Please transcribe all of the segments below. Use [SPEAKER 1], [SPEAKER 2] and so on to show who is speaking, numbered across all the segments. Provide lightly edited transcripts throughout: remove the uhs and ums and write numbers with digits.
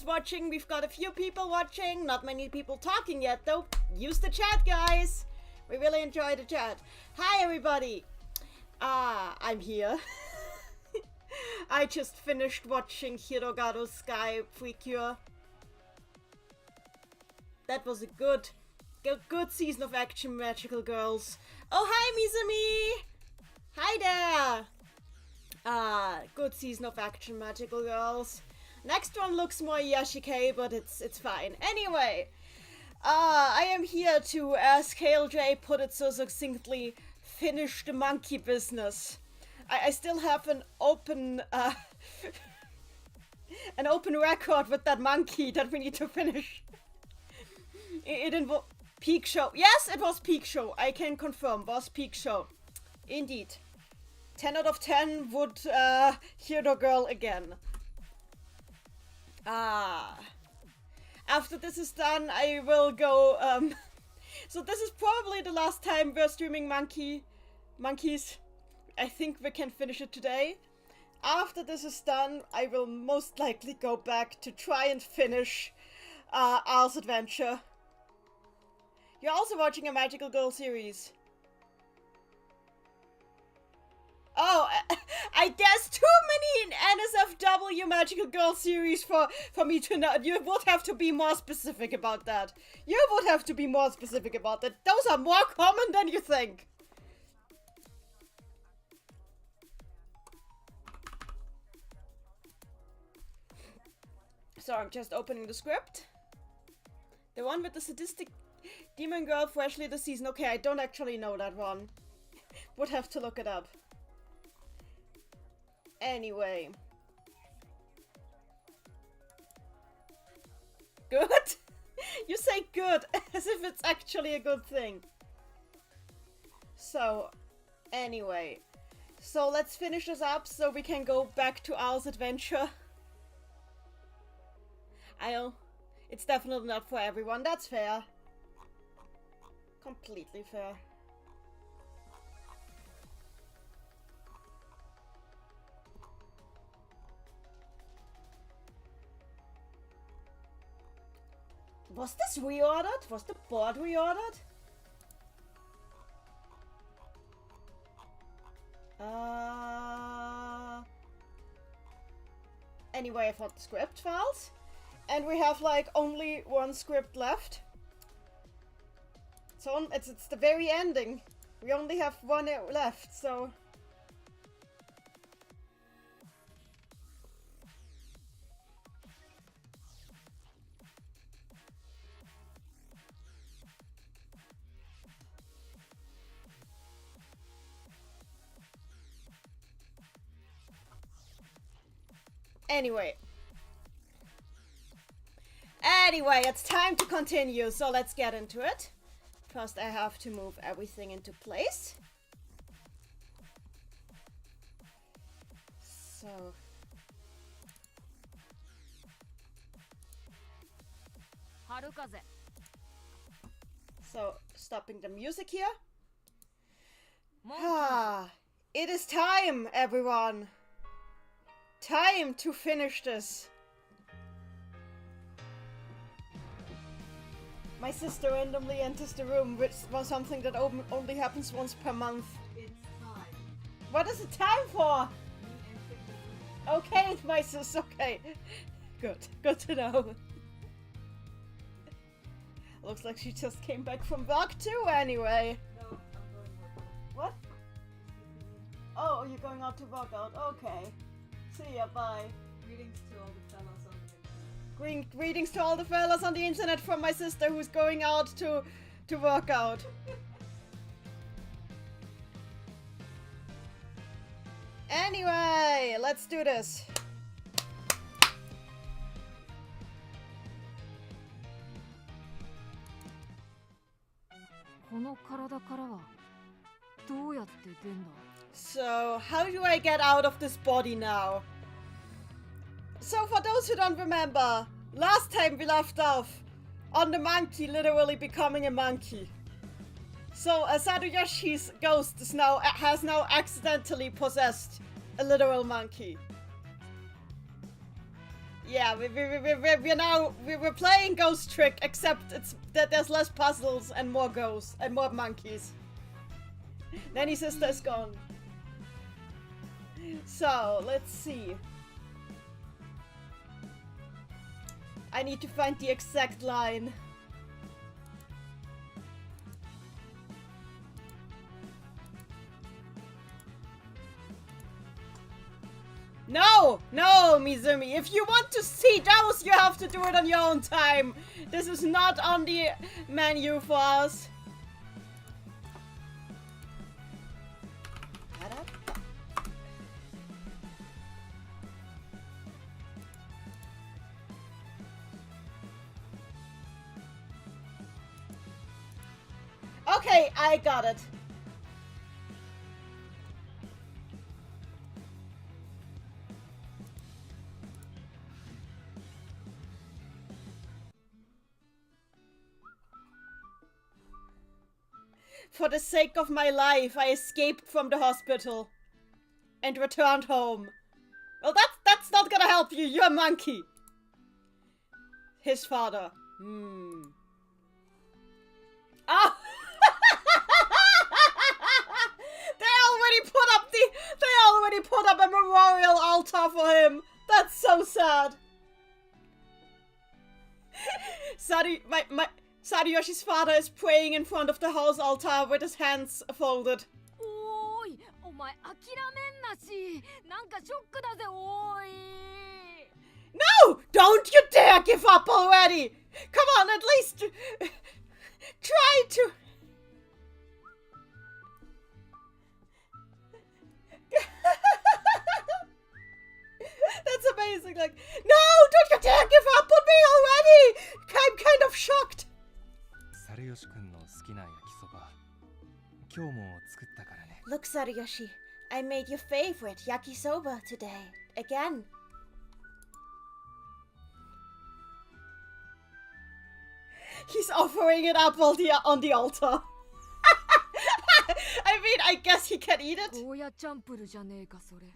[SPEAKER 1] who's watching. We've got a few people watching, not many people talking yet though. Use the chat, guys. We really enjoy the chat. Hi everybody. I'm here. I just finished watching Hirogaru Sky Precure. That was a good season of action, Magical Girls. Oh, hi Mizumi! Hi there! Good season of action, Magical Girls. Next one looks more Yashike, but it's fine. Anyway, I am here to, as KLJ put it so succinctly, finish the monkey business. I still have an open record with that monkey that we need to finish. It involved Peak Show. Yes, it was Peak Show. I can confirm, was Peak Show. Indeed. 10 out of 10 would hear the girl again. After this is done, I will go, so this is probably the last time we're streaming Monkeys. I think we can finish it today. After this is done, I will most likely go back to try and finish R's Adventure. You're also watching a Magical Girl series. Oh, there's too many NSFW Magical Girl series for me to know. You would have to be more specific about that. Those are more common than you think. So I'm just opening the script. The one with the sadistic demon girl freshly this season. Okay, I don't actually know that one. Would have to look it up. Anyway. Good? You say good as if it's actually a good thing. So, anyway. So let's finish this up so we can go back to R's Adventure. It's definitely not for everyone, that's fair. Completely fair. Was this reordered? Was the board reordered? Anyway, I found the script files. And we have like only one script left. So it's the very ending. We only have one left, so... Anyway, it's time to continue, so let's get into it. First, I have to move everything into place. So, stopping the music here. It is time, everyone. Time to finish this. My sister randomly enters the room, which was something that only happens once per month.
[SPEAKER 2] It's time.
[SPEAKER 1] What is it time for? Okay, my sis, okay. Good to know. Looks like she just came back from work too, anyway.
[SPEAKER 2] No, I'm going work.
[SPEAKER 1] What? Oh, you're going out to work out, okay. See ya, bye.
[SPEAKER 2] Greetings to all the fellas on the internet.
[SPEAKER 1] Greetings to all the fellas on the internet from my sister who's going out to work out. Anyway, let's do this. So, how do I get out of this body now? So, for those who don't remember, last time we left off on the monkey literally becoming a monkey. So, Saduyoshi's ghost has now accidentally possessed a literal monkey. Yeah, we're playing Ghost Trick, except it's that there's less puzzles and more ghosts and more monkeys. Nanny's sister is gone. So, let's see. I need to find the exact line. No! No, Mizumi! If you want to see those, you have to do it on your own time! This is not on the menu for us. Okay, I got it. For the sake of my life, I escaped from the hospital and returned home. Well, that's not gonna help you. You're a monkey. His father. Oh! They already put up a memorial altar for him. That's so sad. Sadayoshi's father is praying in front of the house altar with his hands folded.
[SPEAKER 3] Oi, omae akiramen na shi. Nanka shock da ze, oi.
[SPEAKER 1] No! Don't you dare give up already! Come on, at least try to. That's amazing. Like, no! Don't you dare give up on me already! I'm kind of shocked.
[SPEAKER 4] サルヨシ君の好きな焼きそば、今日も作ったからね。
[SPEAKER 1] Look, Sadayoshi, I made your favorite yakisoba today. Again. He's offering it up on the altar. I mean, I guess he can eat it.
[SPEAKER 3] ゴーヤチャンプルじゃねえかそれ。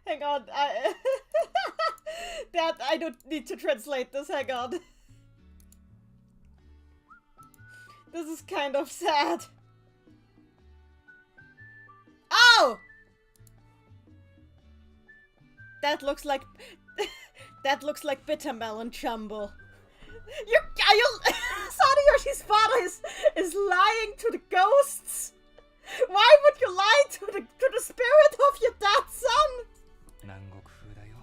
[SPEAKER 1] Hang on, that I don't need to translate this. Hang on. This is kind of sad. Oh! That looks like bitter melon jumble. Sadayoshi's father is lying to the ghosts. Why would you lie to the spirit of your dad's son?
[SPEAKER 4] 南国風だよ。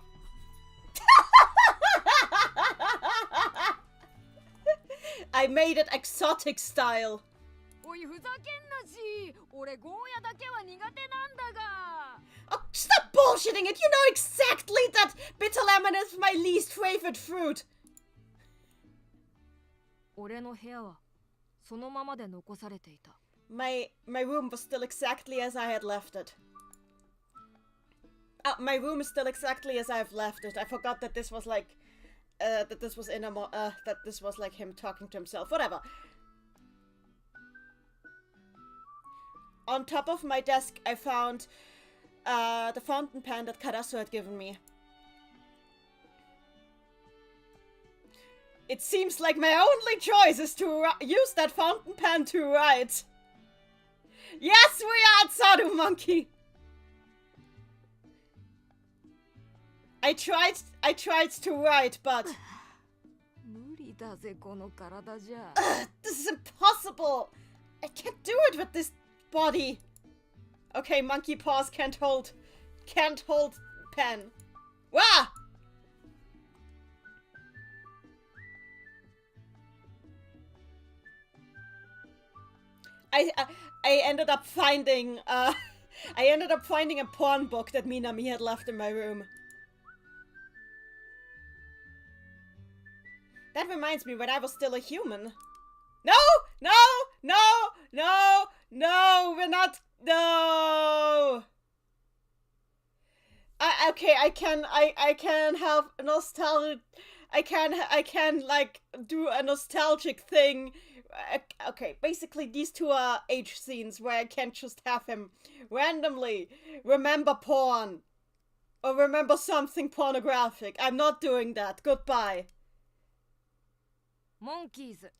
[SPEAKER 1] I made it exotic style.
[SPEAKER 3] おいふざけんなし。俺ゴーヤだけは苦手なんだが。
[SPEAKER 1] Oh, stop bullshitting it! You know exactly that bitter lemon is my least favorite fruit.
[SPEAKER 3] 俺の部屋はそのままで残されていた。
[SPEAKER 1] My room was still exactly as I had left it. My room is still exactly as I've left it. I forgot that this was like, that this was like him talking to himself. Whatever. On top of my desk, I found the fountain pen that Karasu had given me. It seems like my only choice is to use that fountain pen to write. Yes, we are at Sadu Monkey. I tried to write, but
[SPEAKER 3] 無理だぜこの体じゃ。
[SPEAKER 1] this is impossible. I can't do it with this body. Okay, monkey paws can't hold pen. Wah! I ended up finding a porn book that Minami had left in my room. That reminds me when I was still a human. No! No! No! No! No! We're not. No! Okay, I can have nostalgic. I can like do a nostalgic thing Okay, basically these two are age scenes where I can't just have him randomly remember porn or remember something pornographic. I'm not doing that. Goodbye.
[SPEAKER 3] モンキーズ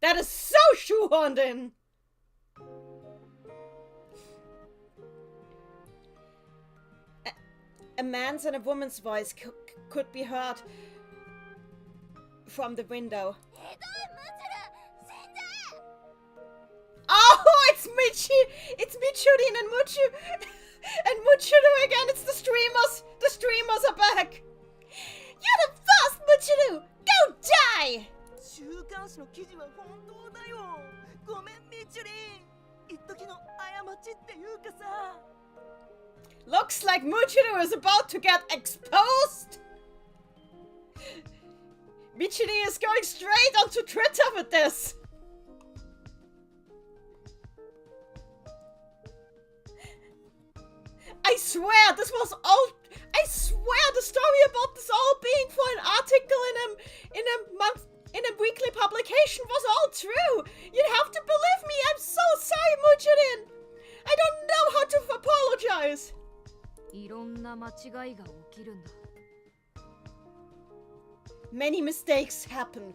[SPEAKER 1] That is so shoehorned in. A man's and a woman's voice could be heard from the window. Oh, it's Michi! It's Michurin and Muchu! And Muchuru again! It's the streamers! The streamers are back! You're the first, Muchuru! Go die!
[SPEAKER 5] 週刊誌の記事は本当だよ。ごめんミチュリン。一時の過ちっていうかさ。
[SPEAKER 1] Looks like Muchuru is about to get exposed! Michiri is going straight onto Twitter with this! I swear this was all... I swear the story about this all being for an article in a weekly publication was all true! You'd have to believe me! I'm so sorry, Muchirin! I don't know how to apologize!
[SPEAKER 3] いろんな間違いが起きるんだ
[SPEAKER 1] Many mistakes happen.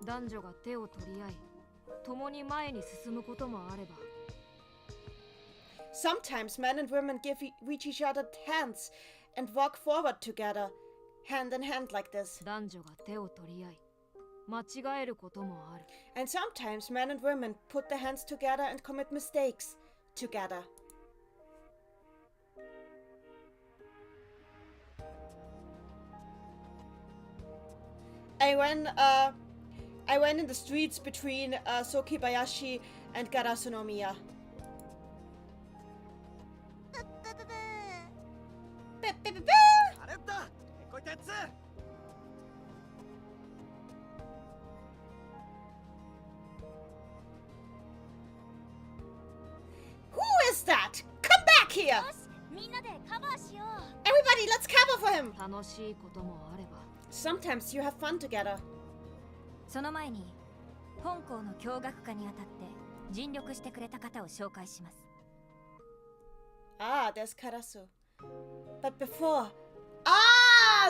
[SPEAKER 3] 男女が手を取り合い共に前に進むこともあれば
[SPEAKER 1] Sometimes men and women reach each other hands and walk forward together, hand in hand like this.
[SPEAKER 3] 男女が手を取り合い間違えることもある
[SPEAKER 1] And sometimes men and women put their hands together and commit mistakes together. I went in the streets between Sokibayashi and Garasunomiya. Who is that? Come back here!
[SPEAKER 3] みんなでカバーしよ
[SPEAKER 1] Everybody, let's cover for him!
[SPEAKER 3] う楽しいこともあれば
[SPEAKER 1] Sometimes you have fun together.
[SPEAKER 6] その前に本校の教学科にあたって尽力してくれた方を紹介します
[SPEAKER 1] Ah, there's Karasu. But before...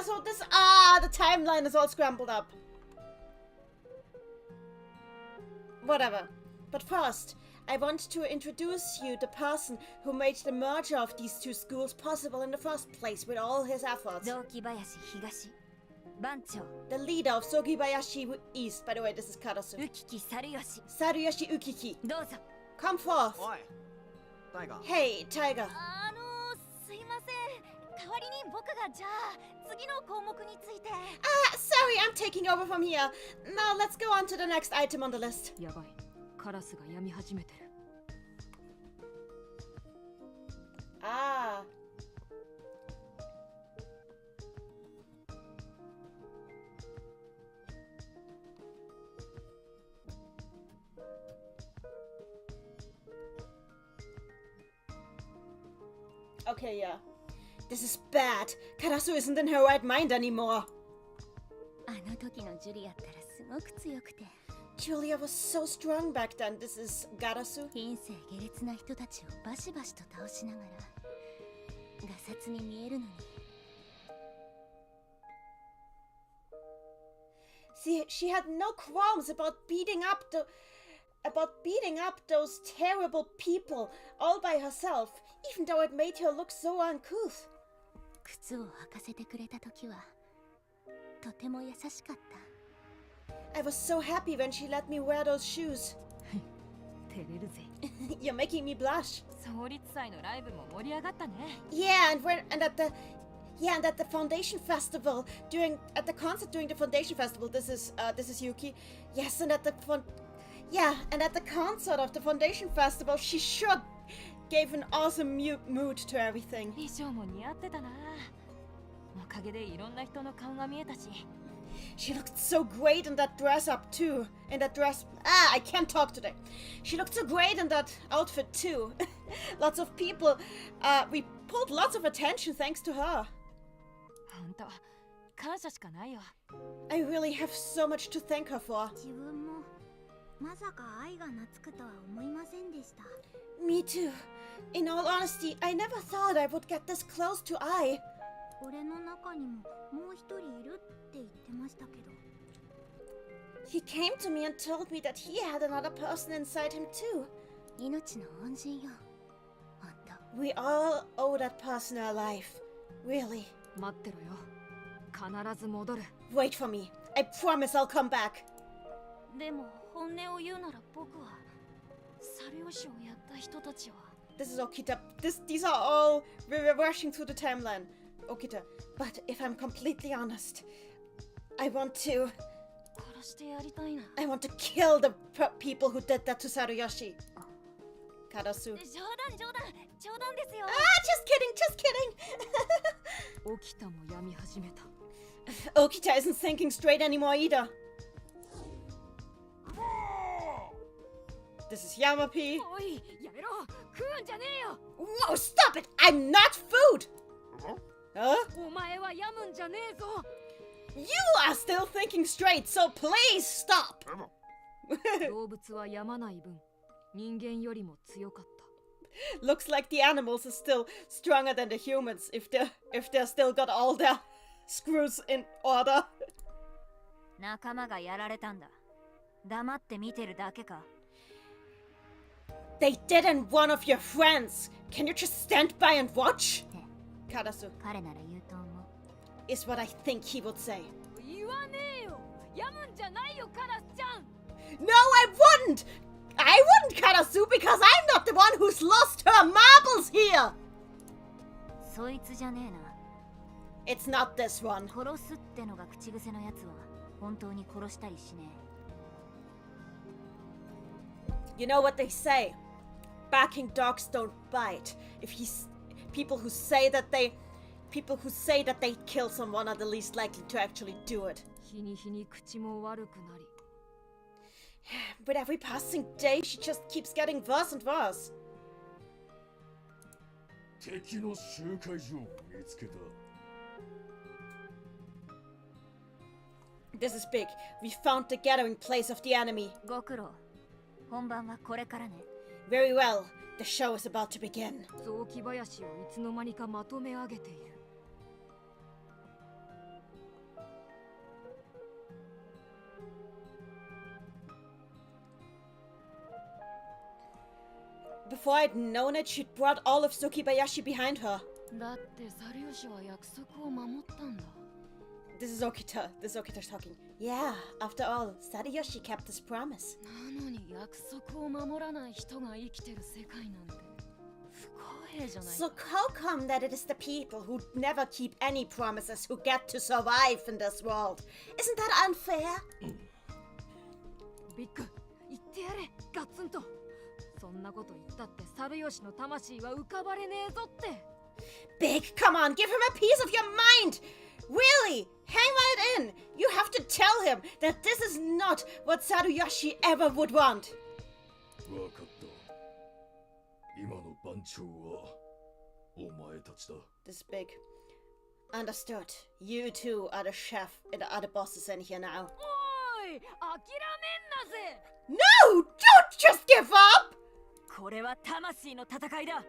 [SPEAKER 1] So this... the timeline is all scrambled up. Whatever. But first, I want to introduce you the person who made the merger of these two schools possible in the first place with all his efforts.
[SPEAKER 6] 雑木林東番長
[SPEAKER 1] The leader of Sogibayashi East. By the way, this is Karasu.
[SPEAKER 6] 浮木猿吉
[SPEAKER 1] Saruyoshi Ukiki.
[SPEAKER 6] どうぞ
[SPEAKER 1] Come forth.
[SPEAKER 5] おい、タイガー。
[SPEAKER 1] Hey, Tiger.
[SPEAKER 6] すいません代わりに僕がじゃあ次の項目について
[SPEAKER 1] Sorry, I'm taking over from here. Now let's go on to the next item on the list.
[SPEAKER 3] やばいカラスが病み始めてる
[SPEAKER 1] Ah. Okay, yeah. This is bad. Karasu isn't in her right mind anymore.
[SPEAKER 6] あの時のジュリアったらすごく強くて
[SPEAKER 1] Julia was so strong back then. This is Garasu.
[SPEAKER 6] 品性下劣な人たちをバシバシと倒しながらガサツに見えるのに
[SPEAKER 1] See, she had no qualms about beating up those terrible people all by herself, even though it made her look so uncouth.
[SPEAKER 6] 靴を履かせてくれた時はとても優しかった
[SPEAKER 1] I was so happy when she let me wear those shoes.
[SPEAKER 3] 照れるぜ
[SPEAKER 1] You're making me blush.
[SPEAKER 3] 創立祭のライブも盛り上がったね
[SPEAKER 1] Yeah, and at the foundation festival at the concert during the foundation festival. This is Yuki. Yes, and at the concert of the foundation festival, she sure gave an awesome mood to everything.
[SPEAKER 3] 衣装も似合ってたなおかげでいろんな人の顔が見えたし
[SPEAKER 1] She looked so great in that dress up too. In that dress. I can't talk today. She looked so great in that outfit too. Lots of people. We pulled lots of attention thanks to her.
[SPEAKER 3] ほんと感謝しかないわ。
[SPEAKER 1] I really have so much to thank her for.
[SPEAKER 7] 自分もまさか愛が懐くとは思いませんでした。
[SPEAKER 1] Me too. In all honesty, I never thought I would get this close to I.
[SPEAKER 7] 俺の中にももう一人いるって言ってましたけど。
[SPEAKER 1] He came to me and told me that he had another person inside him too.
[SPEAKER 7] 命の恩人よ。あんた。
[SPEAKER 1] We all owe that person our life. Really.
[SPEAKER 3] 待ってろよ。必ず戻る。
[SPEAKER 1] Wait for me. I promise I'll come back.
[SPEAKER 7] でも本音を言うなら僕は猿吉をやった人たちは。
[SPEAKER 1] This is Okita. These are all... We're rushing through the timeline. Okita. But if I'm completely honest, I want to...
[SPEAKER 7] 殺してやりたいな。
[SPEAKER 1] I want to kill the people who did that to Saruyoshi. Karasu.
[SPEAKER 7] 冗談ですよ。
[SPEAKER 1] Ah, just kidding, just kidding.
[SPEAKER 3] 起きたも病み始めた。
[SPEAKER 1] Okita isn't thinking straight anymore either. This is Yamapi.
[SPEAKER 3] おい、やめろ。食うんじゃねえよ。
[SPEAKER 1] Whoa, stop it! I'm not food! Huh?
[SPEAKER 3] お前は病むんじゃねえぞ。
[SPEAKER 1] You are still thinking straight, so please stop!
[SPEAKER 3] 動物は病まない分、人間よりも強かった。
[SPEAKER 1] Looks like the animals are still stronger than the humans if they're still got all their screws in order.
[SPEAKER 6] 仲間がやられたんだ。黙って見てるだけか。
[SPEAKER 1] They didn't one of your friends. Can you just stand by and watch? Karasu
[SPEAKER 6] 彼なら言うと思う。
[SPEAKER 1] is what I think he would say.
[SPEAKER 3] 言わねえよ。病むんじゃないよ、カラスちゃん。
[SPEAKER 1] No, I wouldn't! I wouldn't, Karasu, because I'm not the one who's lost her marbles here!
[SPEAKER 6] そいつじゃねえな。
[SPEAKER 1] It's not this one.
[SPEAKER 6] 殺すってのが口癖のやつは本当に殺したりしね
[SPEAKER 1] You know what they say? Barking dogs don't bite. People who say that they kill someone are the least likely to actually do it.
[SPEAKER 3] 日に日に口も悪くなり。
[SPEAKER 1] With every passing day, she just keeps getting worse and worse.
[SPEAKER 8] 敵の集会所を見つけた。
[SPEAKER 1] This is big. We found the gathering place of the enemy.
[SPEAKER 6] え。ご苦労。本番はこれからね。
[SPEAKER 1] Very well. The show is about to begin.
[SPEAKER 3] 雑木林をいつの間にかまとめ上げている。
[SPEAKER 1] Before I'd known it, she'd brought all of Tsukibayashi behind her.
[SPEAKER 3] だって猿吉は約束を守ったんだ。
[SPEAKER 1] This is Okita. This is Okita talking. Yeah, after all, Sadayoshi kept his promise.
[SPEAKER 3] なのに約束を守らない人が生きてる世界なんて不公平じゃない
[SPEAKER 1] So how come that it is the people who never keep any promises who get to survive in this world? Isn't that unfair?
[SPEAKER 3] ビッグ、言ってやれ、ガッツンと。そんなこと言ったって猿吉の魂は浮かばれねえぞって。
[SPEAKER 1] Big, come on, give him a piece of your mind! Really? Hammer it in! You have to tell him that this is not what Saruyoshi ever would want.
[SPEAKER 8] わかった。今の番長はお前たちだ。
[SPEAKER 1] This is big. Understood. You two are the chef and are the bosses in here now.
[SPEAKER 3] おい、諦めんなぜ。
[SPEAKER 1] No! Don't just give up!
[SPEAKER 6] これは魂の戦いだ。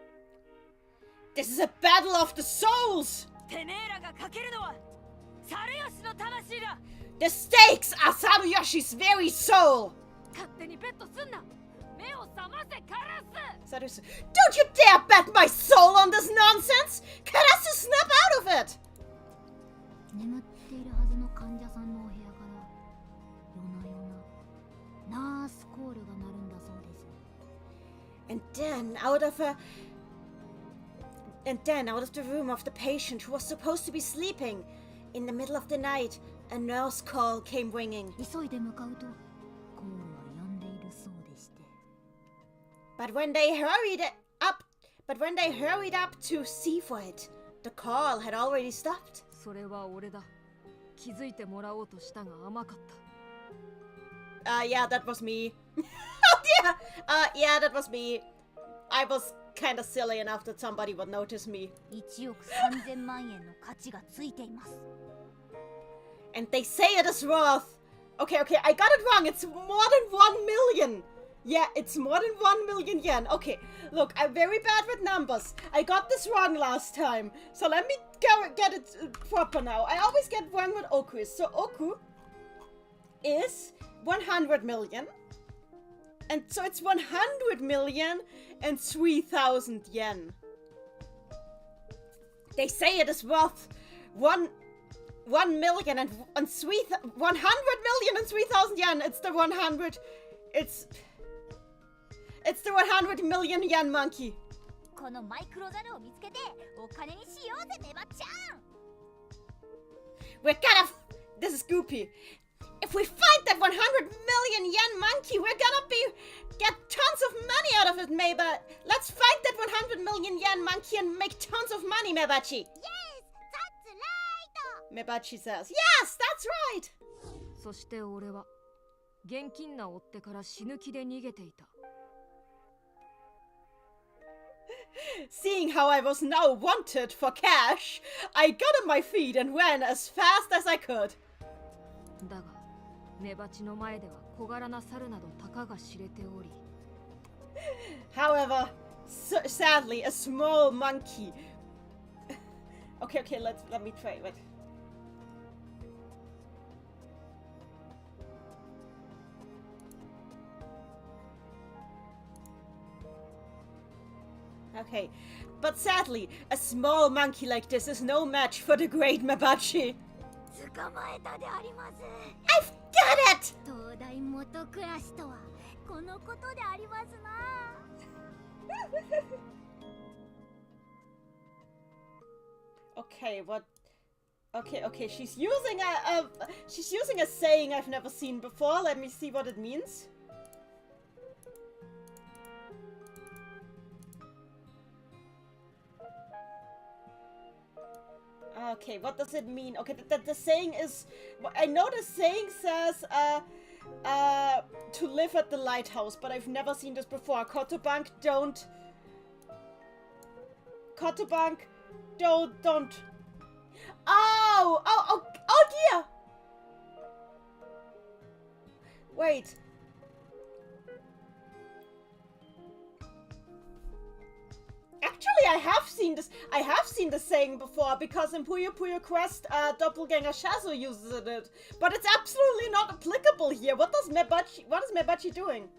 [SPEAKER 1] This is a battle of the souls!
[SPEAKER 6] てめえらがかけるのは猿吉の魂だ。
[SPEAKER 1] The stakes are Saruyoshi's very soul!
[SPEAKER 3] 勝手にベットすんな。目を覚ませ、カラス。
[SPEAKER 1] Sarasu, don't you dare bet my soul on this nonsense! Karasu, snap out of it!
[SPEAKER 7] 眠っているはずの患者さんのお部屋から夜な夜なナースコールが鳴るんだそうです。
[SPEAKER 1] And then out of the room of the patient who was supposed to be sleeping, in the middle of the night, a nurse call came ringing.
[SPEAKER 7] 急いで向かうとコールは止んでいるそうでして。
[SPEAKER 1] But when they hurried up to see for it, the call had already stopped.
[SPEAKER 3] それは俺だ。気づいてもらおうとしたが甘かった。
[SPEAKER 1] Yeah, that was me. Oh dear! Yeah, that was me. I was kind of silly enough that somebody would notice me.
[SPEAKER 7] 1億3000万円の価値がついています。
[SPEAKER 1] And they say it is worth... Okay, I got it wrong. It's more than 1 million. Yeah, it's more than 1 million yen. Okay, look, I'm very bad with numbers. I got this wrong last time. So let me go get it proper now. I always get wrong with Oku. So Oku is 100 million. And so it's 100 million and 3,000 yen. They say it is worth 1 million and 100 million and 3,000 yen. It's the 100. It's the 100 million yen monkey.
[SPEAKER 6] このマイクロザルを見つけてお金にしようぜメバちゃん
[SPEAKER 1] We're gonna... This is Goopy. If we find that 100 million yen monkey, we're gonna get tons of money out of it, Meba. Let's find that 100 million yen monkey and make tons of money, Mebachi.
[SPEAKER 6] Yes, that's right!
[SPEAKER 1] Mebachi says, yes, that's right!
[SPEAKER 3] そして俺は現金な追ってから死ぬ気で逃げていた。
[SPEAKER 1] Seeing how I was now wanted for cash, I got on my feet and ran as fast as I could.
[SPEAKER 3] だがメバチの前では小柄な猿などたかが知れており
[SPEAKER 1] However, sadly, a small monkey... okay, let me try, wait. Okay, but sadly, a small monkey like this is no match for the great Mebachi.
[SPEAKER 7] 捕まえたであります。
[SPEAKER 1] I've got it!
[SPEAKER 7] 東大元暮らしとはこのことでありますな。
[SPEAKER 1] Okay, what? Okay, she's using a saying I've never seen before. Let me see what it means. Okay, what does it mean? Okay, the saying is... I know the saying says, to live at the lighthouse, but I've never seen this before. Kotobank, don't... Kotobank, don't... Oh dear! Wait. Actually, I have seen this saying before, because in Puyo Puyo Quest, Doppelganger Shazo uses it. But it's absolutely not applicable here. What is Mebachi doing?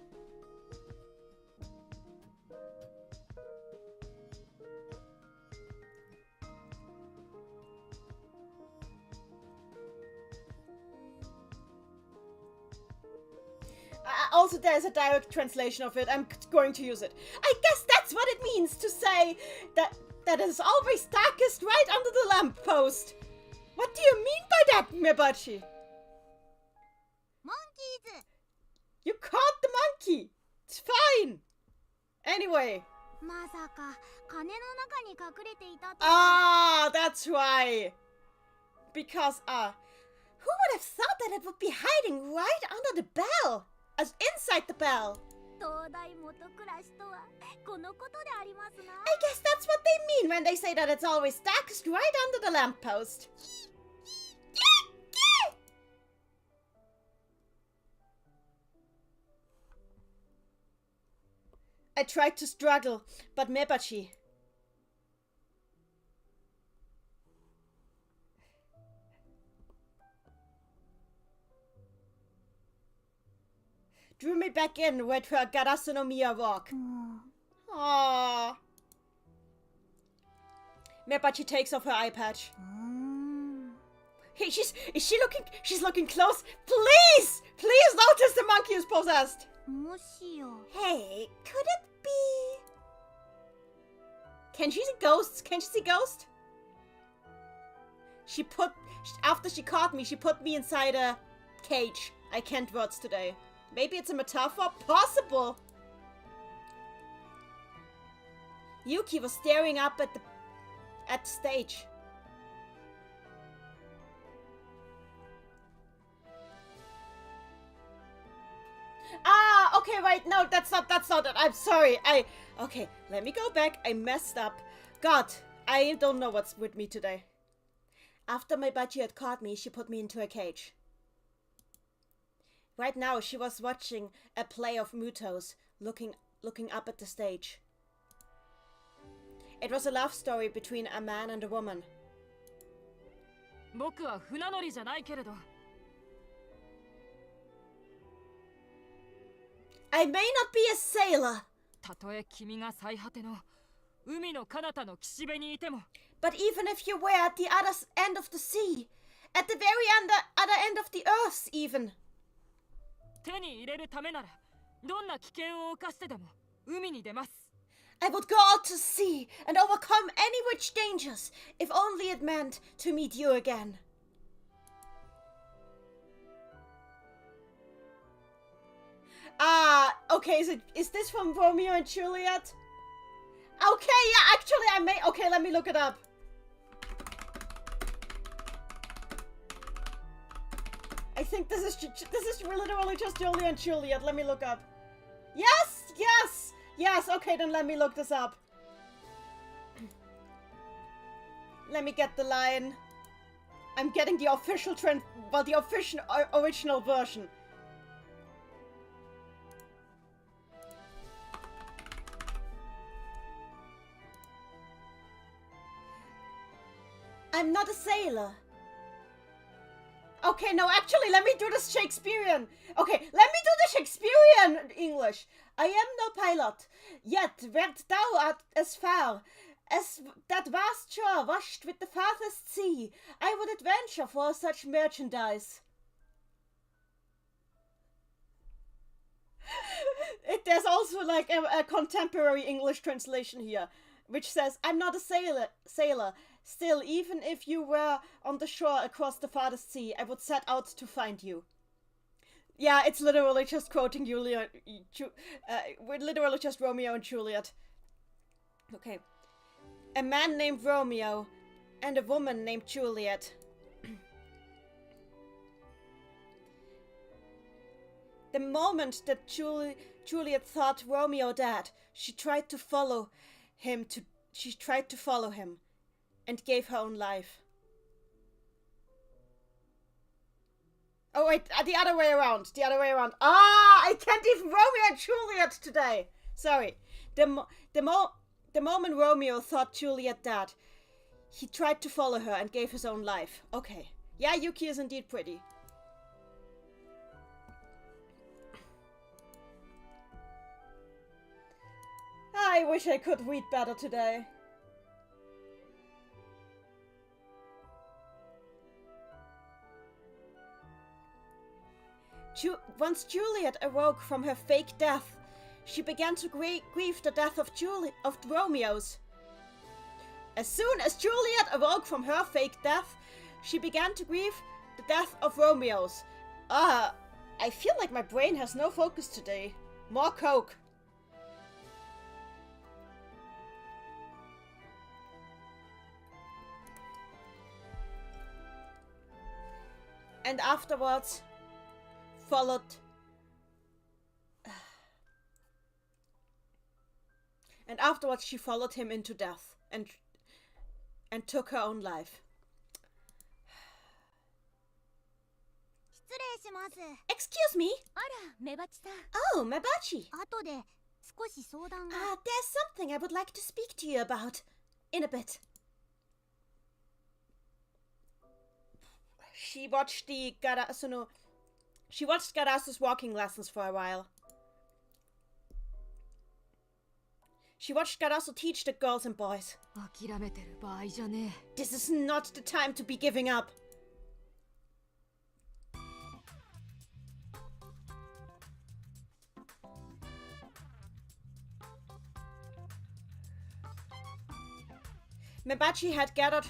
[SPEAKER 1] Also, there's a direct translation of it. I'm going to use it. I guess that's what it means to say that it is always darkest right under the lamppost. What do you mean by that, Mebachi?
[SPEAKER 7] Monkeys!
[SPEAKER 1] You caught the monkey. It's fine. Anyway.
[SPEAKER 7] まさか金の中に隠れていたと。
[SPEAKER 1] Ah, that's why. Because, who would have thought that it would be hiding right under the bell? As inside the bell.
[SPEAKER 7] 東大元暮らしとはこのことでありますな。
[SPEAKER 1] I guess that's what they mean when they say that it's always darkest right under the lamppost. I tried to struggle, but Mebachi... drew me back in with her Garasunomiya walk. Aww. Mebachi takes off her eye patch. Hey, she's looking close. Please notice the monkey is possessed.
[SPEAKER 7] もしや
[SPEAKER 1] Hey, could it be? Can she see ghosts? Can she see ghosts? After she caught me, she put me inside a cage. I can't words today. Maybe it's a metaphor? Possible! Yuki was staring up at the stage. Ah, okay, right. No, that's not it. I'm sorry. Okay, let me go back. I messed up. God, I don't know what's with me today. After my budgie had caught me, she put me into a cage. Right now, she was watching a play of Mutos, looking up at the stage. It was a love story between a man and a woman.
[SPEAKER 3] 僕は船乗りじゃないけれど
[SPEAKER 1] I may not be a sailor,
[SPEAKER 3] たとえ君が最果ての海の彼方の岸辺にいても
[SPEAKER 1] but even if you were at the other end of the sea, at the very other end of the earth even,
[SPEAKER 3] 手に入れるためならどんな危険を冒してでも海に出ます
[SPEAKER 1] I would go out to sea and overcome any which dangers, if only it meant to meet you again. Okay, is this from Romeo and Juliet? Okay, yeah, actually okay, let me look it up. I think this is literally just Romeo and Juliet. Let me look up. Yes, okay, then let me look this up. Let me get the line. I'm getting the official the official original version. I'm not a sailor. Okay, no, actually, let me do this Shakespearean. Okay, let me do the Shakespearean English. I am no pilot, yet wert thou as far as that vast shore washed with the farthest sea, I would adventure for such merchandise. There's also like a contemporary English translation here, which says, I'm not a sailor. Still, even if you were on the shore across the farthest sea, I would set out to find you. Yeah, it's literally just quoting we're literally just Romeo and Juliet. Okay. A man named Romeo and a woman named Juliet. The moment that Juliet thought Romeo dead, she tried to follow him and gave her own life. Oh wait, the other way around. I can't even Romeo and Juliet today. Sorry. The moment Romeo thought Juliet dead, he tried to follow her and gave his own life. Okay. Yeah, Yuki is indeed pretty. I wish I could read better today. Once Juliet awoke from her fake death, she began to grieve the death of Romeo's. As soon as Juliet awoke from her fake death, she began to grieve the death of Romeo's. I feel like my brain has no focus today. More Coke. And afterwards followed she followed him into death and took her own life.
[SPEAKER 7] 失礼します。
[SPEAKER 1] Excuse me?
[SPEAKER 7] あら、メバチさん。
[SPEAKER 1] Oh, Mabachi.
[SPEAKER 7] 後で少し相談が。
[SPEAKER 1] There's something I would like to speak to you about in a bit. She watched Garasu's walking lessons for a while. She watched Garasu teach the girls and boys.
[SPEAKER 3] 諦めてる場合じゃねえ
[SPEAKER 1] This is not the time to be giving up. Mebachi had gathered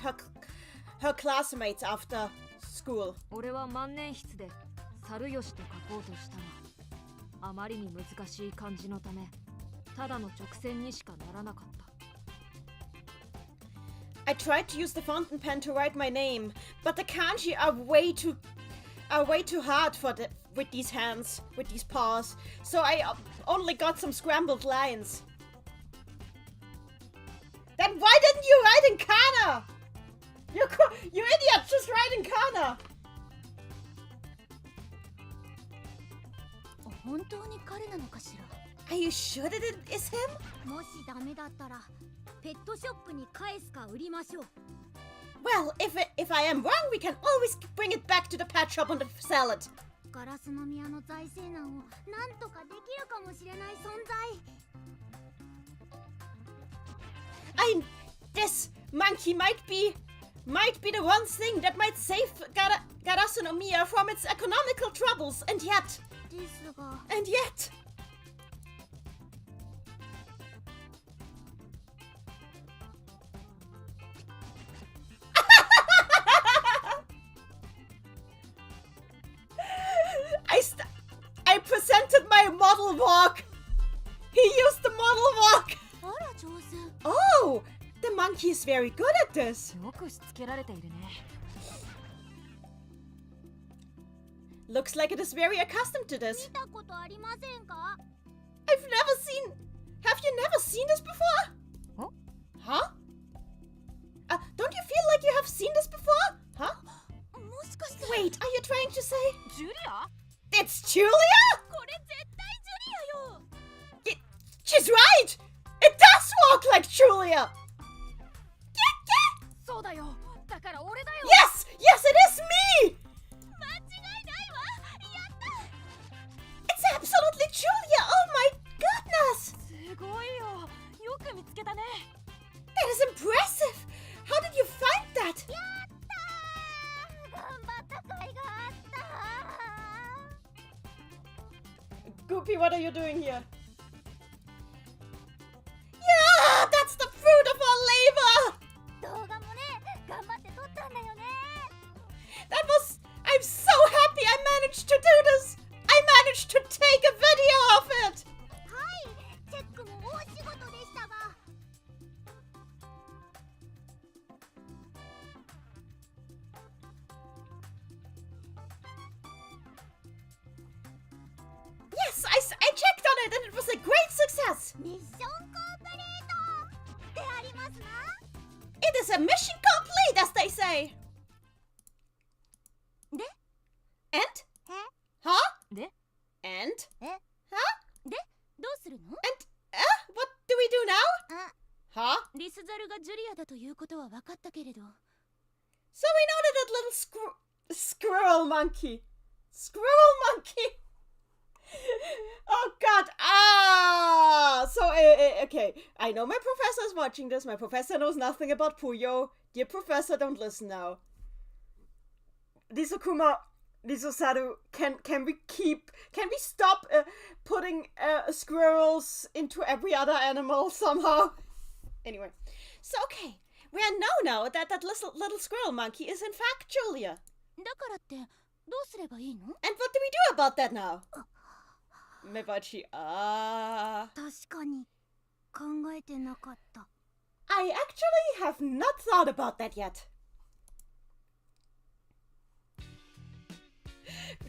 [SPEAKER 1] her classmates after school.
[SPEAKER 3] 俺は万年筆で猿吉と書こうとしたがあまりに難しい漢字のためただの直線にしかならなかった
[SPEAKER 1] I tried to use the fountain pen to write my name, but the kanji are way too hard with these hands, with these paws. So I only got some scrambled lines. Then why didn't you write in kana? You idiot! is right in Kana.
[SPEAKER 7] 本当に彼なのかしら。
[SPEAKER 1] Are you sure that it is him?
[SPEAKER 7] もしダメだったらペットショップに返すか売りましょう。
[SPEAKER 1] Well, if I am wrong, we can always bring it back to the pet shop and sell it.
[SPEAKER 7] ガラスの宮の財政難をなんとかできるかもしれない存在。
[SPEAKER 1] This monkey might be the one thing that might save Garasu no Miya from its economical troubles, and yet.
[SPEAKER 7] ですが。
[SPEAKER 1] And yet. I presented my model walk. He used the model walk.
[SPEAKER 7] あら上手。
[SPEAKER 1] Oh, the monkey is very good at this.
[SPEAKER 3] よくしつけられているね。
[SPEAKER 1] Looks like it is very accustomed to this.
[SPEAKER 7] 見たことありませんか？
[SPEAKER 1] Have you never seen this before? Huh? Don't you feel like you have seen this before? Huh?
[SPEAKER 7] もしかして。
[SPEAKER 1] Wait, are you trying to say?
[SPEAKER 3] ジュリア？
[SPEAKER 1] It's Julia?
[SPEAKER 7] これ絶対ジュリアよ。
[SPEAKER 1] She's right! It does walk like Julia!
[SPEAKER 3] そうだよ。だから俺だよ。
[SPEAKER 1] Yes! Yes, it is me!
[SPEAKER 7] 間違いないわ。やった。
[SPEAKER 1] It's absolutely Julia! Oh my goodness!
[SPEAKER 3] すごいよ。よく見つけたね。
[SPEAKER 1] That is impressive! How did you find that?
[SPEAKER 7] やったー。頑張った甲斐があったー。
[SPEAKER 1] Goopy, what are you doing here? Yeah! That's the fruit of our labor!
[SPEAKER 7] 動画もね、頑張って撮ったんだよね。
[SPEAKER 1] That was... I'm so happy I managed to do this! I managed to take a video of it!
[SPEAKER 7] はい、チェックも大仕事でしたが。
[SPEAKER 1] Yes, I checked on it and it was a great success!
[SPEAKER 7] ミッションコンプリートでありますな。
[SPEAKER 1] It is a mission complete, as they say!
[SPEAKER 7] で
[SPEAKER 1] And?
[SPEAKER 7] え
[SPEAKER 1] Huh?
[SPEAKER 3] で
[SPEAKER 1] And?
[SPEAKER 7] え
[SPEAKER 1] Huh?
[SPEAKER 7] でどうするの？
[SPEAKER 1] And? What do we do now?
[SPEAKER 7] あ、
[SPEAKER 1] Huh?
[SPEAKER 7] リスザルがジュリアだということは分かったけれど。
[SPEAKER 1] So we know that that little squirrel monkey. Squirrel monkey. Oh God. So, okay. I know my professor is watching this. My professor knows nothing about Puyo. Dear professor, don't listen now. Risokuma, Risosaru, can we stop putting squirrels into every other animal somehow? Anyway. So, okay. We know now that that little squirrel monkey is in fact Julia.
[SPEAKER 7] だからってどうすればいいの？
[SPEAKER 1] And what do we do about that now? Mebachi,
[SPEAKER 7] 確かに考えてなかった。
[SPEAKER 1] I actually have not thought about that yet.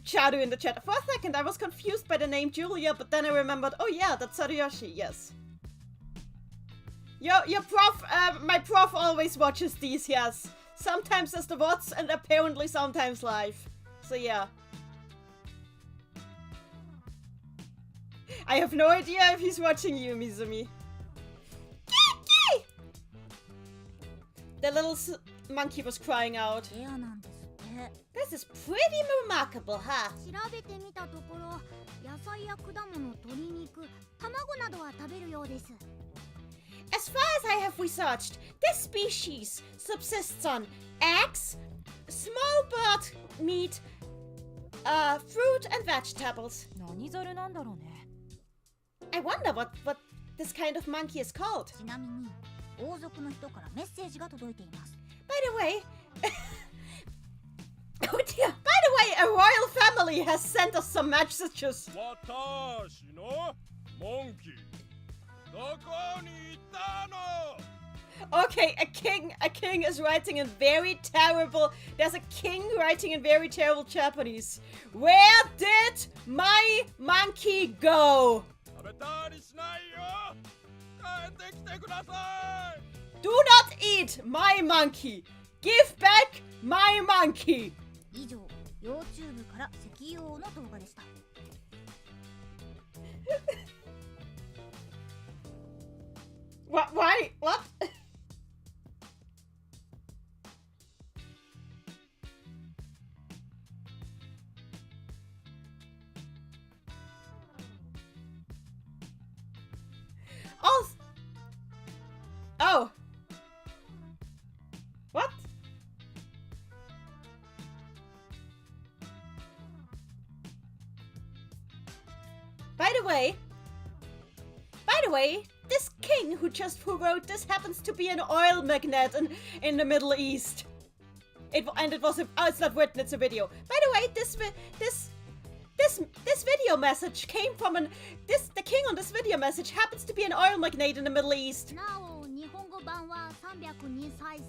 [SPEAKER 1] Charu in the chat. For a second, I was confused by the name Julia, but then I remembered, oh yeah, that's Sariyoshi, yes. Your prof, my prof always watches these, yes. Sometimes as the VODs and apparently sometimes live. So yeah. I have no idea if he's watching you, Mizumi. The little monkey was crying out.
[SPEAKER 7] レアなんですって。
[SPEAKER 1] This is pretty remarkable, huh?
[SPEAKER 7] 調べてみたところ、野菜や果物、鶏肉、卵などは食べるようです。
[SPEAKER 1] As far as I have researched, this species subsists on eggs, small bird meat, fruit and vegetables.
[SPEAKER 3] 何ザルなんだろうね。
[SPEAKER 1] I wonder what this kind of monkey is called.
[SPEAKER 7] ちなみに、王族の人からメッセージが届いています。
[SPEAKER 1] By the way, oh dear. By the way, a royal family has sent us some messages.
[SPEAKER 9] 私のモンキーどこに行ったの
[SPEAKER 1] Okay, a king is writing in very terrible. There's a king writing in very terrible Japanese. Where did my monkey go?
[SPEAKER 9] 食べたりしないよ帰ってきてください
[SPEAKER 1] Do not eat my monkey. Give back my monkey!
[SPEAKER 7] 以上 YouTube から石油王の動画でした。
[SPEAKER 1] What? Why? What? Oh. What? By the way, this king who wrote this happens to be an oil magnate in the Middle East. It's not written, it's a video. By the way, this video message came from the king on this video message happens to be an oil magnate in the Middle East.
[SPEAKER 7] なお日本語版は302再生。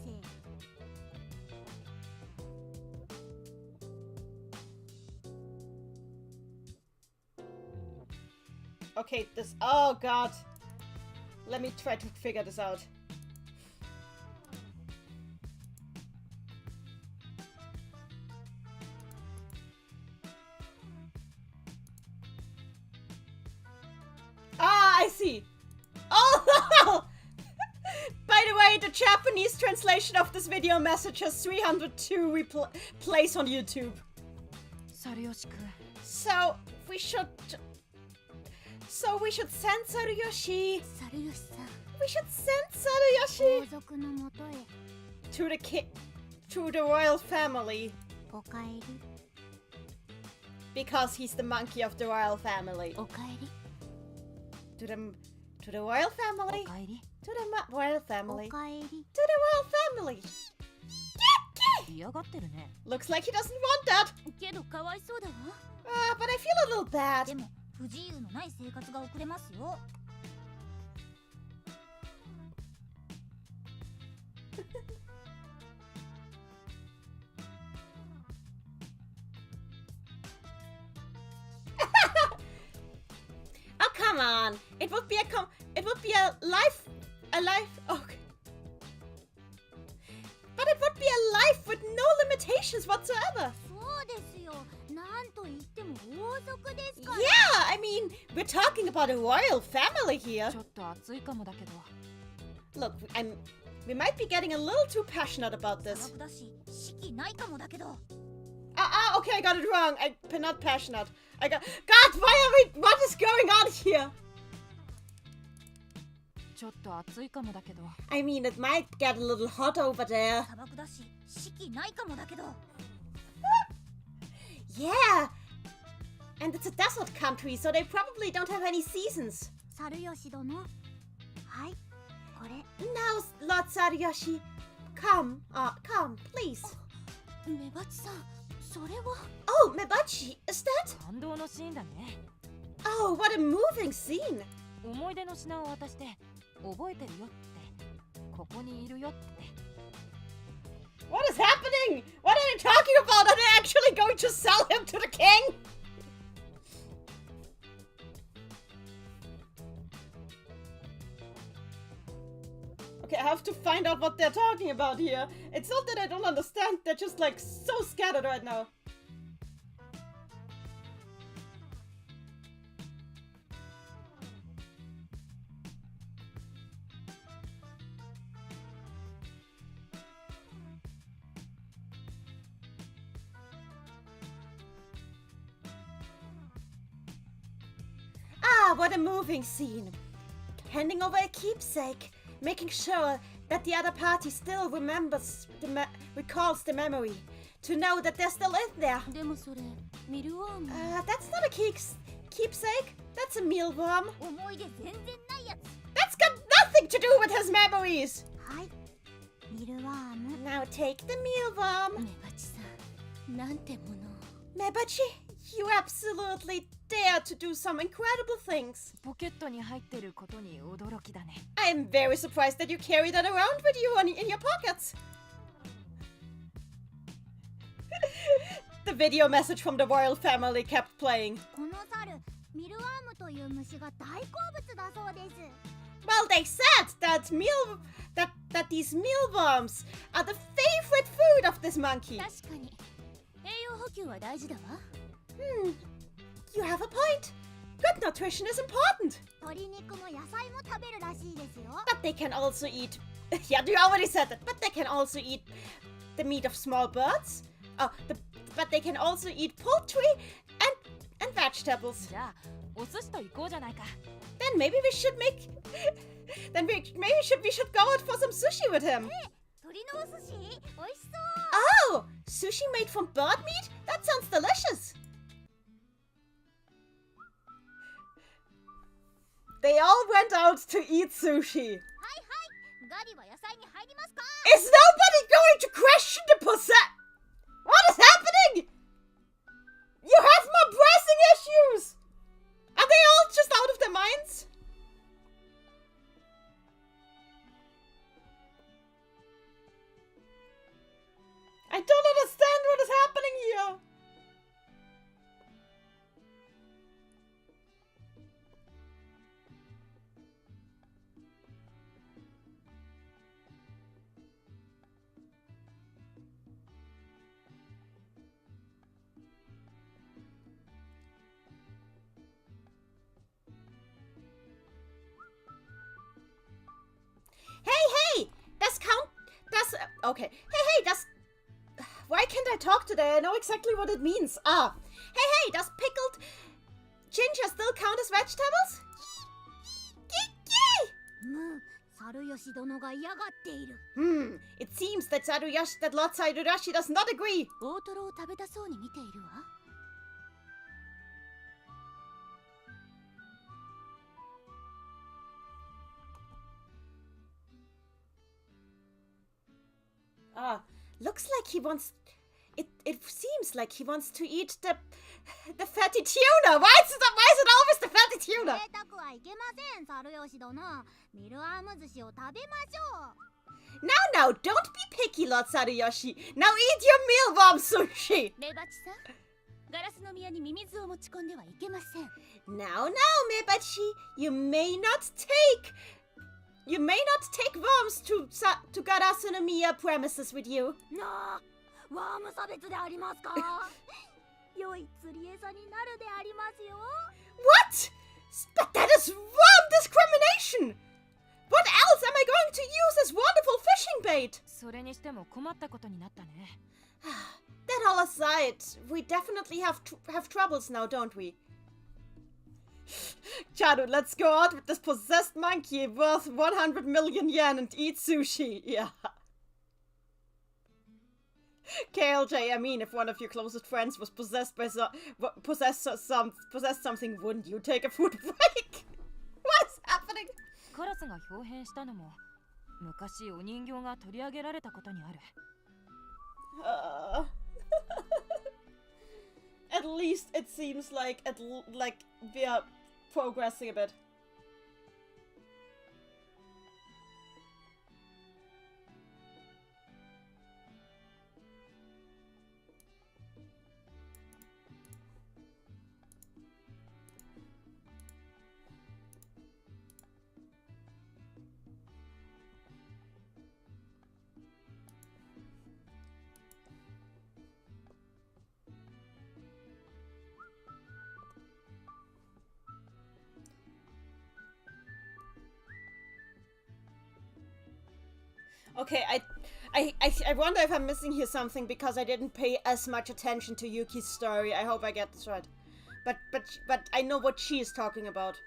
[SPEAKER 1] Okay, oh god. Let me try to figure this out. Ah, I see. Oh! By the way, the Japanese translation of this video message has 302 plays on YouTube. So we should send Saruyoshi.
[SPEAKER 7] サルヨシさん、
[SPEAKER 1] We should send Saruyoshi
[SPEAKER 7] 王族のもとへ
[SPEAKER 1] to the royal family
[SPEAKER 7] おかえり。
[SPEAKER 1] because he's the monkey of the royal family.
[SPEAKER 7] おかえり。
[SPEAKER 1] To the royal family.
[SPEAKER 7] おかえり。
[SPEAKER 1] To the royal family.
[SPEAKER 7] おかえり。
[SPEAKER 1] To the royal family.
[SPEAKER 7] 嫌がってるね。
[SPEAKER 1] Looks like he doesn't want that.
[SPEAKER 7] けどかわいそうだわ。
[SPEAKER 1] But I feel a little bad.
[SPEAKER 7] でも不自由のない生活が送れますよ。
[SPEAKER 1] Oh come on! It would be a life. Okay. But it would be a life with no limitations whatsoever.
[SPEAKER 7] そうですよ。なんと言っても王族ですから。
[SPEAKER 1] Yeah, I mean, we're talking about a royal family here.
[SPEAKER 3] ちょっと熱いかもだけど。
[SPEAKER 1] Look, we might be getting a little too passionate about
[SPEAKER 7] 砂
[SPEAKER 1] this.
[SPEAKER 7] 漠だし、四季ないかもだけど。
[SPEAKER 1] Okay, I got it wrong. I'm not passionate. God, what is going on here?
[SPEAKER 3] ちょっと熱いかもだけど。
[SPEAKER 1] I mean, it might get a little hot over there.
[SPEAKER 7] 砂漠だし、四季ないかもだけど。
[SPEAKER 1] Yeah. And it's a desert country, so they probably don't have any seasons.
[SPEAKER 7] サルヨシ殿。はい、これ。
[SPEAKER 1] Now, Lord Saruyoshi, come, please.
[SPEAKER 7] メバチさん、それは。
[SPEAKER 1] Oh, Mebachi, is that?
[SPEAKER 3] 感動のシーンだね。
[SPEAKER 1] Oh, what a moving scene.
[SPEAKER 3] 思い出の品を渡して覚えてるよって、ここにいるよって。
[SPEAKER 1] What is happening? What are you talking about? Are they actually going to sell him to the king? Okay, I have to find out what they're talking about here. It's not that I don't understand, they're just like so scattered right now. Ah, what a moving scene. Handing over a keepsake, making sure that the other party still recalls the memory, to know that they're still in there.
[SPEAKER 7] でもそれ、ミルワーム。
[SPEAKER 1] That's not a keepsake, that's a mealworm.
[SPEAKER 7] 思い出全然ないやつ。
[SPEAKER 1] That's got nothing to do with his memories.
[SPEAKER 7] はい、ミルワーム。
[SPEAKER 1] Now take the mealworm.
[SPEAKER 7] メバチさん、なんてもの。
[SPEAKER 1] Mebachi, you absolutely dare to do some incredible things.
[SPEAKER 3] ポケットに入ってることに驚きだね。
[SPEAKER 1] I am very surprised that you carry that around with you in your pockets. The video message from the royal family kept playing.
[SPEAKER 7] この猿、ミルワームという虫が大好物だそうです。
[SPEAKER 1] Well, they said that these mealworms are the favorite food of this monkey.
[SPEAKER 7] 確かに栄養補給は大事だわ。
[SPEAKER 1] You have a point. Good nutrition is important.
[SPEAKER 7] 鶏肉も野菜も食べるらしいですよ。
[SPEAKER 1] But they can also eat... yeah, you already said that. But they can also eat the meat of small birds. But they can also eat poultry and vegetables.
[SPEAKER 3] じゃあお寿司と行こうじゃないか。
[SPEAKER 1] Then maybe we should make... we should go out for some sushi with him.
[SPEAKER 7] 鶏のお寿司美味しそう。
[SPEAKER 1] Oh! Sushi made from bird meat? That sounds delicious. They all went out to eat sushi.
[SPEAKER 7] はいはい。ガリは野菜に入りますか？
[SPEAKER 1] Is nobody going to question the possess? What is happening? You have more pressing issues. Are they all just out of their minds? I don't understand what is happening here. Hey, das count. Das. Okay. Hey, das. Why can't I talk today? I know exactly what it means. Hey, does pickled ginger still count as vegetables?
[SPEAKER 7] 猿吉殿が嫌がっている。
[SPEAKER 1] It seems that Lord Saruyashi does not agree.
[SPEAKER 7] 大トロを食べたそうに見ているわ。
[SPEAKER 1] Looks like he wants... It seems like he wants to eat the fatty tuna. Why is it always the fatty tuna?
[SPEAKER 7] 贅沢はいけません、猿吉殿。ミルアーム寿司を食べましょう。
[SPEAKER 1] Now, don't be picky, Lord Saruyashi. Now eat your mealworm sushi.
[SPEAKER 7] メバチさん、ガラスの宮にミミズを持ち込んではいけません。
[SPEAKER 1] Now, Mebachi, you may not take worms to Garasunomiya premises with you.
[SPEAKER 7] なあ、ワーム差別でありますか？良い釣り餌になるでありますよ。
[SPEAKER 1] What? But that is worm discrimination! What else am I going to use as wonderful fishing bait?
[SPEAKER 3] それにしても困ったことになったね。
[SPEAKER 1] That all aside, we definitely have troubles now, don't we? Chadu, let's go out with this possessed monkey worth 100 million yen and eat sushi. Yeah. KLJ, I mean, if one of your closest friends was possessed something, wouldn't you take a food break? What is happening?
[SPEAKER 3] カラスが表変したのも昔お人形が取り上げられたことにある。
[SPEAKER 1] At least it seems like we are progressing a bit. Okay, I wonder if I'm missing here something because I didn't pay as much attention to Yuki's story. I hope I get this right. But I know what she is talking about.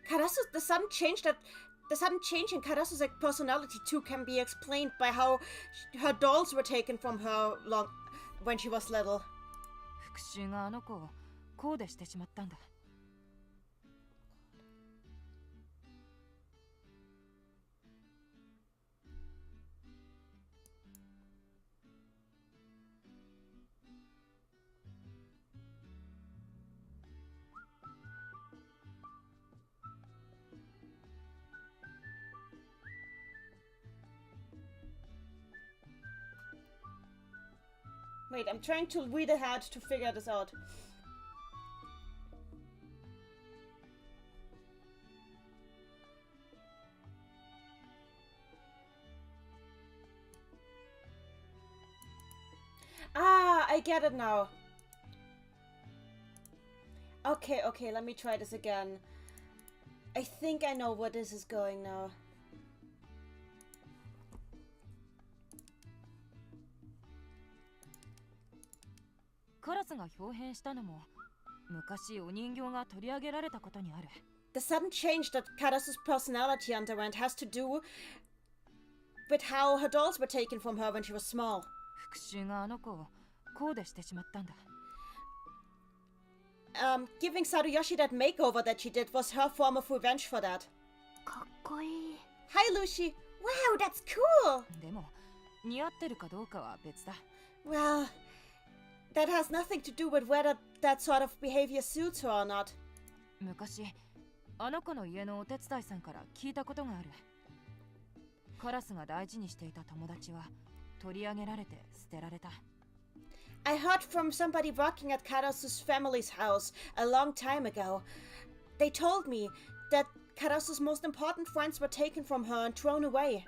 [SPEAKER 1] Karasu's the sudden change in Karasu's personality too can be explained by how her dolls were taken from her when she was little.
[SPEAKER 3] 復讐があの子をこうでしてしまったんだ。
[SPEAKER 1] Wait, I'm trying to read ahead to figure this out. I get it now. Okay, let me try this again. I think I know where this is going now. The sudden change that Karasu's personality underwent has to do with how her dolls were taken from her when she was small. Giving Saruyoshi that makeover that she did was her form of revenge for that.
[SPEAKER 7] かっこいい。
[SPEAKER 1] Hi, Lucy. Wow, that's cool. Well, that has nothing to do with whether that sort of behavior suits her or not. I heard from somebody working at Karasu's family's house a long time ago. They told me that Karasu's most important friends were taken from her and thrown away.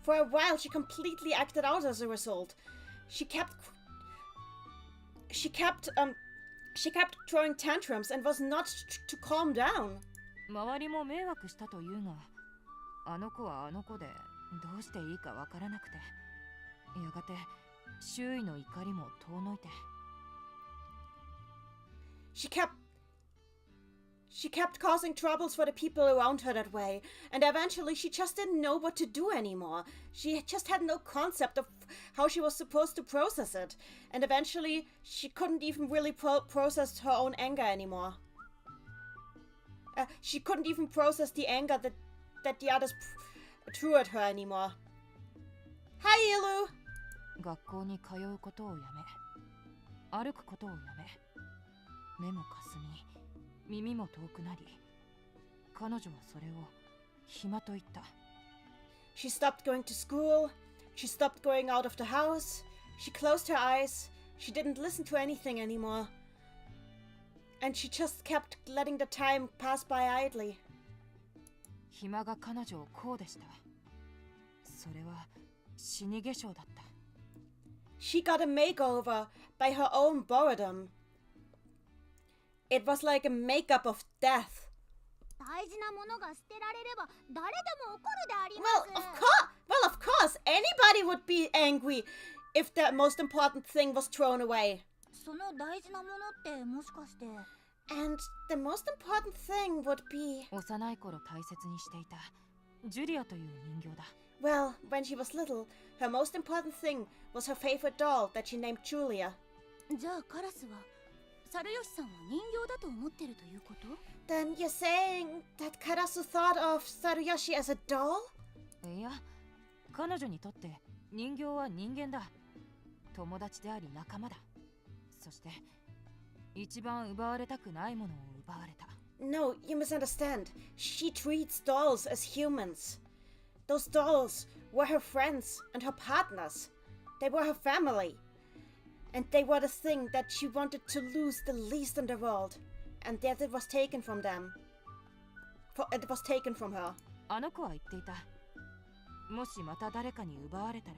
[SPEAKER 1] For a while, she completely acted out as a result. She kept throwing tantrums and was not to calm down. She kept causing troubles for the people around her that way, and eventually she just didn't know what to do anymore. She just had no concept of how she was supposed to process it, and eventually she couldn't even really process her own anger anymore. She couldn't even process the anger that the others threw at her anymore. Hi, Ilu!
[SPEAKER 3] 学校に通うことをやめ、歩くことをやめ、目もかすみ、耳も遠くなり、彼女はそれを暇と言った。
[SPEAKER 1] She stopped going to school, she stopped going out of the house, she closed her eyes, she didn't listen to anything anymore. And she just kept letting the time pass by idly.
[SPEAKER 3] 暇が彼女をこうでした。それは死に化粧だった。
[SPEAKER 1] She got a makeover by her own boredom. It was like a makeup of death.
[SPEAKER 7] 大事なものが捨てられれば誰でも怒るであります。
[SPEAKER 1] Well, of course, anybody would be angry if the most important thing was thrown away.
[SPEAKER 7] その大事なものってもしかして。
[SPEAKER 1] And the most important thing would be...
[SPEAKER 3] 幼い頃大切にしていたジュリアという人形だ。
[SPEAKER 1] Well, when she was little, her most important thing was her favorite doll that she named Julia.
[SPEAKER 7] じゃあカラスはサルヨシさんを人形だと思ってるということ？
[SPEAKER 1] Then you're saying that Karasu thought of Saruyoshi as a doll?
[SPEAKER 3] いや、彼女にとって人形は人間だ。友達であり仲間だ。そして一番奪われたくないものを奪われた。
[SPEAKER 1] No, you misunderstand. She treats dolls as humans. Those dolls were her friends and her partners. They were her family. And they were the thing that she wanted to lose the least in the world. And yet it was taken from them. It was taken from her.
[SPEAKER 3] あの子は言っていた。もしまた誰かに奪われたら、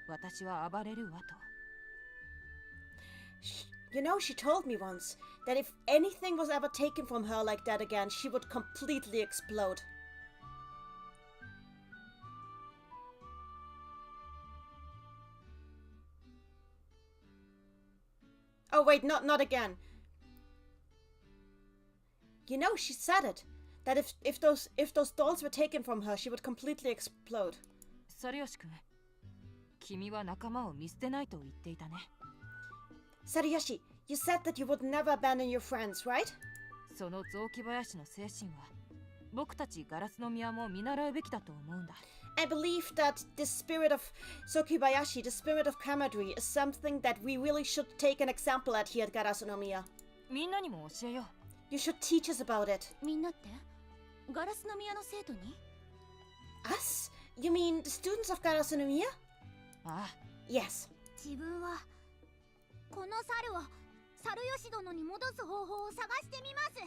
[SPEAKER 3] 私は暴れるわと。
[SPEAKER 1] You know, she told me once that if anything was ever taken from her like that again, she would completely explode. Oh wait, not again. You know, she said it. That if those dolls were taken from her, she would completely explode.
[SPEAKER 3] サルヨシ君、君は仲間を見捨てないと言っていたね。
[SPEAKER 1] Saruyoshi, you said that you would never abandon your friends, right?
[SPEAKER 3] その雑木林の精神は、僕たちガラスの宮も見習うべきだと思うんだ。
[SPEAKER 1] I believe that the spirit of Sokibayashi, the spirit of camaraderie, is something that we really should take an example at here at Garasunomiya.
[SPEAKER 3] みんなにも教えよう。
[SPEAKER 1] You should teach us about it.
[SPEAKER 7] みんなってガラスの宮の生徒に？
[SPEAKER 1] Us? You mean the students of Garasunomiya?
[SPEAKER 3] ああ。
[SPEAKER 1] Yes.
[SPEAKER 7] 自分はこの猿をサルヨシ殿に戻す方法を探してみます。
[SPEAKER 1] I'll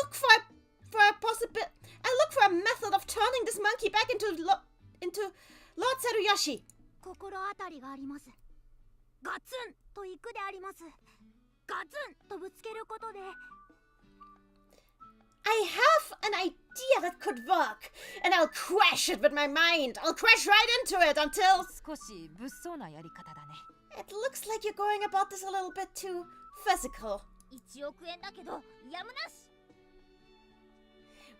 [SPEAKER 1] look for a method of turning this monkey back into Lord Tsuruyoshi.
[SPEAKER 7] 心当たりがあります。ガツンと行くであります。ガツンとぶつけることで
[SPEAKER 1] I have an idea that could work, and I'll crash it with my mind. I'll crash right into it until...
[SPEAKER 3] 少し物騒なやり方だね。
[SPEAKER 1] It looks like you're going about this a little bit too physical.
[SPEAKER 7] 1億円だけどやむなし。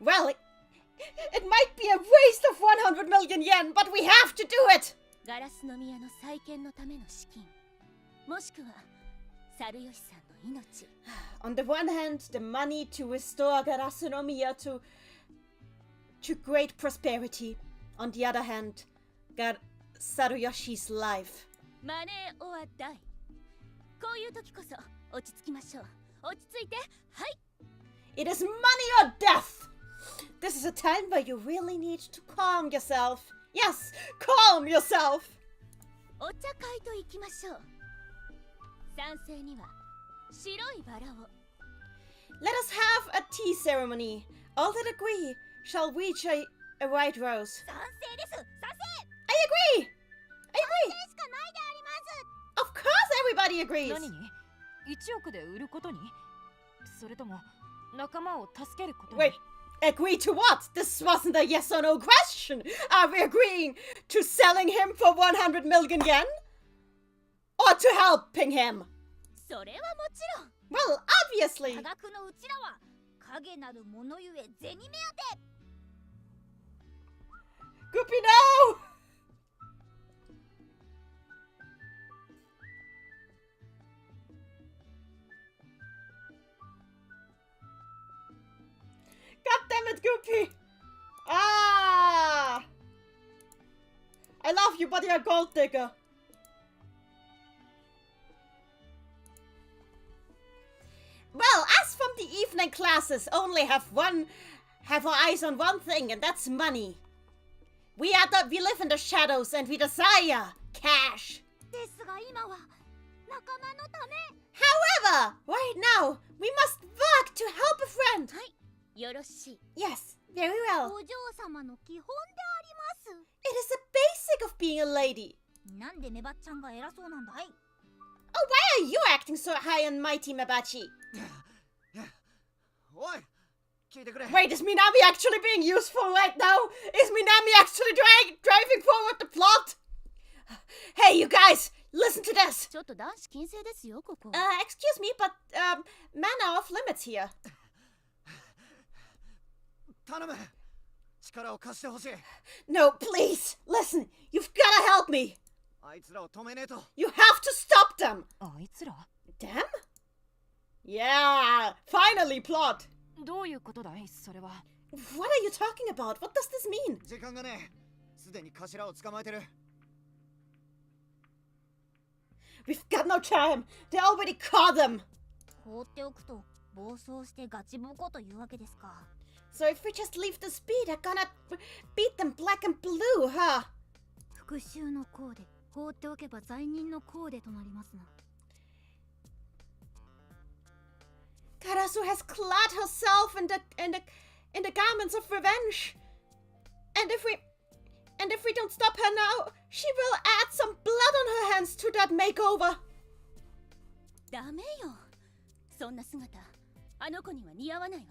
[SPEAKER 1] Well, it might be a waste of 100 million yen, but we have to do it!
[SPEAKER 6] ガラスの宮の再建のための資金、もしくは猿吉さんの命。
[SPEAKER 1] On the one hand, the money to restore Garasunomiya to great prosperity. On the other hand, Saruyoshi's life.
[SPEAKER 6] マネーオアダイ。こういう時こそ落ち着きましょう。落ち着いて、はい。
[SPEAKER 1] It is money or death! This is a time where you really need to calm yourself. Yes, calm yourself!
[SPEAKER 6] お茶会と行きましょう。賛成には白いバラを。
[SPEAKER 1] Let us have a tea ceremony. All that agree shall reach a white rose.
[SPEAKER 7] 賛成です。賛成。
[SPEAKER 1] I agree! I agree!
[SPEAKER 7] しかないであります。
[SPEAKER 1] Of course everybody agrees!
[SPEAKER 3] 何に ?1 億で売ることにそれとも仲間を助けることに
[SPEAKER 1] Wait, agree to what? This wasn't a yes or no question. Are we agreeing to selling him for 100 million yen? Or to helping him?
[SPEAKER 7] それはもちろん。
[SPEAKER 1] Well, obviously.
[SPEAKER 7] 多額のうちらは影なるものゆえ銭目当て。
[SPEAKER 1] Goopy, no! God damn it, Goopy! Ah! I love you, but you're a gold digger. Well, us from the evening classes only have our eyes on one thing, and that's money. We live in the shadows and we desire cash.
[SPEAKER 7] ですが今は仲間のため。
[SPEAKER 1] However, right now, we must work to help a friend.
[SPEAKER 6] よろしい。
[SPEAKER 1] Yes, very well.
[SPEAKER 7] お嬢様の基本でありま
[SPEAKER 1] It is a basic of being a lady.
[SPEAKER 7] す。なんでメバちゃんが偉そうなんだい。
[SPEAKER 1] Oh, why are you acting so high and mighty, Mabachi?
[SPEAKER 5] おい聞いてくれ
[SPEAKER 1] Wait, is Minami actually being useful right now? Is Minami actually driving forward the plot? Hey, you guys, listen to this.
[SPEAKER 6] ちょっと男子禁制ですよ、ここ。
[SPEAKER 1] Excuse me, but, manner off limits here.
[SPEAKER 5] 頼む力を貸してほしい
[SPEAKER 1] No, please, listen, you've gotta help me.
[SPEAKER 5] あいつらを止めねえと
[SPEAKER 1] You have to stop them.
[SPEAKER 3] あいつら
[SPEAKER 1] Them? Yeah, finally plot.
[SPEAKER 3] どういうことだいそれは。
[SPEAKER 1] What are you talking about? What does this mean?
[SPEAKER 5] 時間がねえすでに頭を捕まえてる
[SPEAKER 1] We've got no time. They already caught them.
[SPEAKER 7] 放っておくと暴走してガチボコというわけですか。
[SPEAKER 1] So if we just leave the speed, they're gonna beat them black and blue, huh?
[SPEAKER 7] 復讐のコーデ、放っておけば罪人のコーデとなりますな。
[SPEAKER 1] Karasu has clad herself in the garments of revenge. And if we don't stop her now, she will add some blood on her hands to that makeover.
[SPEAKER 6] ダメよ。そんな姿、あの子には似合わないわ。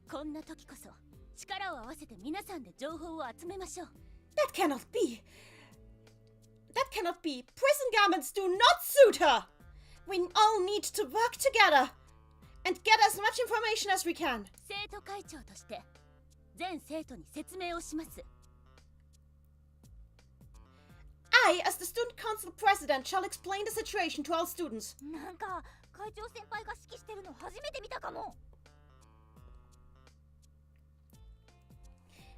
[SPEAKER 6] こんな時こそ力を合わせて皆さんで情報を集めましょう。
[SPEAKER 1] That cannot be. That cannot be. Prison garments do not suit her. We all need to work together and get as much information as we can.
[SPEAKER 6] 生徒会長として全生徒に説明をします。
[SPEAKER 1] I, as the student council president, shall explain the situation to all students.
[SPEAKER 7] なんか会長先輩が指揮してるの初めて見たかも。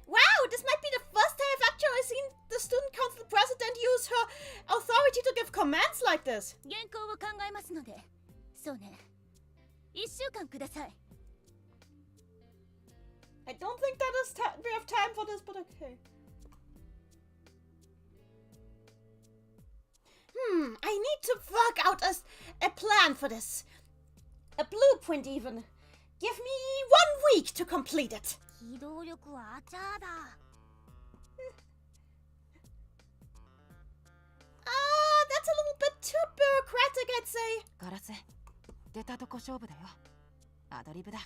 [SPEAKER 1] Wow, this might be the first time I've actually seen the student council president use her authority to give commands like this.
[SPEAKER 6] 原稿を考えますので、そうね。1週間ください。
[SPEAKER 1] I don't think we have time for this, but okay. I need to work out a plan for this. A blueprint even. Give me 1 week to complete it.
[SPEAKER 7] 機動力はあちゃーだ。
[SPEAKER 1] That's a little bit too bureaucratic, I'd say.
[SPEAKER 3] ガラス出たとこ勝負だよ。アドリブだ。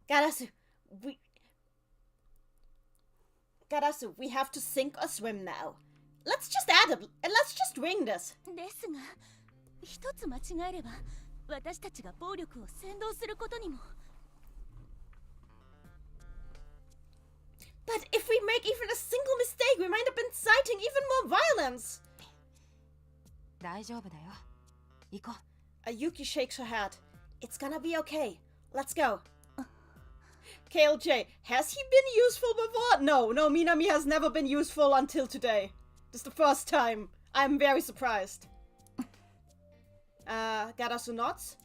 [SPEAKER 1] Garasu, we have to sink or swim now. Let's just add it. Let's just wing this.
[SPEAKER 6] ですが一つ間違えれば私たちが暴力を扇動することにも。
[SPEAKER 1] But if we make even a single mistake, we might have been inciting even more violence.
[SPEAKER 3] 大丈夫だよ。行こう。
[SPEAKER 1] Ayuki shakes her head. It's gonna be okay. Let's go. KLJ, has he been useful before? No, Minami has never been useful until today. This is the first time. I'm very surprised. Garasu nods.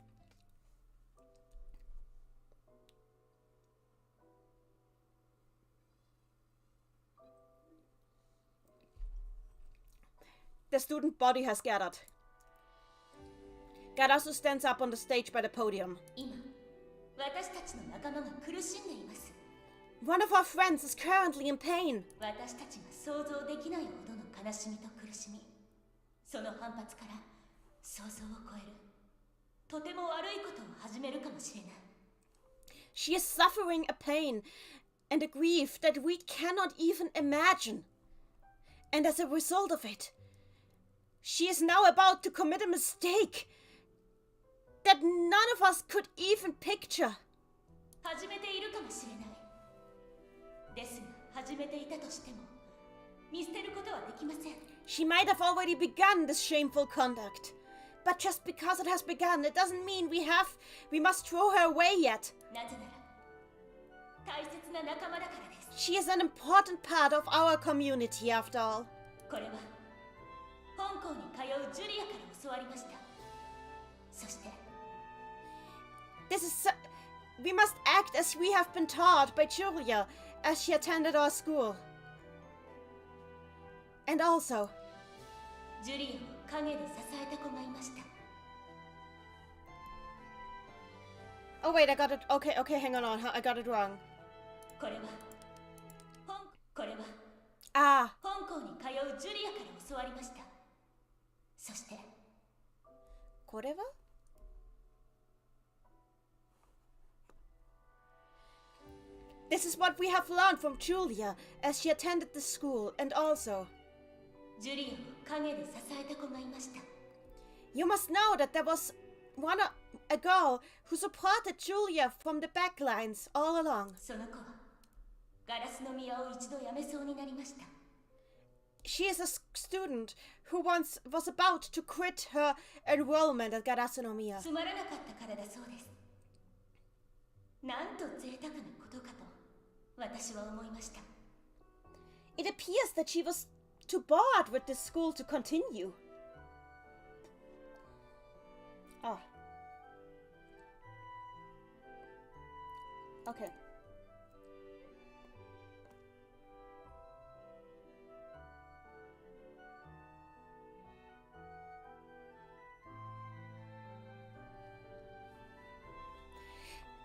[SPEAKER 1] The student body has gathered. Garasu stands up on the stage by the podium.
[SPEAKER 6] 今私たちの仲間が苦しんでいます。
[SPEAKER 1] One of our friends is currently in pain.
[SPEAKER 6] 私たちが想像できないほどの悲しみと苦しみ、その反発から想像を超えるとても悪いことを始めるかもしれない。
[SPEAKER 1] She is suffering a pain and a grief that we cannot even imagine. And as a result of it, she is now about to commit a mistake that none of us could even picture.
[SPEAKER 6] 始めているかもしれない。ですが始めていたとしても見捨てることはできません。
[SPEAKER 1] She might have already begun this shameful conduct. But just because it has begun, it doesn't mean we must throw her away yet.
[SPEAKER 6] なぜなら大切な仲間だからです。
[SPEAKER 1] She is an important part of our community after all.
[SPEAKER 6] これは本校に通うジュリアから教わりました。そして
[SPEAKER 1] We must act as we have been taught by Julia as she attended our school. And also,
[SPEAKER 6] ジュリアを陰で支えた子がいました。
[SPEAKER 1] oh wait, I got it. Okay, hang on. I got it wrong.
[SPEAKER 6] これは
[SPEAKER 1] Ah,
[SPEAKER 6] 本校に通うジュリアから教わりました。そして
[SPEAKER 1] koreva? This is what we have learned from Julia as she attended the school, and also,
[SPEAKER 6] ジュリアを陰で支えた子がいました。
[SPEAKER 1] you must know that there was a girl who supported Julia from the back lines all along.
[SPEAKER 6] その子はガラスの宮を一度辞めそうになりました。
[SPEAKER 1] She is a student who once was about to quit her enrollment at Garasunomiya.
[SPEAKER 6] つまらなかったからだそうです。なんと贅沢なことかと私は思いました。
[SPEAKER 1] It appears that she was too bored with this school to continue. Oh. Okay.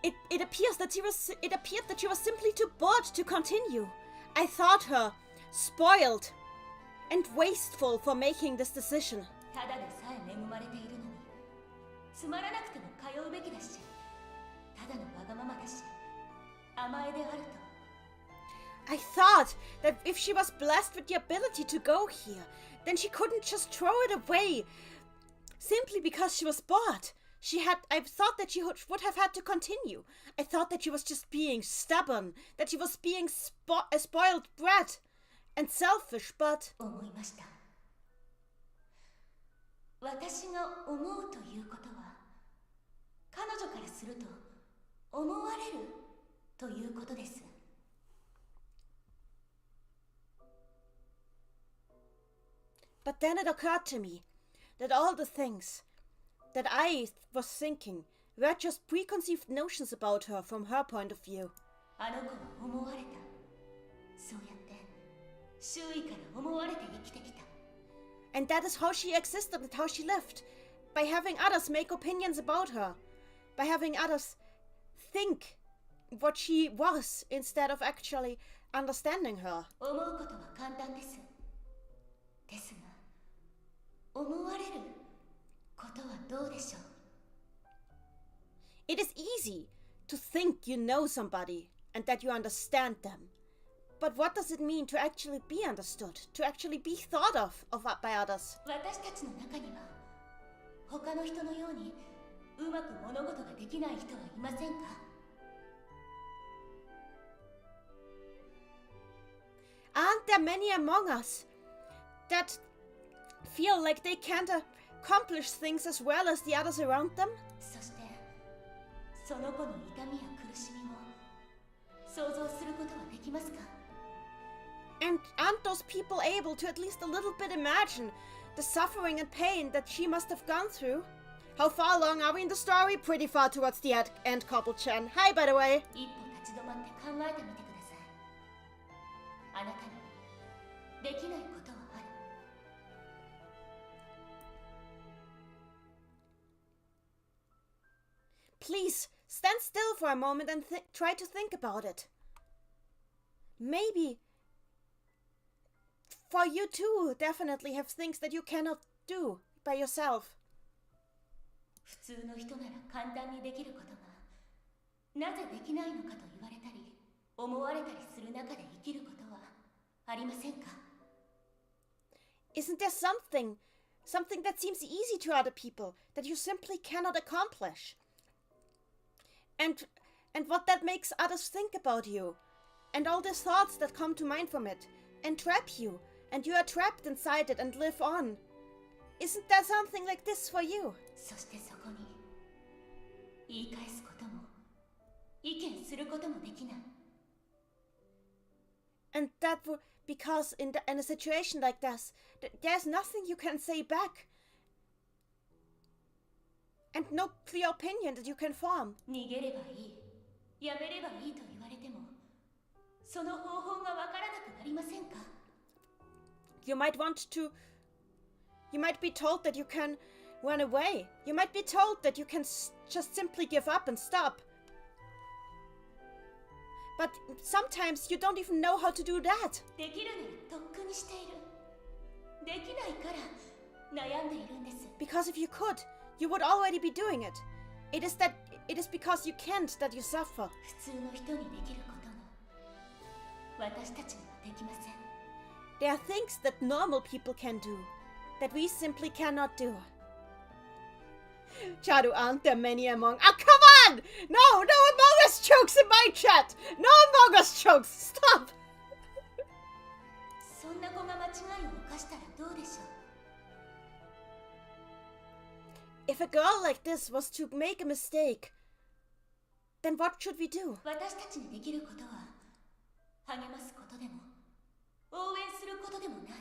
[SPEAKER 1] It appeared that she was simply too bored to continue. I thought her spoiled and wasteful for making this decision.
[SPEAKER 6] ただでさえ恵まれているのにつまらなくても通うべきだしただのわがままだし甘えであると
[SPEAKER 1] I thought that if she was blessed with the ability to go here, then she couldn't just throw it away simply because she was bored. I thought that she would have had to continue. I thought that she was just being stubborn, that she was being a spoiled brat and selfish, but
[SPEAKER 6] 思いました。私が思うということは彼女からすると思われるということです。
[SPEAKER 1] But then it occurred to me that all the things that I was thinking were just preconceived notions about her from her point of view.
[SPEAKER 6] あの子は思われた。そうやって周囲から思われて生きてきた。
[SPEAKER 1] And that is how she existed and how she lived. By having others make opinions about her. By having others think what she was instead of actually understanding her.
[SPEAKER 6] 思うことは簡単です。ですが、思われることはどうでしょう。
[SPEAKER 1] It is easy to think you know somebody and that you understand them. But what does it mean to actually be understood, to actually be thought of by others?
[SPEAKER 6] 私たちの中には他の人のようにうまく物事ができない人はいませんか？
[SPEAKER 1] Aren't there many among us that feel like they can't accomplish things as well as the others around them?
[SPEAKER 6] そしてその子の痛みや苦しみも想像することはできますか？
[SPEAKER 1] And aren't those people able to at least a little bit imagine the suffering and pain that she must have gone through? How far along are we in the story? Pretty far towards the end, Koppel-chan. Hi, by the way.
[SPEAKER 6] 一歩立ち止まって考えてみてください。あなたにできないことはある。
[SPEAKER 1] Please, stand still for a moment and try to think about it. Maybe for you too definitely have things that you cannot do by yourself.
[SPEAKER 6] 普通の人なら簡単にできることがなぜできないのかと言われたり思われたりする中で生きることはありませんか？
[SPEAKER 1] Isn't there something that seems easy to other people that you simply cannot accomplish? And what that makes others think about you, and all the thoughts that come to mind from it, entrap you, and you are trapped inside it and live on. Isn't there something like this for you?
[SPEAKER 6] そしてそこに言い返すことも意見することもできない。
[SPEAKER 1] And that because in a situation like this, there's nothing you can say back. And no clear opinion that you can form.
[SPEAKER 6] 逃げればいい、やめればいいと言われても、その方法がわからなくなりませんか？
[SPEAKER 1] You might be told that you can run away. You might be told that you can just simply give up and stop. But sometimes you don't even know how to do that.
[SPEAKER 6] できるならとっくにしている。できないから悩んでいるんです。
[SPEAKER 1] Because if you could, you would already be doing it. It is because you can't that you suffer.
[SPEAKER 6] 普通の人にできることが私たちにはできません。
[SPEAKER 1] There are things that normal people can do that we simply cannot do. Chadu, aren't there many among... Ah, come on! No Among Us jokes in my chat! No Among Us jokes! Stop!
[SPEAKER 6] そんな子が間違いを犯したらどうでしょう？
[SPEAKER 1] If a girl like this was to make a mistake, then what should we do?
[SPEAKER 6] 私たちにできることは励ますことでも応援することでもない。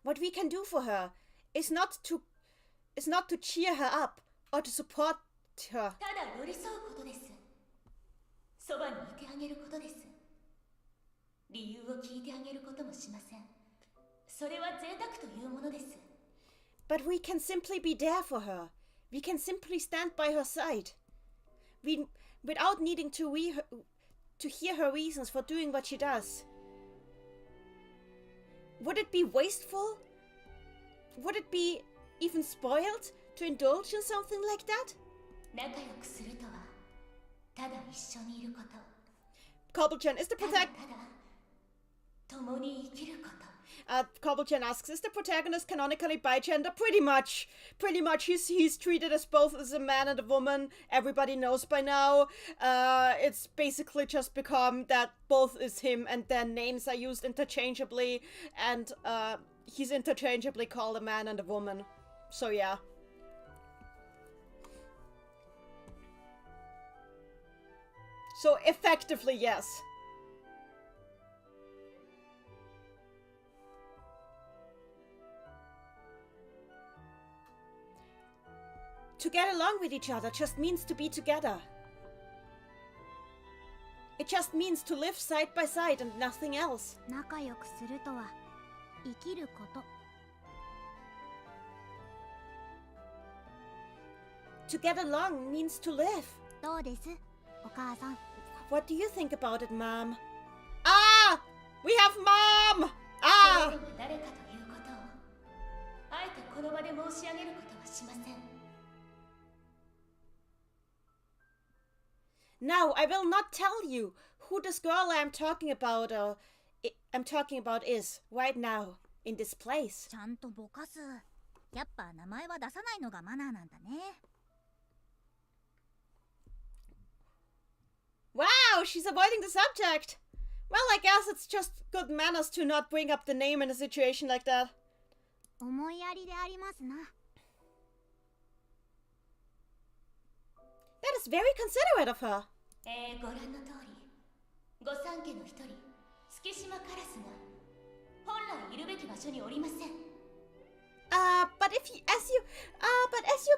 [SPEAKER 1] What we can do for her is not to cheer her up or to support her.
[SPEAKER 6] ただ寄り添うことです。そばにいてあげることです。理由を聞いてあげることもしません。それは贅沢というものです。
[SPEAKER 1] But we can simply be there for her. We can simply stand by her side. Without needing to hear her reasons for doing what she does. Would it be wasteful? Would it be even spoiled to indulge in something like that?
[SPEAKER 6] 仲良くするとはただ一緒にいること。
[SPEAKER 1] Koppel-chan, is the
[SPEAKER 6] ただただ共に生きること。
[SPEAKER 1] Koppel-chan asks, is the protagonist canonically bigender? Pretty much. He's treated as both as a man and a woman. Everybody knows by now. It's basically just become that both is him and then names are used interchangeably. And he's interchangeably called a man and a woman. So yeah. So effectively, yes. To get along with each other just means to be together. It just means to live side by side and nothing else.
[SPEAKER 7] 仲良くするとは生きること。
[SPEAKER 1] To get along means to live.
[SPEAKER 7] どうですお母さん。
[SPEAKER 1] What do you think about it, Mom? Ah! We have Mom! Ah!
[SPEAKER 6] 誰かということをあえてこの場で申し上げることはしません。
[SPEAKER 1] Now, I will not tell you who this girl I'm talking about is right now in this place.
[SPEAKER 7] ちゃんとぼかす。やっぱ名前は出さないのがマナーなんだね。
[SPEAKER 1] Wow, she's avoiding the subject. Well, I guess it's just good manners to not bring up the name in a situation like that.
[SPEAKER 7] 思いやりでありますな。
[SPEAKER 1] That is very considerate of her.
[SPEAKER 6] ご覧の通り、御三家の一人、月島カラスが本来いるべき場所におりません。
[SPEAKER 1] But as you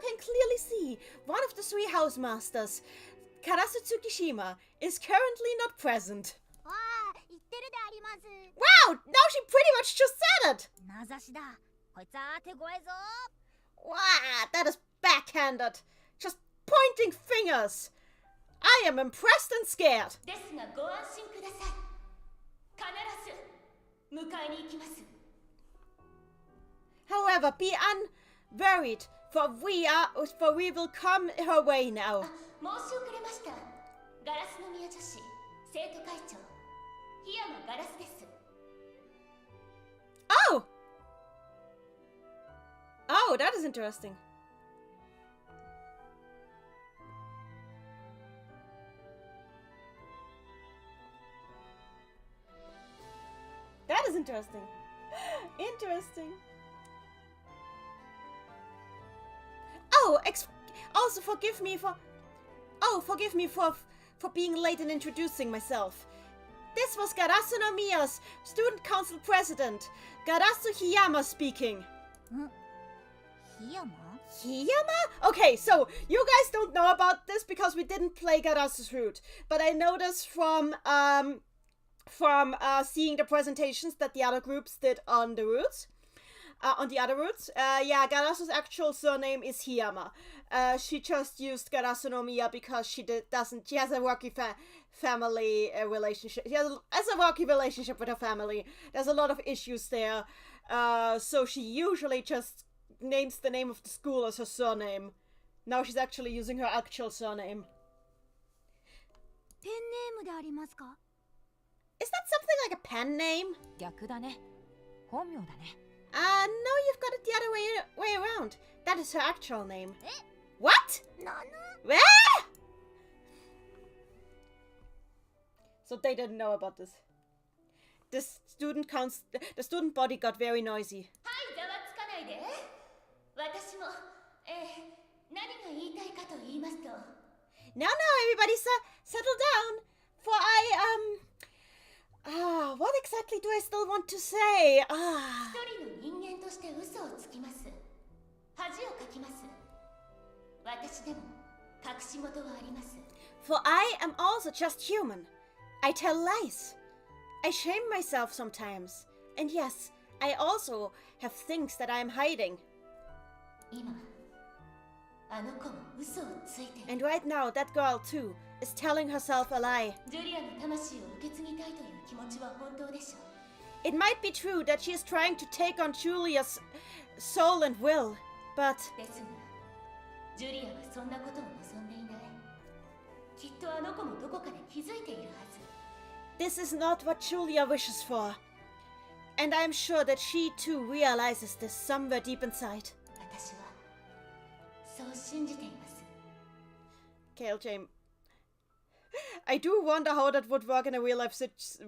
[SPEAKER 1] can clearly see, one of the three housemasters, Karasu Tsukishima, is currently not present.
[SPEAKER 7] わあ、言ってるであります。
[SPEAKER 1] Wow, now she pretty much just said it.
[SPEAKER 7] 名指しだ。こいつは手強いぞ。
[SPEAKER 1] Wow, that is backhanded. Just pointing fingers. I am impressed and scared.
[SPEAKER 6] ですがご安心ください。必ず迎えに行きます。
[SPEAKER 1] However, be unworried, for we will come her way now.
[SPEAKER 6] 申し遅れました。ガラスの宮女子生徒会長檜山ガラスです。
[SPEAKER 1] Oh! Oh, that is interesting. That is interesting. Interesting. Oh, also forgive me for being late in introducing myself. This was Garasu no Miya's student council president, Garasu Hiyama speaking.
[SPEAKER 7] 檜山？
[SPEAKER 1] Hiyama? Okay, so you guys don't know about this because we didn't play Garasu's route, but I know this from seeing the presentations that the other groups did on the routes. On the other routes. Yeah, Garasu's actual surname is Hiyama. She just used Garasu no Miya because she has a rocky family relationship. She has a rocky relationship with her family. There's a lot of issues there. So she usually just names the name of the school as her surname. Now she's actually using her actual surname.
[SPEAKER 7] ペンネームでありますか？
[SPEAKER 1] Is that something like a pen name?
[SPEAKER 3] 逆だね。本名だね。
[SPEAKER 1] No, you've got it the other way around. That is her actual name. What?
[SPEAKER 7] なぬ？
[SPEAKER 1] Ah! So they didn't know about this. The student body got very noisy.
[SPEAKER 6] はい、ざわつかないで。私も、何が言いたいかと言いますと。
[SPEAKER 1] Now, everybody settle down. For what exactly do I still want to say?
[SPEAKER 6] 一人の人間として嘘をつきます。恥をかきます。私でも隠し事はあります。
[SPEAKER 1] For I am also just human. I tell lies. I shame myself sometimes. And yes, I also have things that I am hiding.
[SPEAKER 6] 今、あの子も嘘をついている。
[SPEAKER 1] And right now, that girl too is telling herself a lie.
[SPEAKER 6] ジュリアの魂を受け継ぎたいという気持ちは本当でしょう。
[SPEAKER 1] It might be true that she is trying to take on Julia's soul and will, but
[SPEAKER 6] ですが、ジュリアはそんなことを望んでいない。きっとあの子もどこかで気づいているはず。
[SPEAKER 1] this is not what Julia wishes for. And I am sure that she too realizes this somewhere deep inside.
[SPEAKER 6] 私はそう信じています。
[SPEAKER 1] KLJ, I do wonder how that would work in a real life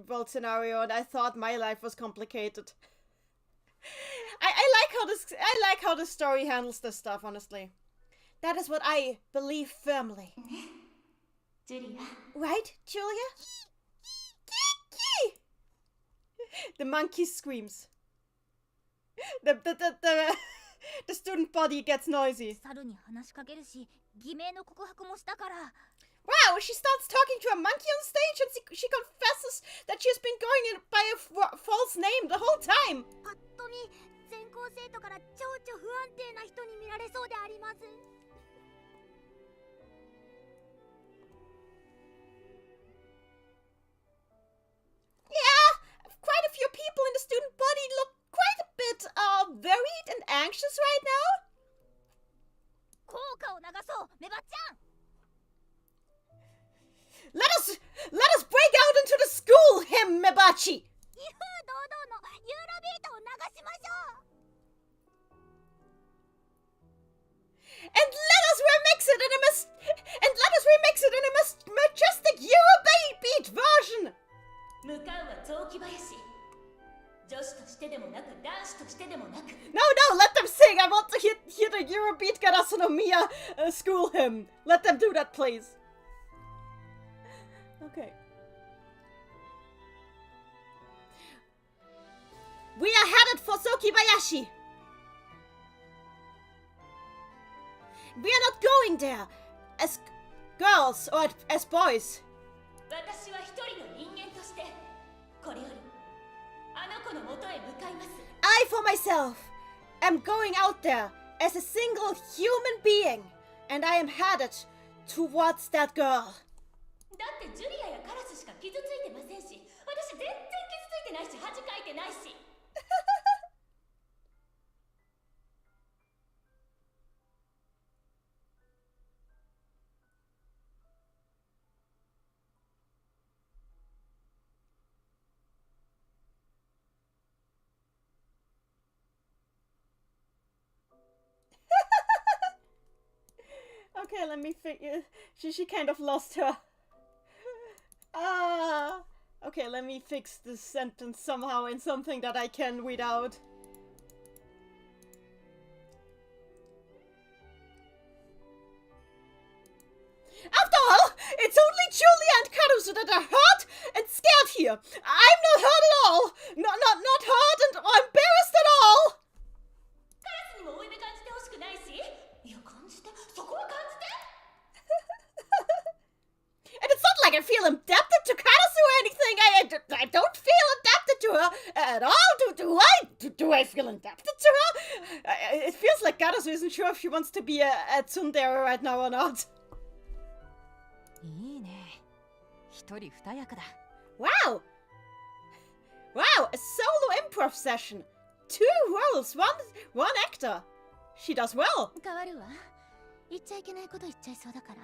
[SPEAKER 1] world scenario, and I thought my life was complicated. I like how the story handles this stuff, honestly. That is what I believe firmly.
[SPEAKER 6] ジュリア。
[SPEAKER 1] Right, Julia? The monkey screams. The student body gets noisy.
[SPEAKER 7] 猿に話しかけるし、偽名の告白もしたから。
[SPEAKER 1] Wow, she starts talking to a monkey on stage and she confesses that she's been going by a false name the whole time.
[SPEAKER 7] ぱっと見、全校生徒から情緒不安定な人に見られそうであります。
[SPEAKER 1] Wow,
[SPEAKER 7] メバちゃん
[SPEAKER 1] Let us break out into the school hymn, Mebachi!
[SPEAKER 7] 威風堂々のユーロビートを流しましょう
[SPEAKER 1] And let us remix it in a majestic Eurobeat version!
[SPEAKER 6] 向かうは雑木林。女子としてでもなく男子としてでもなく。
[SPEAKER 1] No, let them sing! I want to hear the Eurobeat Garasunomiya school hymn. Let them do that, please. Okay. We are headed for Sokibayashi. We are not going there as girls or as boys.
[SPEAKER 6] 私は一人の人間として、これよりあの子の元へ向かいます。
[SPEAKER 1] I, for myself, am going out there as a single human being, and I am headed towards that girl.
[SPEAKER 6] だってジュリアやカラスしか傷ついてませんし、私全然傷ついてないし恥かいてないし。
[SPEAKER 1] Okay, let me figure. She kind of lost her. Okay, let me fix this sentence somehow in something that I can read out. After all, it's only Julia and Karusu that are hurt and scared here. I'm not hurt at all. Not hurt and or embarrassed at all.
[SPEAKER 6] カラスにも負い目感じてほしくないし。いや、感じて。そこは感じて。
[SPEAKER 1] And it's not like I feel indebted to Karasu or anything. I don't feel indebted to her at all. Do I feel indebted to her? It feels like Karasu isn't sure if she wants to be a tsundere right now or not.
[SPEAKER 3] いいね。一人二役だ。
[SPEAKER 1] Wow! Wow, a solo improv session. 2 roles, one actor. She does well.
[SPEAKER 6] 変わるわ。言っちゃいけないこと言っちゃいそうだから。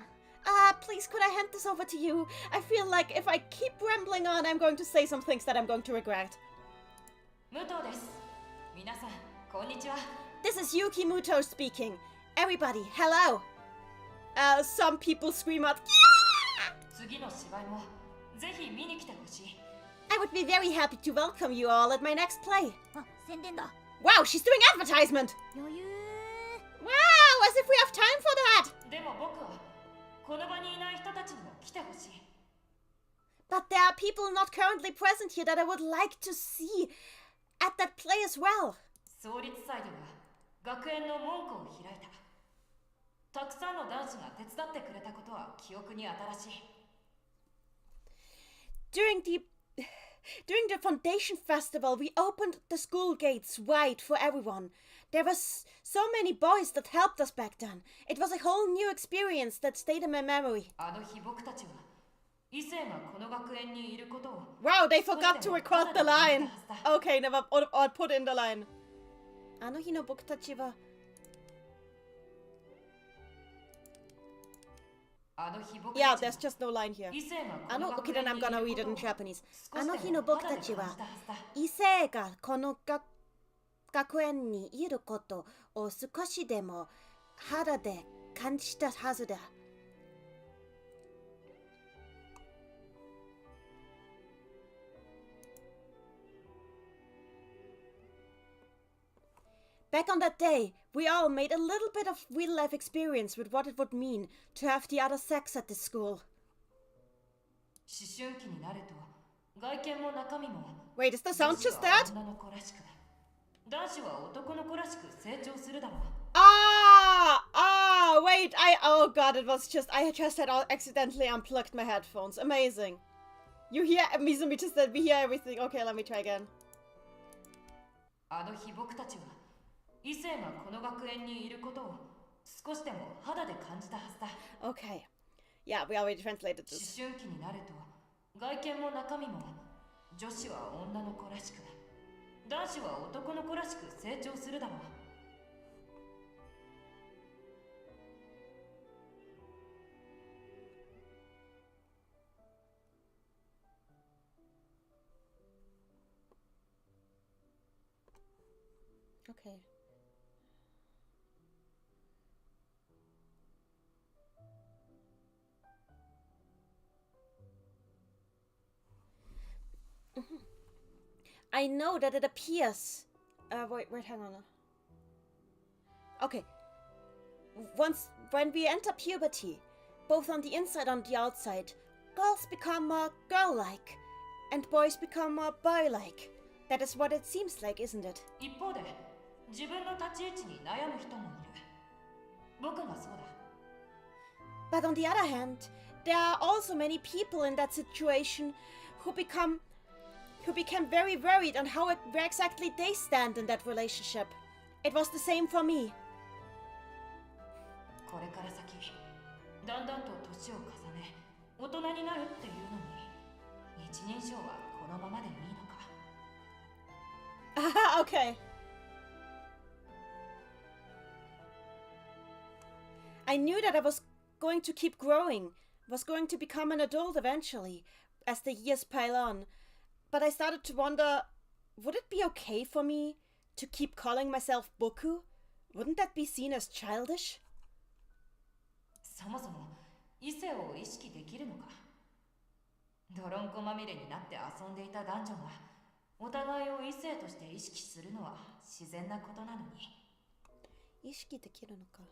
[SPEAKER 1] Please, could I hand this over to you? I feel like if I keep rambling on, I'm going to say some things that I'm going to regret.
[SPEAKER 3] 武藤です。皆さん、こんにちは。
[SPEAKER 1] This is Yuki Muto speaking. Everybody, hello. Some people scream out, yeah!
[SPEAKER 3] 次の芝居もぜひ見に来てほしい。
[SPEAKER 1] I would be very happy to welcome you all at my next play.
[SPEAKER 7] あ、宣伝だ
[SPEAKER 1] Wow, she's doing advertisement!
[SPEAKER 7] 余裕
[SPEAKER 1] Wow, as if we have time for that!
[SPEAKER 3] でも僕はこの場にいない人たちにも来てほしい。
[SPEAKER 1] But there are people not currently present here that I would like to see at that play as well.
[SPEAKER 3] 創立祭では学園の門戸を開いた。たくさんの男子が手伝ってくれたことは記憶に新しい。
[SPEAKER 1] During the Foundation Festival, we opened the school gates wide for everyone. There were so many boys that helped us back then. It was a whole new experience that stayed in my memory.
[SPEAKER 3] あの日僕たちは異性がこの学園にいることを
[SPEAKER 1] Wow, they forgot to record the line. Okay, never. I'll put in the line. あの日の僕たちはYeah, there's just no line here. Okay, then I'm gonna read it in Japanese. あの日の僕たちは異性がこの学園にいることを少しでも肌で感じたはずだ。Back on that day, we all made a little bit of real-life experience with what it would mean to have the other sex at this school.
[SPEAKER 3] 思春期になると外見も中身も
[SPEAKER 1] Wait, is the sound just that?
[SPEAKER 3] 女の子らしく男子は男の子らしく成長するだろう。
[SPEAKER 1] Wait, oh god, I just had accidentally unplugged my headphones. Amazing. You hear, Mizumi just said we hear everything. Okay, let me try again.
[SPEAKER 3] あの日僕たちは異性がこの学園にいることを少しでも肌で感じたはずだ。
[SPEAKER 1] Okay. Yeah, we already translated this.
[SPEAKER 3] 思春期になると外見も中身も女子は女の子らしく男子は男の子らしく成長するだろう。
[SPEAKER 1] Okay. I know that it appears. Wait, hang on. Okay. When we enter puberty, both on the inside and the outside, girls become more girl-like, and boys become more boy-like. That is what it seems like, isn't it?
[SPEAKER 3] 一方で自分の立ち位置に悩む人もいる。僕がそうだ。
[SPEAKER 1] But on the other hand, there are also many people in that situation who became very worried on where exactly they stand in that relationship. It was the same for me.
[SPEAKER 3] これから先だんだんと年を重ね大人になるっていうのに一人称はこのままでいいのか。
[SPEAKER 1] Okay. I knew that I was going to keep growing, was going to become an adult eventually, as the years pile on. But I started to wonder, would it be okay for me to keep calling myself Boku? Wouldn't that be seen as childish?
[SPEAKER 3] そもそも異性を意識できるのか。泥んこまみれになって遊んでいた男女がお互いを異性として意識するのは自然なことなのに。
[SPEAKER 1] 意識できるのか。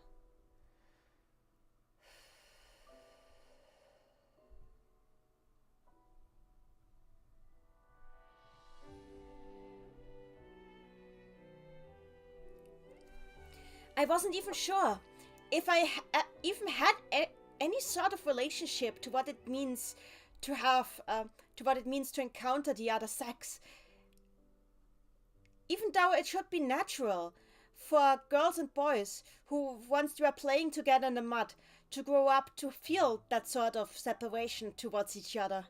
[SPEAKER 1] I wasn't even sure if I even had any sort of relationship to what it means to have, to what it means to encounter the other sex. Even though it should be natural for girls and boys who once they were playing together in the mud to grow up to feel that sort of separation towards each other.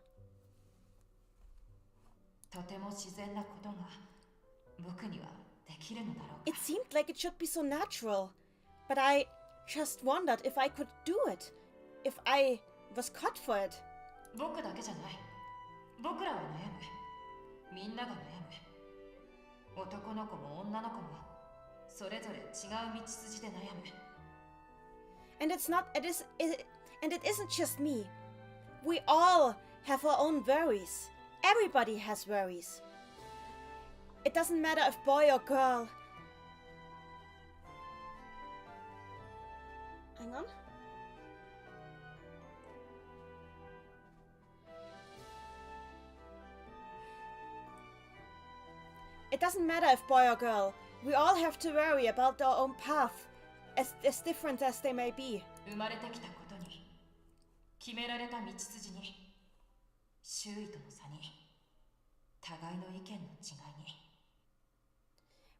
[SPEAKER 3] とても自然なことが僕にはできるのだろうか。
[SPEAKER 1] It seemed like it should be so natural, but I just wondered if I could do it, if I was cut for it.
[SPEAKER 3] 僕だけじゃない。僕らは悩む。みんなが悩む。男の子も女の子もそれぞれ違う道筋で悩む。
[SPEAKER 1] And it isn't just me. We all have our own worries. Everybody has worries. It doesn't matter if boy or girl. Hang on. It doesn't matter if boy or girl. We all have to worry about our own path, as different as they may be.
[SPEAKER 3] 生まれてきたことに、決められた道筋に、周囲との差に、互いの意見の違いに。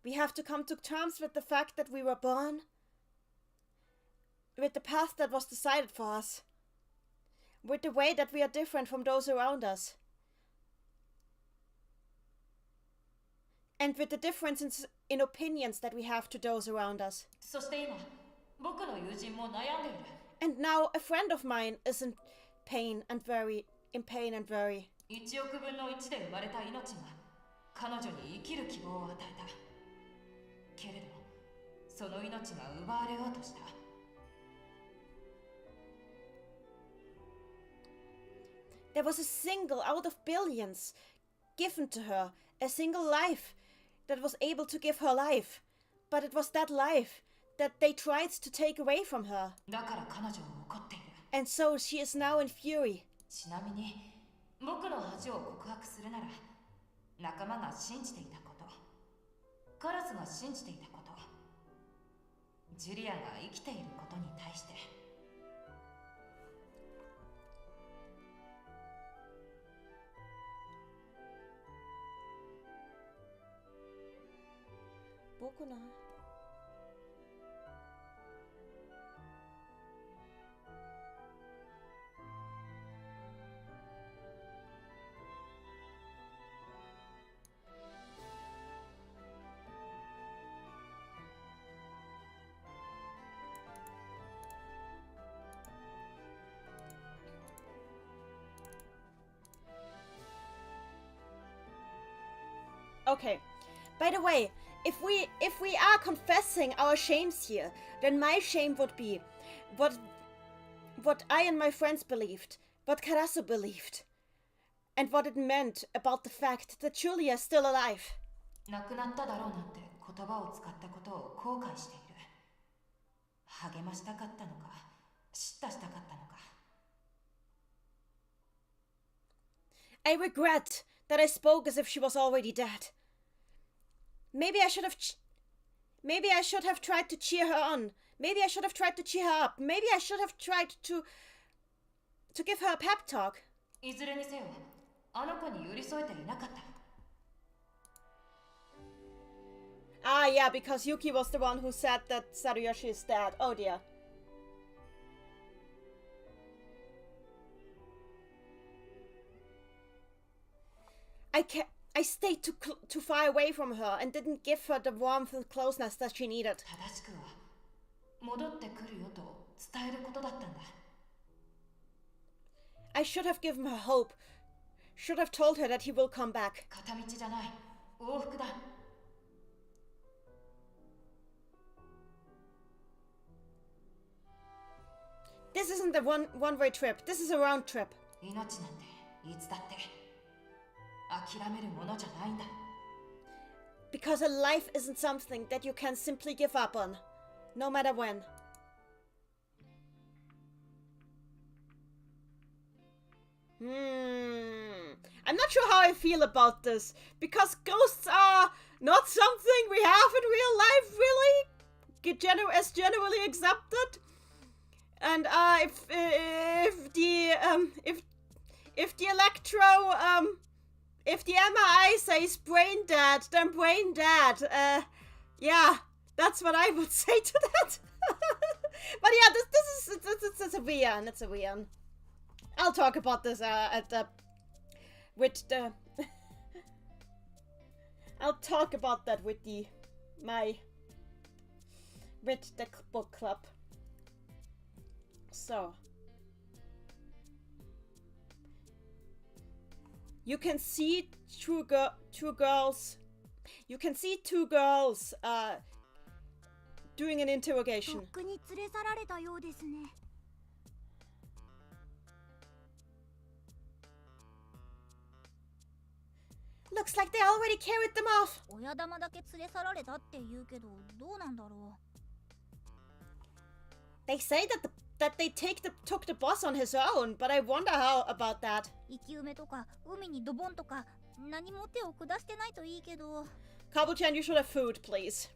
[SPEAKER 1] We have to come to terms with the fact that we were born, with the path that was decided for us, with the way that we are different from those around us, and with the differences in opinions that we have to those around us.
[SPEAKER 3] そして今、僕の友人も悩んでいる。
[SPEAKER 1] And now a friend of mine is in pain and worry.
[SPEAKER 3] 1億分の1で生まれた命が彼女に生きる希望を与えた。けれど、その命が奪われようとした。
[SPEAKER 1] There was a single out of billions given to her, a single life that was able to give her life. But it was that life that they tried to take away from her.
[SPEAKER 3] だから彼女は怒っている。
[SPEAKER 1] And so she is now in fury.
[SPEAKER 3] ちなみに、僕の恥を告白するなら、仲間が信じていたこと、カラスが信じていたこと、ジュリアが生きていることに対して。
[SPEAKER 1] 僕な。Okay. By the way, if we are confessing our shames here, then my shame would be what I and my friends believed, what Karasu believed, and what it meant about the fact that Julia is still alive.
[SPEAKER 3] 亡くなっただろうなんて言葉を使ったことを後悔している。励ましたかったのか、叱咤したかったのか。
[SPEAKER 1] I regret that I spoke as if she was already dead. Maybe I should have tried to cheer her on. Maybe I should have tried to cheer her up. Maybe I should have tried to give her a pep talk.
[SPEAKER 3] いずれにせよ、あの子に寄り添えていなかった。
[SPEAKER 1] Ah, yeah, because Yuki was the one who said that Saruyoshi is dead. Oh dear. I stayed too far away from her and didn't give her the warmth and closeness that she needed.
[SPEAKER 3] 正しくは、戻ってくるよと伝えることだったんだ。
[SPEAKER 1] I should have given her hope. Should have told her that he will come back.
[SPEAKER 3] 片道じゃない、往復だ。
[SPEAKER 1] This isn't a one-way trip. This is a round trip.
[SPEAKER 3] 命なんていつだって諦めるものじゃないんだ。
[SPEAKER 1] Because a life isn't something that you can simply give up on, no matter when. I'm not sure how I feel about this, because ghosts are not something we have in real life, really, as generally accepted. And if the MRI says brain dead, then brain dead. Yeah, that's what I would say to that. But yeah, this is a weird. It's a weird. I'll talk about this I'll talk about that with the book club. So you can see two girls. You can see two girls doing an interrogation.
[SPEAKER 7] とっくに連れ去られたようですね。
[SPEAKER 1] Looks like they already carried them off.
[SPEAKER 7] 親玉だけ連れ去られたって言うけど、どうなんだろ
[SPEAKER 1] They say that they took the boss on his own, but I wonder how about that.
[SPEAKER 7] う。生き埋めとか海にドボンとか何も手を下してないといいけど。
[SPEAKER 1] Kabu-chan, you should have food, please.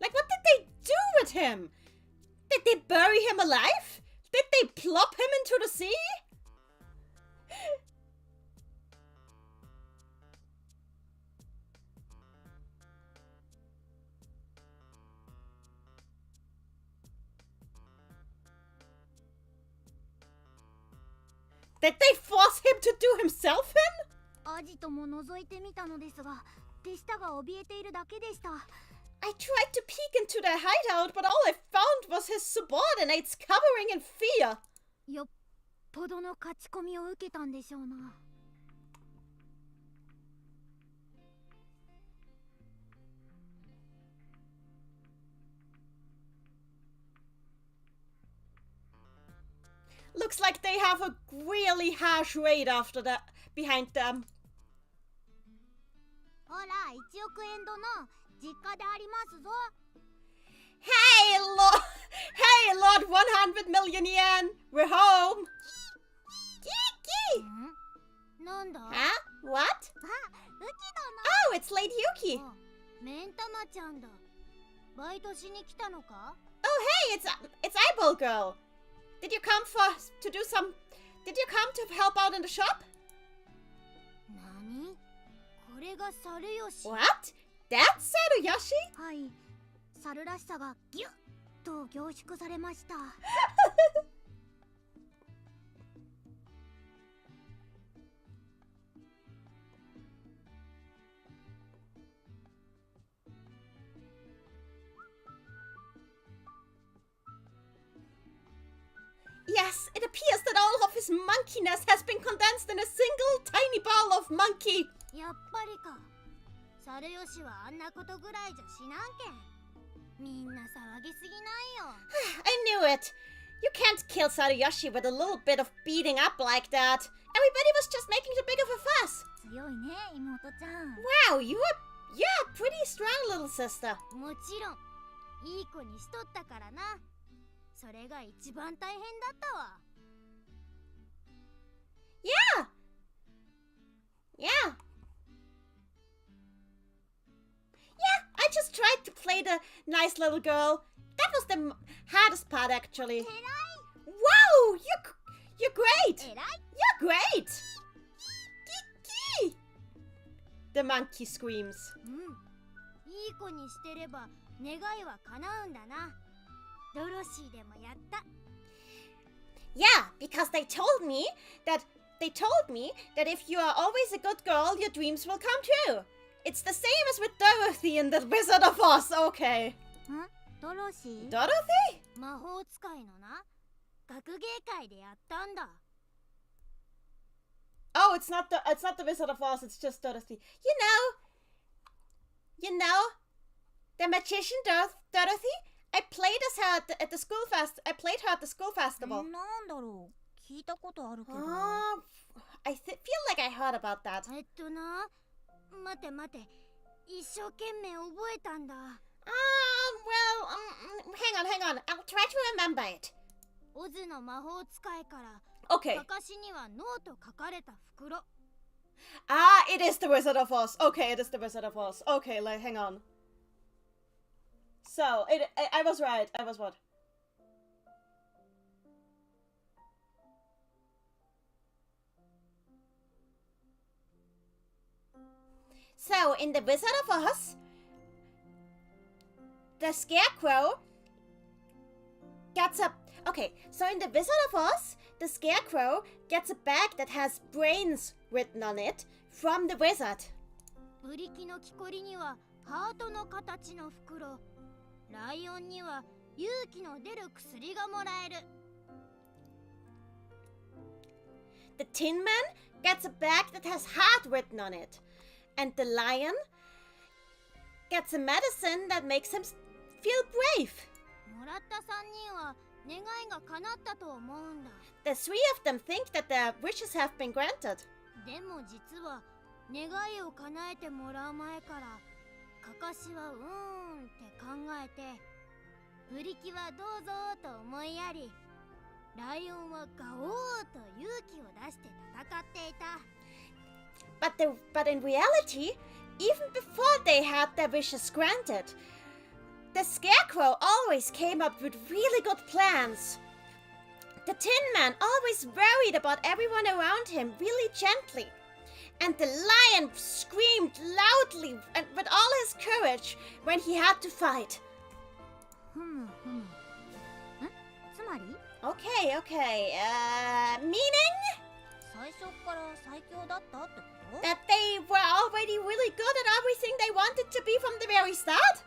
[SPEAKER 1] Like, what did they do with him? Did they bury him alive? Did they plop him into the sea? Did they force him to do himself in?
[SPEAKER 7] アジトも覗いてみたのですが、手下が怯えているだけでした。
[SPEAKER 1] I tried to peek into their hideout, but all I found was his subordinates cowering in fear.
[SPEAKER 7] よっぽどの勝ち込みを受けたんでしょうな。
[SPEAKER 1] Looks like they have a really harsh raid behind them.
[SPEAKER 7] ほら、1億円ドの実家でありますぞ。
[SPEAKER 1] Hey, Lord 100 million yen! We're home! Kiki!
[SPEAKER 7] なんだ
[SPEAKER 1] Huh? What?
[SPEAKER 7] あ、ウキ
[SPEAKER 1] Oh, it's Lady Yuki!
[SPEAKER 7] 殿。メンタマちゃんだ。バイトしに来たのか
[SPEAKER 1] Oh, hey, it's Eyeball Girl! Did you come to help out in the shop?
[SPEAKER 7] 何これが猿吉。
[SPEAKER 1] What? That's Saruyoshi?
[SPEAKER 7] はい。猿らしさがギュッと凝縮されました。
[SPEAKER 1] Yes, it appears precious monkeyness has been condensed in a single tiny ball of monkey.
[SPEAKER 7] やっぱりか。猿吉はあんなことぐらいじゃ死なんけん。みんな騒ぎすぎないよ。
[SPEAKER 1] I knew it. You can't kill Sadayoshi with a little bit of beating up like that. Everybody was just making too big of a fuss.
[SPEAKER 7] 強いね、妹ちゃん。
[SPEAKER 1] Wow, you're pretty strong, little sister.
[SPEAKER 7] もちろん、いい子にしとったからな。それが一番大変だったわ。
[SPEAKER 1] Yeah. Yeah. Yeah, I just tried to play the nice little girl. That was the hardest part, actually. Wow, you're great. You're great. Kiki. The monkey screams.
[SPEAKER 7] いい子にしてれば願いは叶うんだな。ドロシーでもやった。
[SPEAKER 1] Yeah, because they told me that if you are always a good girl, your dreams will come true. It's the same as with Dorothy in the Wizard of Oz. Okay.
[SPEAKER 7] ドロシー
[SPEAKER 1] Dorothy?
[SPEAKER 7] 魔法使いのな。学芸会でやったんだ。
[SPEAKER 1] Oh, it's not the Wizard of Oz. It's just Dorothy. You know, the magician Dorothy. I played as her at the school I played her at the school festival.
[SPEAKER 7] なんだろう。聞いたことあるけど。
[SPEAKER 1] I feel like I heard about that.
[SPEAKER 7] な。待て。一生懸命覚えたんだ。
[SPEAKER 1] Hang on. I'll try to remember it.
[SPEAKER 7] オズの魔法使いから。
[SPEAKER 1] Okay.
[SPEAKER 7] かかしにはノート書かれた袋。
[SPEAKER 1] It is the Wizard of Oz. Okay, it is the Wizard of Oz. Okay, hang on. So, I was right. I was what? So, in the Wizard of Oz, the Scarecrow gets a... Okay, so in the Wizard of Oz, the Scarecrow gets a bag that has brains written on it from the wizard.
[SPEAKER 7] ブリキの木こりにはハートの形の袋。ライオンには勇気の出る薬がもらえる。
[SPEAKER 1] The Tin Man gets a bag that has heart written on it. And the lion gets a medicine that makes him feel brave.
[SPEAKER 7] もらった3人は願いが叶ったと思うんだ。
[SPEAKER 1] The three of them think that their wishes have been granted.
[SPEAKER 7] でも実は願いを叶えてもらう前からかかしはって考えて、ブリキはどうぞと思いやり、ライオンはガオーと勇気を出して戦っていた。
[SPEAKER 1] But in reality, even before they had their wishes granted, the Scarecrow always came up with really good plans. The Tin Man always worried about everyone around him really gently. And the lion screamed loudly and with all his courage when he had to fight.
[SPEAKER 7] つまり
[SPEAKER 1] Okay. Meaning?
[SPEAKER 7] 最初から最強だったってこと
[SPEAKER 1] That they were already really good at everything they wanted to be from the very start?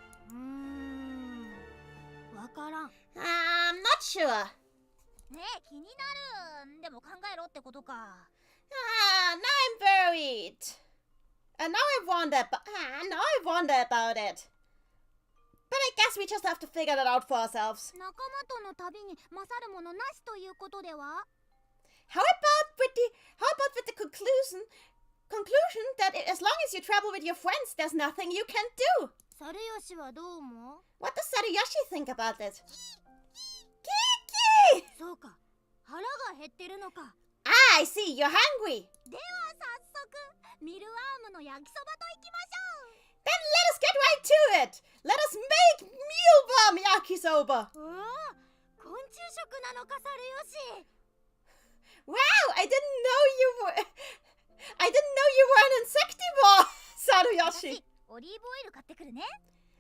[SPEAKER 7] わからん。
[SPEAKER 1] I'm not sure.
[SPEAKER 7] ねえ、気になる。でも考えろってことか。
[SPEAKER 1] Now I'm worried. Now I wonder about it. But I guess we just have to figure that out for ourselves.
[SPEAKER 7] 仲間との旅に勝るものなしということでは
[SPEAKER 1] How about with the conclusion that as long as you travel with your friends, there's nothing you can do?
[SPEAKER 7] 猿吉はどう思う
[SPEAKER 1] What does Sadayoshi think about it? Kiki!
[SPEAKER 7] そうか。腹が減ってるのか。
[SPEAKER 1] I see, you're hungry.
[SPEAKER 7] では早速、ミルアームの焼きそばといきましょう。
[SPEAKER 1] Then let us get right to it. Let us make mealworm yakisoba.
[SPEAKER 7] うわあ、昆虫食なのか猿吉。
[SPEAKER 1] Wow, I didn't know you were an insectivore, Sadayoshi.
[SPEAKER 7] オリーブオイル買ってくるね。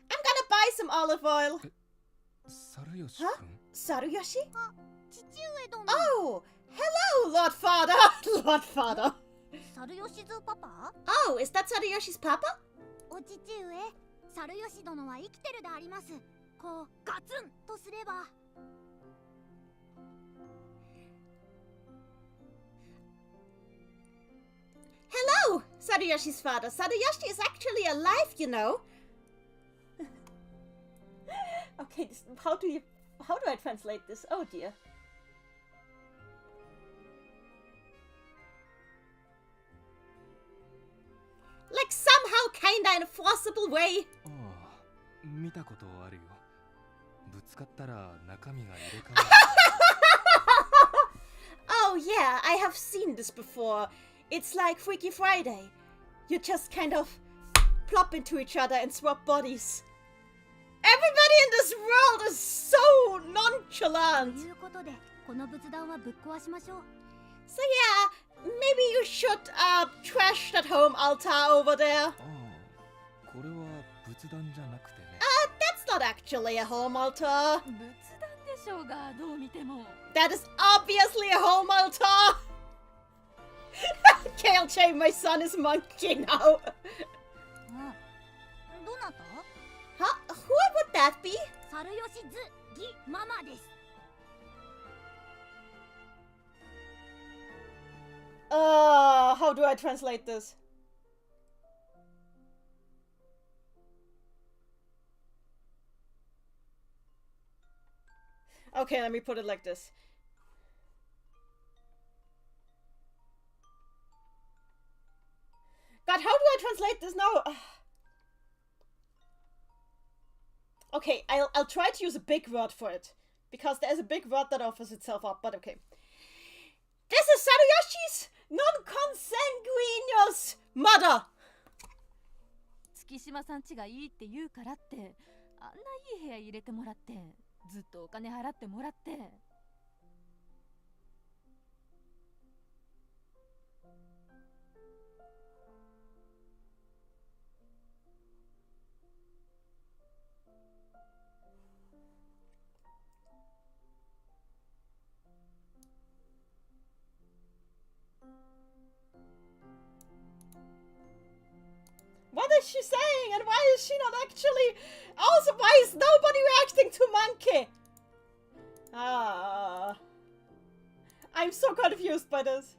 [SPEAKER 1] I'm gonna buy some olive oil.
[SPEAKER 4] 猿吉くん
[SPEAKER 1] Sadayoshi?
[SPEAKER 7] あ、父上殿。
[SPEAKER 1] Oh, hello, Lord Father. Lord Father.
[SPEAKER 7] 猿吉ズパパ
[SPEAKER 1] Oh, is that Sadayoshi's papa?
[SPEAKER 7] お父上、猿吉殿は生きてるであります。こう、ガツンとすれば。
[SPEAKER 1] Sadayoshi's father. Sadayoshi is actually alive, you know. Okay, how do I translate this? Oh dear. Like somehow kinda in a forcible way.
[SPEAKER 4] ああ、見たことあるよ。ぶつかったら中身が入れ替わる。
[SPEAKER 1] Oh yeah, I have seen this before. It's like Freaky Friday. You just kind of plop into each other and swap bodies. Everybody in this world is so nonchalant.
[SPEAKER 7] ということで、この仏壇はぶっ壊しましょう。
[SPEAKER 1] So yeah, maybe you should trash that home altar over there.
[SPEAKER 4] ああ、これは仏壇じゃなくてね。
[SPEAKER 1] That's not actually a home altar.
[SPEAKER 3] 仏壇でしょうが、どう見ても。
[SPEAKER 1] That is obviously a home altar. Kale Chain, my son is monkey now.
[SPEAKER 7] どなた？
[SPEAKER 1] Huh? Who would that be?
[SPEAKER 7] 猿吉ズギママです。
[SPEAKER 1] How do I translate this? Okay, let me put it like this. God, how do I translate this now? Okay, I'll try to use a big word for it. Because there's a big word that offers itself up, but okay. This is Sadayoshi's non-consanguineous mother!
[SPEAKER 3] 月島さん家がいいって言うからって、あんないい部屋入れてもらって、ずっとお金払ってもらって。
[SPEAKER 1] What is she saying? And why is she not actually... Also, why is nobody reacting to Monkey? I'm so confused by this.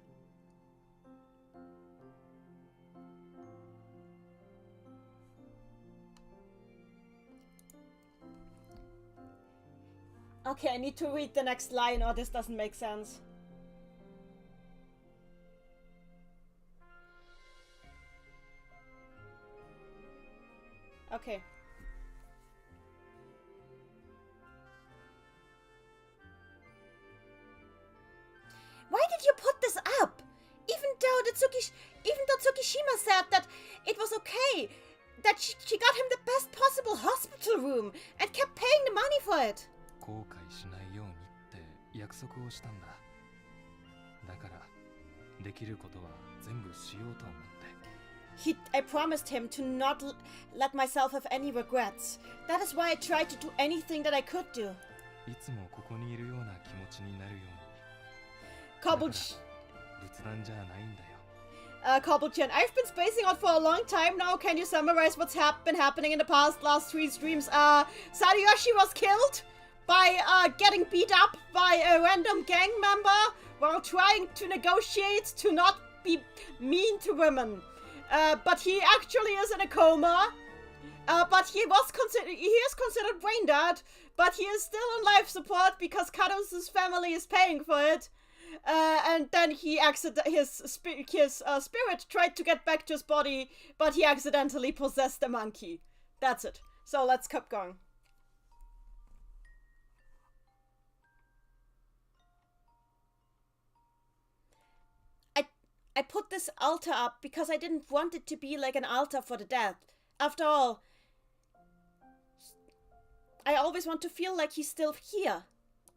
[SPEAKER 1] Okay, I need to read the next line or this doesn't make sense. Okay. Why did you put this up? Even though Tsukishima said that it was okay, that she got him the best possible hospital room and kept paying the money for it.
[SPEAKER 4] 後悔しないようにって約束をしたんだ。だからできることは全部しようと思って。
[SPEAKER 1] I promised him to not let myself have any regrets. That is why I tried to do anything that I could do.
[SPEAKER 4] いつもここにいるような気持ちになるように。
[SPEAKER 1] Kobuch.
[SPEAKER 4] 仏壇じゃないんだよ。
[SPEAKER 1] Kobuchan, I've been spacing out for a long time now. Can you summarize what's been happening in the last 3 streams? Sadayoshi was killed by getting beat up by a random gang member while trying to negotiate to not be mean to women. But he actually is in a coma. But he is considered brain dead. But he is still on life support because Kados' family is paying for it. And then his spirit tried to get back to his body, but he accidentally possessed a monkey. That's it. So let's keep going. I put this altar up because I didn't want it to be like an altar for the dead. After all, I always want to feel like he's still here.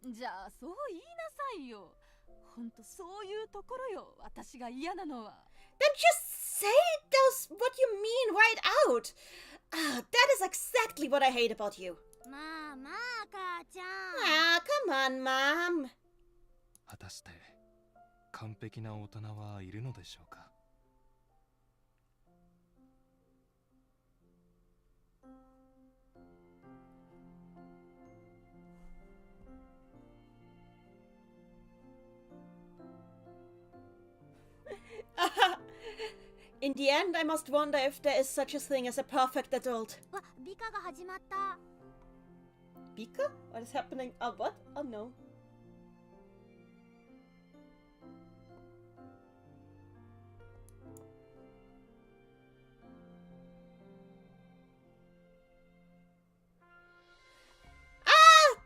[SPEAKER 3] じゃあそう言いなさいよ。ほんとそういうところよ。私が嫌なのは。
[SPEAKER 1] Then just say what you mean right out. That is exactly what I hate about you.
[SPEAKER 7] まあまあ母ちゃん。
[SPEAKER 1] Come on, Mom.
[SPEAKER 4] 果たして完璧な大人はいるのでしょうか。
[SPEAKER 1] In the end, I must wonder if there is such a thing as a perfect adult.
[SPEAKER 7] わ、美化が始まった。
[SPEAKER 1] Bika? What is happening? Oh, what? Oh no.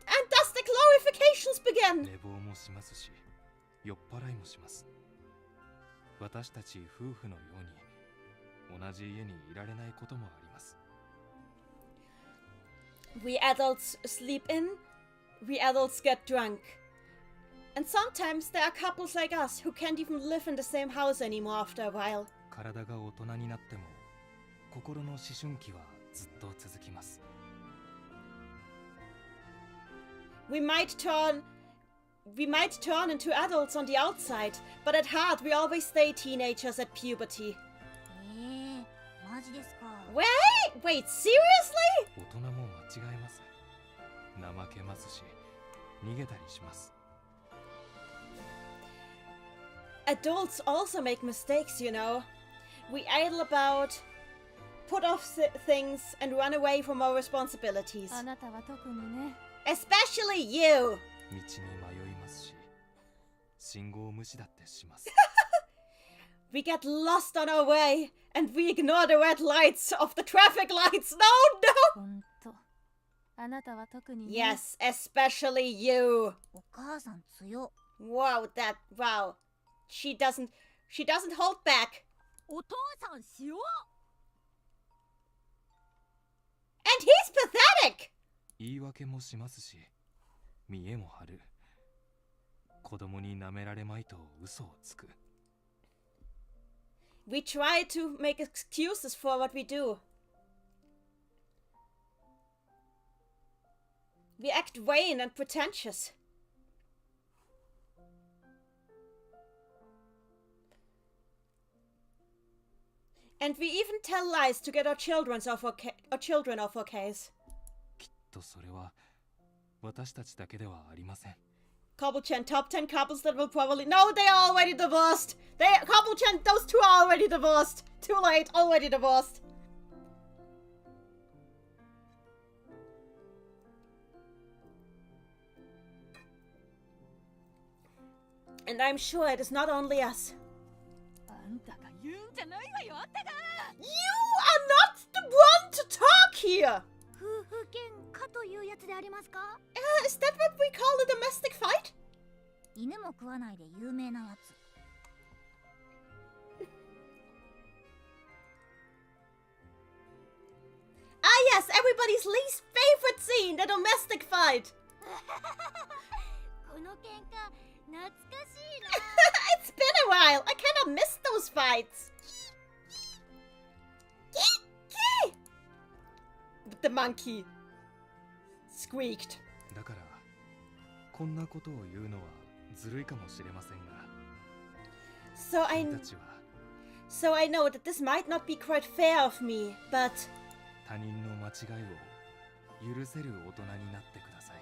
[SPEAKER 1] And thus the glorifications begin!
[SPEAKER 4] 寝坊もしますし、酔っ払いもします。私たち夫婦のように同じ家にいられないこともあります。
[SPEAKER 1] We adults sleep in, we adults get drunk. And sometimes there are couples like us who can't even live in the same house anymore after a while.
[SPEAKER 4] 体が大人になっても心の思春期はずっと続きます。
[SPEAKER 1] We might turn into adults on the outside, but at heart we always stay teenagers at puberty.
[SPEAKER 7] マジですか。
[SPEAKER 1] Wait, seriously?
[SPEAKER 4] 大人も間違えます。怠けますし、逃げたりします。
[SPEAKER 1] Adults also make mistakes, you know. We idle about, put off things, and run away from our responsibilities.
[SPEAKER 3] あなたは特にね。
[SPEAKER 1] Especially you!
[SPEAKER 4] 道に迷いますし、信号無視だってします。
[SPEAKER 1] We get lost on our way, and we ignore the red lights of the traffic lights. No!
[SPEAKER 3] ほんと。あなたは特にね。
[SPEAKER 1] Yes, especially you.
[SPEAKER 7] お母さん強。
[SPEAKER 1] Wow. She doesn't hold back.
[SPEAKER 6] お父さんしよう。
[SPEAKER 1] And he's pathetic!
[SPEAKER 4] 言い訳もしますし、見栄も張る。子供に舐められまいと嘘をつく。
[SPEAKER 1] We try to make excuses for what we do. We act vain and pretentious. And we even tell lies to get our children off our case.
[SPEAKER 4] きっとそれは私たちだけではありません。
[SPEAKER 1] Kobblechan, top 10 couples that will probably... No, they are already divorced! Kobblechan, those two are already divorced! Too late, already divorced. And I'm sure it is not only us.
[SPEAKER 6] あんたが言うんじゃないわよ、あんたが。
[SPEAKER 1] You are not the one to talk here!
[SPEAKER 7] 夫婦喧嘩というやつでありますか？
[SPEAKER 1] Is that what we call a domestic fight?
[SPEAKER 7] 犬も食わないで有名なやつ。
[SPEAKER 1] Ah yes, everybody's least favorite scene, the domestic fight.
[SPEAKER 7] この喧嘩懐かしいな。
[SPEAKER 1] It's been a while. I kind of miss those fights. The monkey squeaked.
[SPEAKER 4] だからこんなことを言うのはずるいかもしれませんが、 君たちは
[SPEAKER 1] So I know that this might not be quite fair of me, but
[SPEAKER 4] 他人の間違いを許せる大人になってください。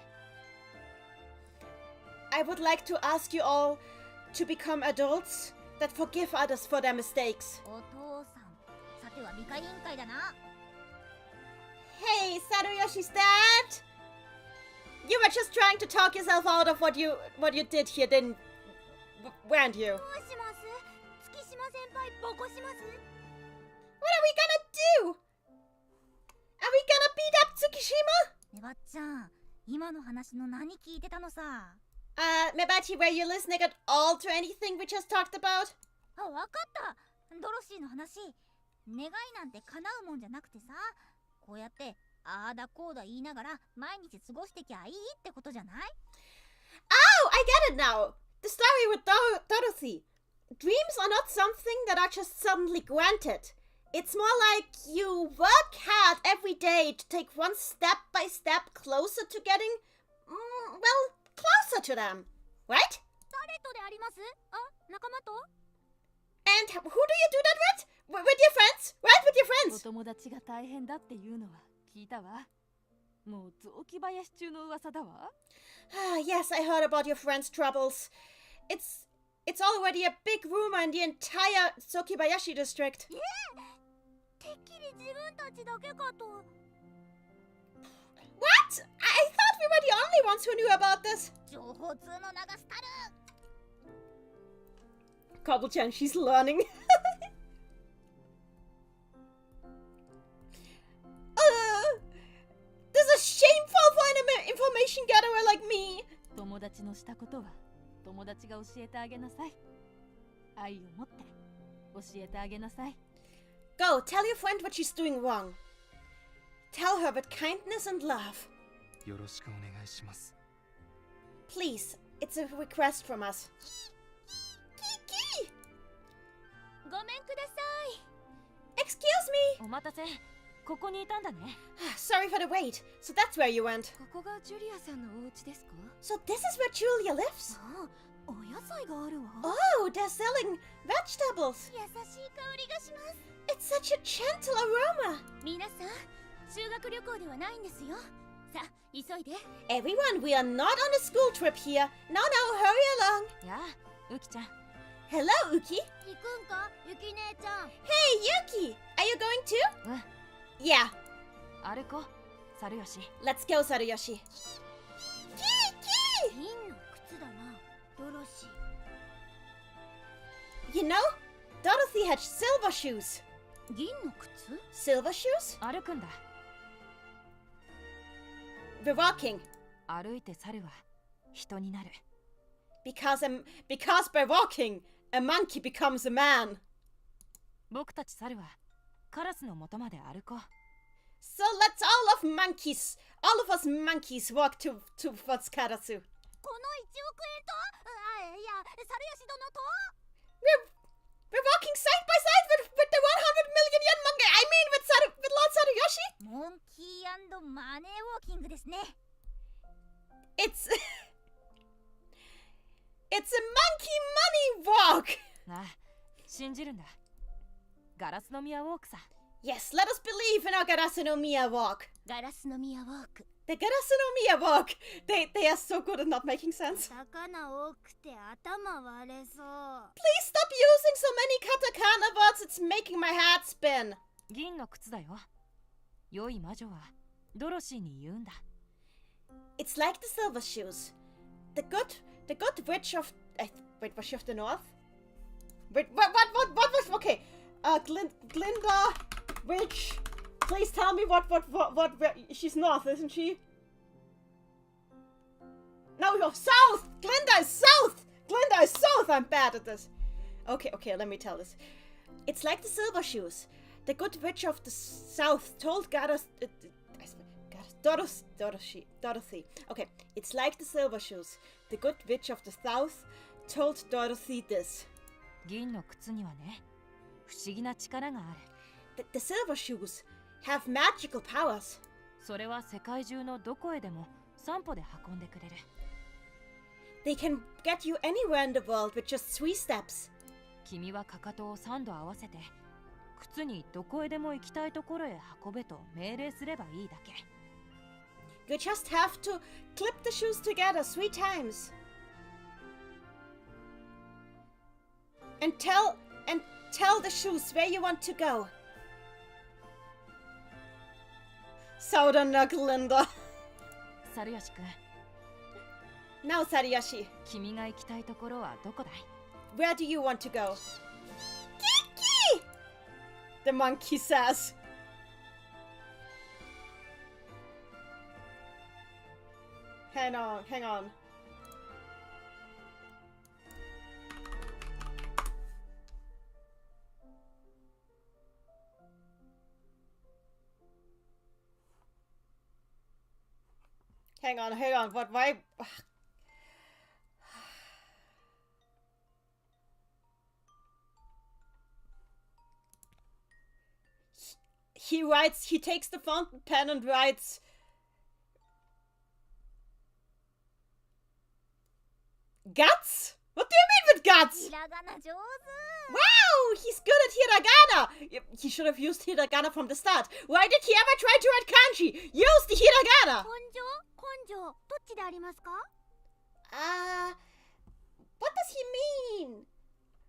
[SPEAKER 1] I would like to ask you all to become adults that forgive others for their mistakes.
[SPEAKER 7] お父さん、さては美化委員会だな。
[SPEAKER 1] Hey, Sadayoshi's dad! You were just trying to talk yourself out of what you did here, weren't you?
[SPEAKER 7] どうします？月島先輩ボコします？
[SPEAKER 1] What are we gonna do? Are we gonna beat up Tsukishima?
[SPEAKER 7] ねばっちゃん、今の話の何聞いてたのさ。
[SPEAKER 1] Mebachi, were you listening at all to anything we just talked about?
[SPEAKER 7] あ、わかった。ドロシーの話。願いなんて叶うもんじゃなくてさ、こうやってああだこうだ言いながら毎日過ごしてきゃいいってことじゃない？
[SPEAKER 1] Oh, I get it now! The story with Dorothy. Dreams are not something that are just suddenly granted. It's more like you work hard every day to take one step by step closer to getting, closer to them. Right?
[SPEAKER 7] 誰とであります？あ、仲間と？
[SPEAKER 1] And who do you do that with? With your friends? Right? With your
[SPEAKER 3] お
[SPEAKER 1] friends?
[SPEAKER 3] 友達が大変だっていうのは聞いたわ。もう雑木林中の噂だわ。
[SPEAKER 1] Yes, I heard about your friends' troubles. It's It's already a big rumor in the entire Sokibayashi district.
[SPEAKER 7] てっきり自分たちだけかと。
[SPEAKER 1] What? I thought we were the only ones who knew about this.
[SPEAKER 7] 情報通の流すたる。
[SPEAKER 1] Cobble-chan, she's learning. This is shameful for an information gatherer like me.
[SPEAKER 3] 友達のしたことは友達が教えてあげなさい。愛を持って教えてあげなさい。
[SPEAKER 1] Go, tell your friend what she's doing wrong. Tell her with kindness and love.
[SPEAKER 4] よろしくお願いします。
[SPEAKER 1] Please, it's a request from us. Kiki!
[SPEAKER 6] ごめんくださ
[SPEAKER 1] Excuse me!
[SPEAKER 3] お待たせ。ここにいたんだね。
[SPEAKER 1] Sorry for the wait. So that's where you went.
[SPEAKER 3] ここがジュリアさんのお家ですか？
[SPEAKER 1] So this is where Julia lives?
[SPEAKER 3] あ、お野菜があるわ。
[SPEAKER 1] Oh, they're selling vegetables.
[SPEAKER 6] い。優しい香りがします。
[SPEAKER 1] It's such a gentle aroma.
[SPEAKER 6] 皆さん、修学旅行ではないんですよ。さあ、急いで。
[SPEAKER 1] Everyone, we are not on a school trip here. No, hurry along.
[SPEAKER 3] やあ、ウキちゃん。
[SPEAKER 1] Hello, Uki.
[SPEAKER 7] 行くんか、ゆき姉ちゃん。
[SPEAKER 1] Hey, Yuki. Are you going too?
[SPEAKER 3] うん。
[SPEAKER 1] Yeah.
[SPEAKER 3] 歩こう。猿よし。
[SPEAKER 1] Let's go, Saruyoshi. Kiki!
[SPEAKER 7] 銀の靴だな、ドロシー。
[SPEAKER 1] You know, Dorothy had silver shoes.
[SPEAKER 6] 銀の靴？
[SPEAKER 1] Silver shoes?
[SPEAKER 3] 歩くんだ。
[SPEAKER 1] We're walking.
[SPEAKER 3] 歩いて猿は人になる。
[SPEAKER 1] Because by walking, a monkey becomes a man.
[SPEAKER 3] 僕たち猿はカラスの元まで歩こう。
[SPEAKER 1] So let's all of us monkeys walk towards Karasu.
[SPEAKER 7] この1億円と、あ、いや、猿吉殿と。
[SPEAKER 1] We're walking side by side with the 100 million yen monkey. I mean with Lord Saruyoshi.
[SPEAKER 7] モンキー&マネーウォーキングですね。
[SPEAKER 1] It's a monkey money walk.
[SPEAKER 3] なあ、信じるんだ。ガラスの宮ウォークさ。
[SPEAKER 1] Yes, let us believe in our Garasunomiya walk.
[SPEAKER 6] ガラスの宮ウォーク。
[SPEAKER 1] The Garasunomiya walk. They are so good at not making sense.
[SPEAKER 7] 魚多くて頭割れそう。
[SPEAKER 1] Please stop using so many katakana words. It's making my head spin.
[SPEAKER 3] 銀の靴だよ。良い魔女はドロシーに言うんだ。
[SPEAKER 1] It's like the silver shoes. The good witch of wait, was she of the north? Wait, what was okay? Glinda, witch. Please tell me what she's north, isn't she? No, you're south. Glinda is south. Glinda is south. I'm bad at this. Okay, let me tell this. It's like the silver shoes. The good witch of the south told Dorothy. Okay, it's like the silver shoes. The good witch of the south told Dorothy this.
[SPEAKER 3] 銀の靴にはね、不思議な力がある。
[SPEAKER 1] The silver shoes have magical powers.
[SPEAKER 3] それは世界中のどこへでも散歩で運んでくれる。
[SPEAKER 1] They can get you anywhere in the world with just 3 steps.
[SPEAKER 3] 君はかかとを3度合わせて、靴にどこへでも行きたいところへ運べと命令すればいいだけ。
[SPEAKER 1] You just have to clip the shoes together 3 times. And tell the shoes where you want to go. Southern Glinda.
[SPEAKER 3] 猿吉くん、
[SPEAKER 1] Now, Sariyoshi,
[SPEAKER 3] 君が行きたいところはどこだい？
[SPEAKER 1] where do you want to go? Kiki! The monkey says. Hang on. Hang on. What? Why? He takes the fountain pen and writes. Guts? What do you mean with guts?
[SPEAKER 7] ひらがな上手。
[SPEAKER 1] Wow, he's good at hiragana. He should have used hiragana from the start. Why did he ever try to write kanji? Use the hiragana.
[SPEAKER 7] 根性どっちでありますか？
[SPEAKER 1] What does he mean?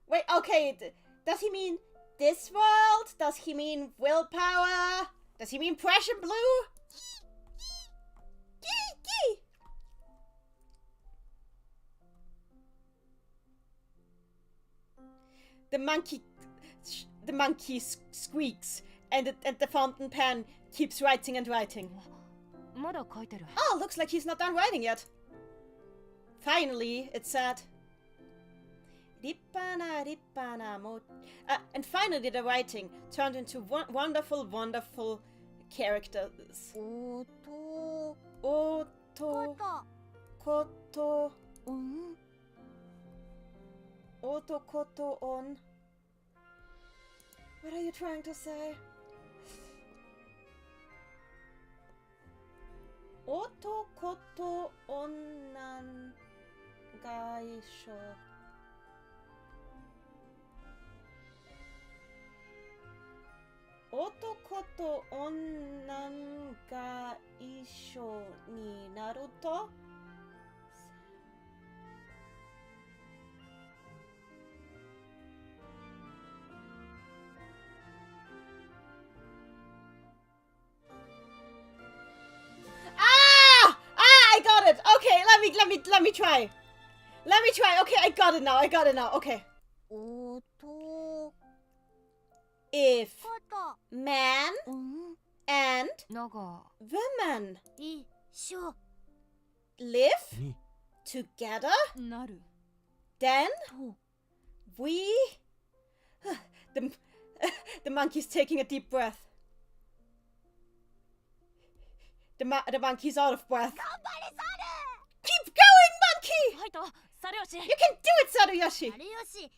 [SPEAKER 1] Wait, okay. Does he mean this world? Does he mean willpower? Does he mean pressure blue? The monkey squeaks, and the fountain pen keeps writing and writing.
[SPEAKER 3] まだ書いてる。
[SPEAKER 1] Oh, looks like he's not done writing yet. Finally, it said. And finally, the writing turned into wonderful, wonderful characters.
[SPEAKER 7] おと
[SPEAKER 1] Oto,
[SPEAKER 7] こと
[SPEAKER 1] koto,
[SPEAKER 7] うん
[SPEAKER 1] oto, koto, on. What are you trying to say? Oto, koto, onan, gaisho. Otoko to onnan ga isho ni naru to? I got it. Okay, let me try. Let me try. Okay, I got it now. Okay.
[SPEAKER 7] おと
[SPEAKER 1] If
[SPEAKER 7] こと
[SPEAKER 1] man
[SPEAKER 7] うん
[SPEAKER 1] and
[SPEAKER 3] なが
[SPEAKER 1] women
[SPEAKER 7] 一緒
[SPEAKER 1] live
[SPEAKER 4] に
[SPEAKER 1] together,
[SPEAKER 3] なる。
[SPEAKER 1] then
[SPEAKER 7] と
[SPEAKER 1] we... the monkey's taking a deep breath. The monkey's out of breath. Keep going, monkey!
[SPEAKER 3] はいと、サルヨシ。
[SPEAKER 1] You can do it, Sadayoshi!
[SPEAKER 7] あれよし根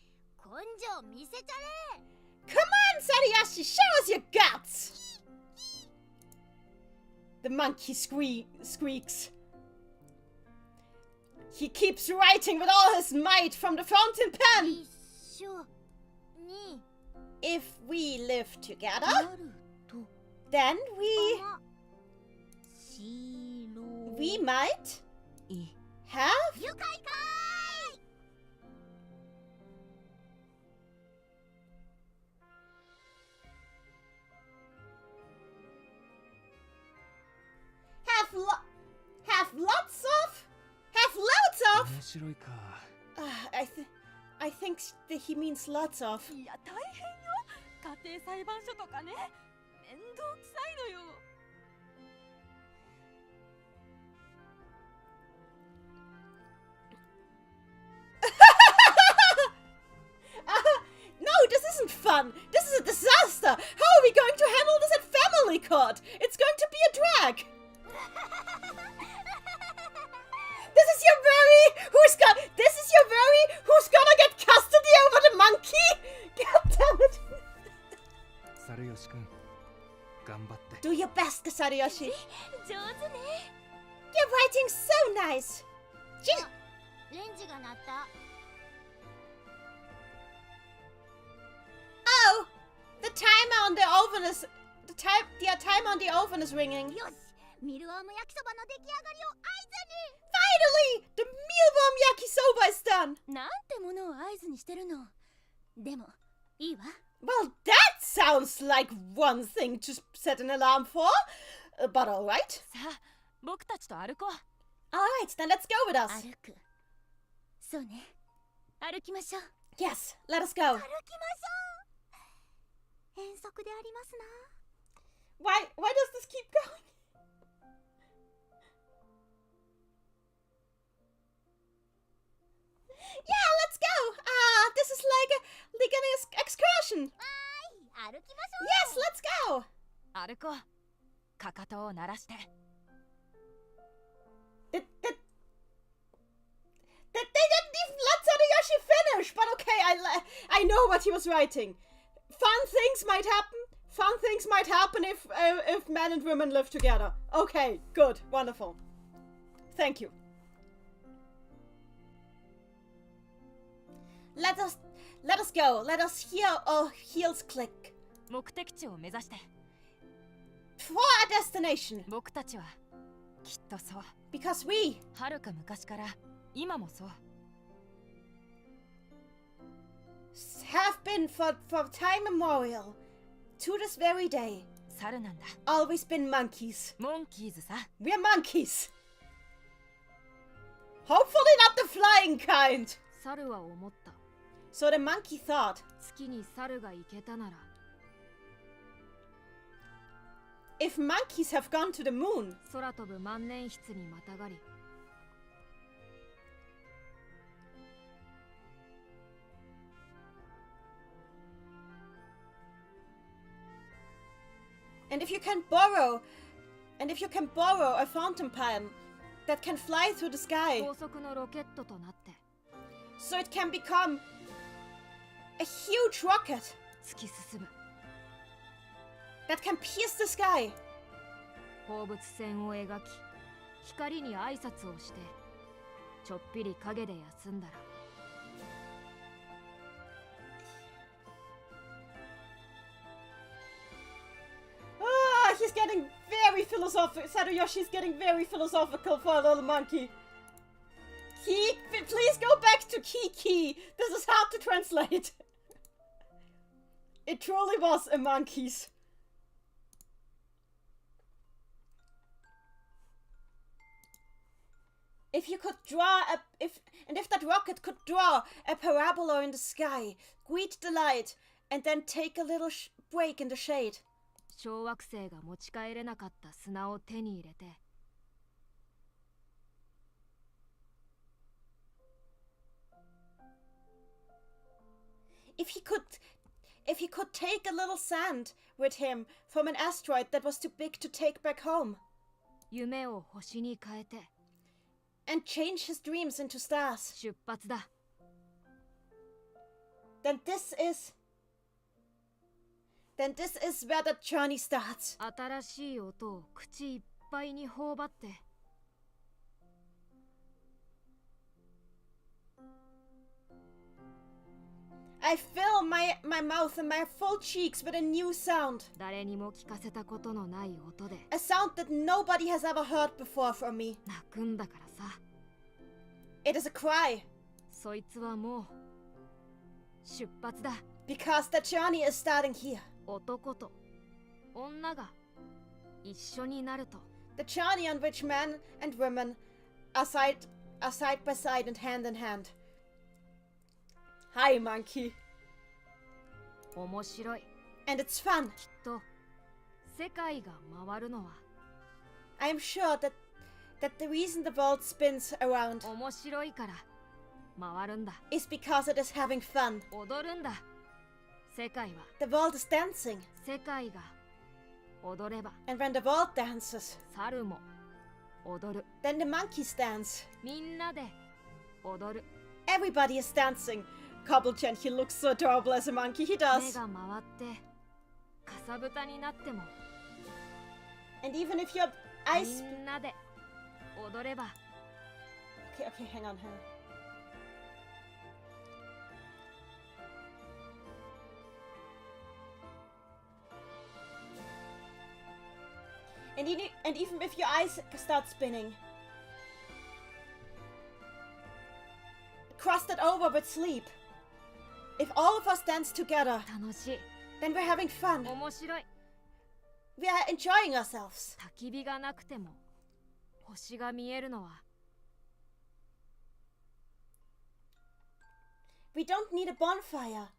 [SPEAKER 7] 性見せちゃれ
[SPEAKER 1] Come on, Sadayoshi, show us your guts! The monkey squeaks. He keeps writing with all his might from the fountain pen.
[SPEAKER 7] 一緒に
[SPEAKER 1] If we live together,
[SPEAKER 7] なると
[SPEAKER 1] then we
[SPEAKER 7] ましろ
[SPEAKER 1] we might
[SPEAKER 3] い。
[SPEAKER 1] have
[SPEAKER 7] 愉快かい
[SPEAKER 1] have lots of
[SPEAKER 4] 面白いか。
[SPEAKER 1] I think that he means lots of.
[SPEAKER 3] いや、大変よ。家庭裁判所とかね。面倒くさいのよ。
[SPEAKER 1] No, this isn't fun. This is a disaster. How are we going to handle this at family court? It's going to be a drag. This is your worry who's gonna get custody over the monkey? God damn it.
[SPEAKER 4] サルヨシ君、頑張って。
[SPEAKER 1] Do your best, Kasariyoshi.
[SPEAKER 6] 上手ね
[SPEAKER 1] Your writing's so nice.
[SPEAKER 7] レンジが鳴った
[SPEAKER 1] Oh, the timer on the oven is the timer on the oven is ringing.
[SPEAKER 7] よしミルワーム焼きそばの出来上がりを合
[SPEAKER 1] Finally, the mealworm yakisoba is done.
[SPEAKER 6] なんてものを合図にしてるのでもいいわ
[SPEAKER 1] Well, that sounds like one thing to set an alarm for. But all right.
[SPEAKER 3] さあ、僕たちと歩こう。
[SPEAKER 1] All right, then let's go with us.
[SPEAKER 6] 歩くそうね歩きましょう
[SPEAKER 1] Yes, let us go.
[SPEAKER 7] 図歩きましょう遠足でありますな
[SPEAKER 1] Why does this keep going? Yeah, let's go. This is like an excursion.
[SPEAKER 7] はい歩きましょう
[SPEAKER 1] Yes, let's go.
[SPEAKER 3] 歩こう。かかとを鳴らして。
[SPEAKER 1] They didn't even let Sadayoshi finish, but okay, I know what he was writing. Fun things might happen. Fun things might happen if men and women live together. Okay, good, wonderful. Thank you. Let us go. Let us hear our heels click.
[SPEAKER 3] 目的地を目指して。
[SPEAKER 1] For our destination.
[SPEAKER 3] 僕たちはきっとそう。
[SPEAKER 1] Because we
[SPEAKER 3] はるか昔から今もそう。
[SPEAKER 1] have been for time immemorial, to this very day,
[SPEAKER 3] 猿なんだ。
[SPEAKER 1] always been monkeys.
[SPEAKER 3] モンキーズさ。
[SPEAKER 1] We're monkeys. Hopefully not the flying kind.
[SPEAKER 3] 猿は思った。
[SPEAKER 1] So the monkey thought,
[SPEAKER 3] 月に猿が行けたなら、
[SPEAKER 1] if monkeys have gone to the moon,
[SPEAKER 3] 空飛ぶ万年筆にまたがり、
[SPEAKER 1] and if you can borrow a fountain pen that can fly through the sky,
[SPEAKER 3] 高速のロケットとなって、
[SPEAKER 1] so it can become a huge rocket
[SPEAKER 3] 突き進む。
[SPEAKER 1] that can pierce the sky.
[SPEAKER 3] 放物線を描き、光に挨拶をして、ちょっぴり影で休んだら、
[SPEAKER 1] Ah, he's getting very philosophical. Sadayoshi's getting very philosophical for a little monkey. Please go back to Kiki. This is hard to translate. It truly was a monkey's. If you could draw if that rocket could draw a parabola in the sky, greet the light, and then take a little break in the shade.
[SPEAKER 3] 小惑星が持ち帰れなかった砂を手に入れて、
[SPEAKER 1] If he could take a little sand with him from an asteroid that was too big to take back home,
[SPEAKER 3] 夢を星に変えて、
[SPEAKER 1] and change his dreams into stars,
[SPEAKER 3] 出発だ。
[SPEAKER 1] then this is where the journey starts.
[SPEAKER 3] 新しい音を口いっぱいに頬張って、
[SPEAKER 1] I fill my mouth and my full cheeks with a new sound.
[SPEAKER 3] 誰にも聞かせたことのない音で、
[SPEAKER 1] A sound that nobody has ever heard before from me.
[SPEAKER 3] 泣くんだからさ。
[SPEAKER 1] It is a cry,
[SPEAKER 3] そいつはもう出発だ。
[SPEAKER 1] because the journey is starting here.
[SPEAKER 3] 男と女が一緒になると、
[SPEAKER 1] The journey on which men and women are side by side and hand in hand. Hi, monkey.
[SPEAKER 3] 面白い。
[SPEAKER 1] And it's fun.
[SPEAKER 3] きっと世界が回るのは、
[SPEAKER 1] I am sure that the reason the world spins around
[SPEAKER 3] 面白いから回るんだ。
[SPEAKER 1] is because it is having fun.
[SPEAKER 3] 踊るんだ。世界は、
[SPEAKER 1] The world is dancing.
[SPEAKER 3] 世界が踊れば、
[SPEAKER 1] And when the world dances,
[SPEAKER 3] 猿も踊る。
[SPEAKER 1] then the monkeys dance.
[SPEAKER 3] みんなで踊る。
[SPEAKER 1] Everybody is dancing. Cobblechan, he looks so adorable as a monkey. He
[SPEAKER 3] 目
[SPEAKER 1] does.
[SPEAKER 3] が回ってかさぶたになっても、
[SPEAKER 1] And even if your
[SPEAKER 3] み
[SPEAKER 1] eyes...
[SPEAKER 3] んなで踊れば、
[SPEAKER 1] Okay, hang on. And even if your eyes start spinning, cross that over with sleep. If all of us dance together,
[SPEAKER 3] 楽しい。
[SPEAKER 1] then we're having fun.
[SPEAKER 3] 面白い。
[SPEAKER 1] We are enjoying ourselves.
[SPEAKER 3] 焚き火がなくても星が見えるのは、
[SPEAKER 1] We don't need a bonfire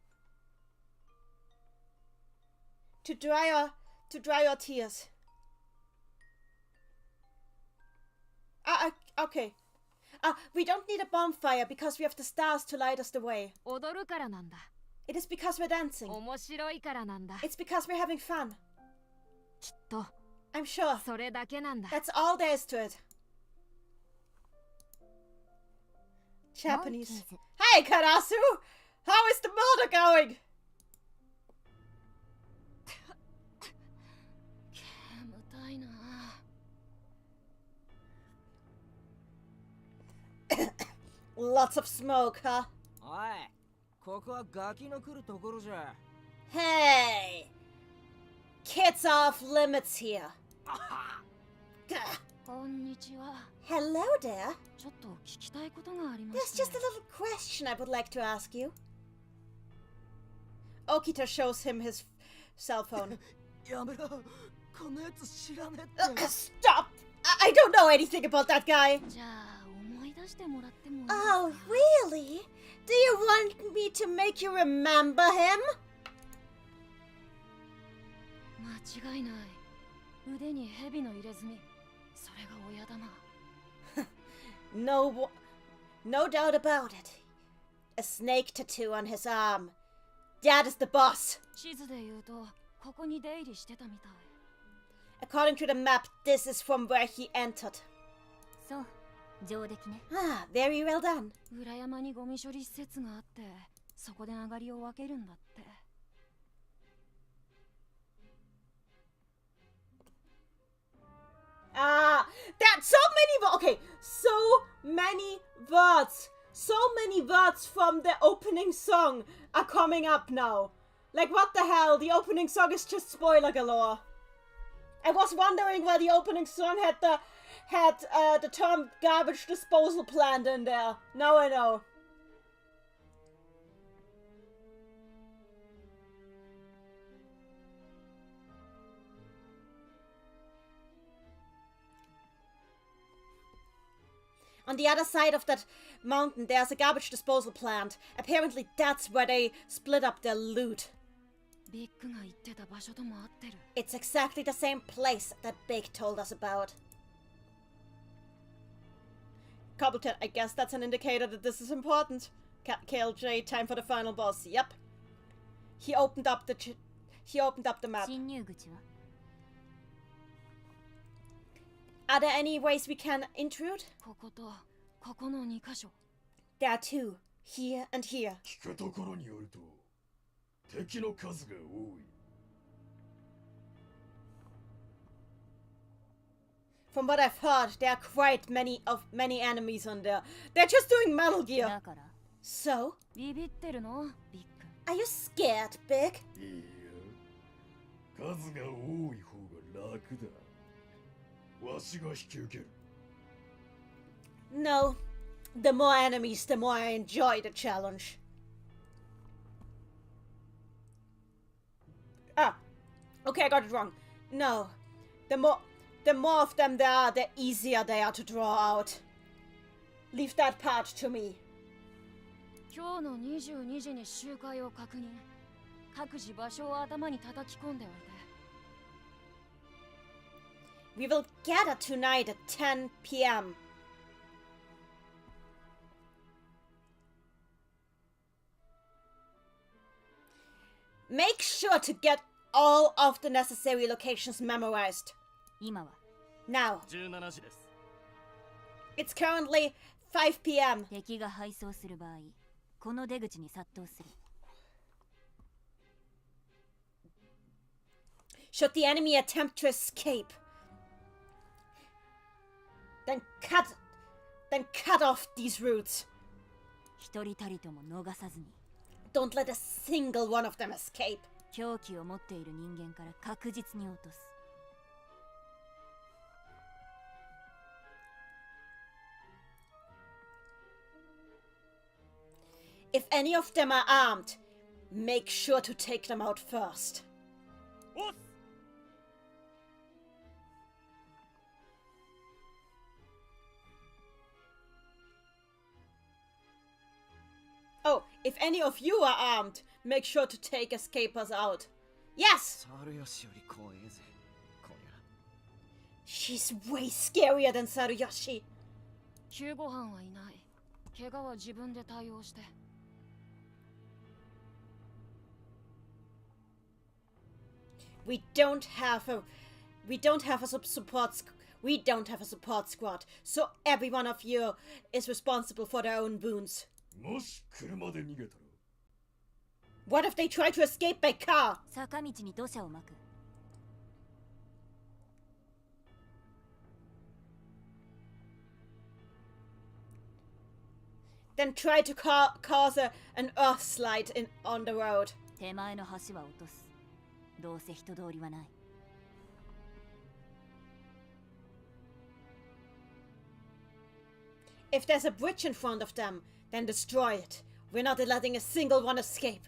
[SPEAKER 1] to dry our tears. Okay. We don't need a bonfire because we have the stars to light us the way.
[SPEAKER 3] 踊るからなんだ。
[SPEAKER 1] It is because we're dancing.
[SPEAKER 3] 面白いからなんだ。
[SPEAKER 1] It's because we're having fun.
[SPEAKER 3] きっと
[SPEAKER 1] I'm sure
[SPEAKER 3] それだけなんだ。
[SPEAKER 1] that's all there is to it. Japanese. Hey, Karasu! How is the murder going?
[SPEAKER 6] 煙たいな。
[SPEAKER 1] Lots of smoke, huh?
[SPEAKER 5] おい、ここはガキの来るところじゃ。
[SPEAKER 1] Hey! Kids off limits here.
[SPEAKER 6] こんにちは。
[SPEAKER 1] Hello there.
[SPEAKER 6] ちょっと聞きたいことがありま
[SPEAKER 1] There's
[SPEAKER 6] して。
[SPEAKER 1] just a little question I would like to ask you. Okita shows him his cell phone.
[SPEAKER 5] やめろ、このやつ知らねえって。
[SPEAKER 1] Stop! I don't know anything about that guy.
[SPEAKER 6] じゃあ思い出してもらってもいい？
[SPEAKER 1] Oh, really? Do you want me to make you remember him?
[SPEAKER 6] 間違いない。腕に蛇の入れ墨。それが親玉。
[SPEAKER 1] No doubt about it. A snake tattoo on his arm. Dad is the boss.
[SPEAKER 6] 地図で言うと、ここに出入りしてたみたい。
[SPEAKER 1] According to the map, this is from where he entered.
[SPEAKER 7] そう、上出来ね。
[SPEAKER 1] Ah, very well done.
[SPEAKER 6] 裏山にゴミ処理施設があって、そこで上がりを分けるんだって。
[SPEAKER 1] Ah, that's so many words. So many words from the opening song are coming up now. Like, what the hell? The opening song is just spoiler galore. I was wondering why the opening song had the term garbage disposal plant in there. Now I know. On the other side of that mountain, there's a garbage disposal plant. Apparently, that's where they split up their loot.
[SPEAKER 6] ビッグが言ってた場所とも合ってる。
[SPEAKER 1] It's exactly the same place that Big told us about. Cobbleton, I guess that's an indicator that this is important. KLJ, time for the final boss. Yep. He opened up the map.
[SPEAKER 7] 侵入口は
[SPEAKER 1] Are there any ways we can intrude?
[SPEAKER 6] こことここの2箇所。
[SPEAKER 1] There are two. Here and here.
[SPEAKER 8] 聞くところによると敵の数が多い。
[SPEAKER 1] From what I've heard, there are quite many enemies on there. They're just doing Metal Gear.
[SPEAKER 7] だから
[SPEAKER 1] So,
[SPEAKER 6] ビビってるのビッグ。
[SPEAKER 1] are you scared, Big?
[SPEAKER 8] いいや、数が多い方が楽だ。わしが引き受ける。
[SPEAKER 1] No. The more enemies, the more I enjoy the challenge. Ah. Okay, I got it wrong. No. The more of them there are, the easier they are to draw out. Leave that part to me.
[SPEAKER 6] 今日の22時に集会を確認。各自場所を頭に叩き込んでおいて。
[SPEAKER 1] We will gather tonight at 10 p.m. Make sure to get all of the necessary locations memorized.
[SPEAKER 7] 今は
[SPEAKER 1] Now,
[SPEAKER 9] 17時です。
[SPEAKER 1] it's currently 5 p.m.
[SPEAKER 7] 敵が敗走する場合、この出口に殺到する。
[SPEAKER 1] Should the enemy attempt to escape, then cut off these routes.
[SPEAKER 7] 一人たりとも逃さずに、
[SPEAKER 1] Don't let a single one of them escape.
[SPEAKER 7] 狂気を持っている人間から確実に落とす。
[SPEAKER 1] If any of them are armed, make sure to take them out first.
[SPEAKER 9] おっ
[SPEAKER 1] Oh, if any of you are armed, make sure to take escapers out. Yes!
[SPEAKER 5] サルヨシより怖えぜ、こりゃ。
[SPEAKER 1] She's way scarier than Saruyoshi.
[SPEAKER 6] 救護班はいない。怪我は自分で対応して。
[SPEAKER 1] We don't have a support squad, so every one of you is responsible for their own wounds.
[SPEAKER 8] もし車で逃げたら
[SPEAKER 1] What if they try to escape by car?
[SPEAKER 7] 坂道に土砂をまく。
[SPEAKER 1] Then try to cause an earth slide on the road.
[SPEAKER 7] 手前の橋は落とす。どうせ人通りはない。
[SPEAKER 1] If there's a bridge in front of them, then destroy it. We're not letting a single one escape.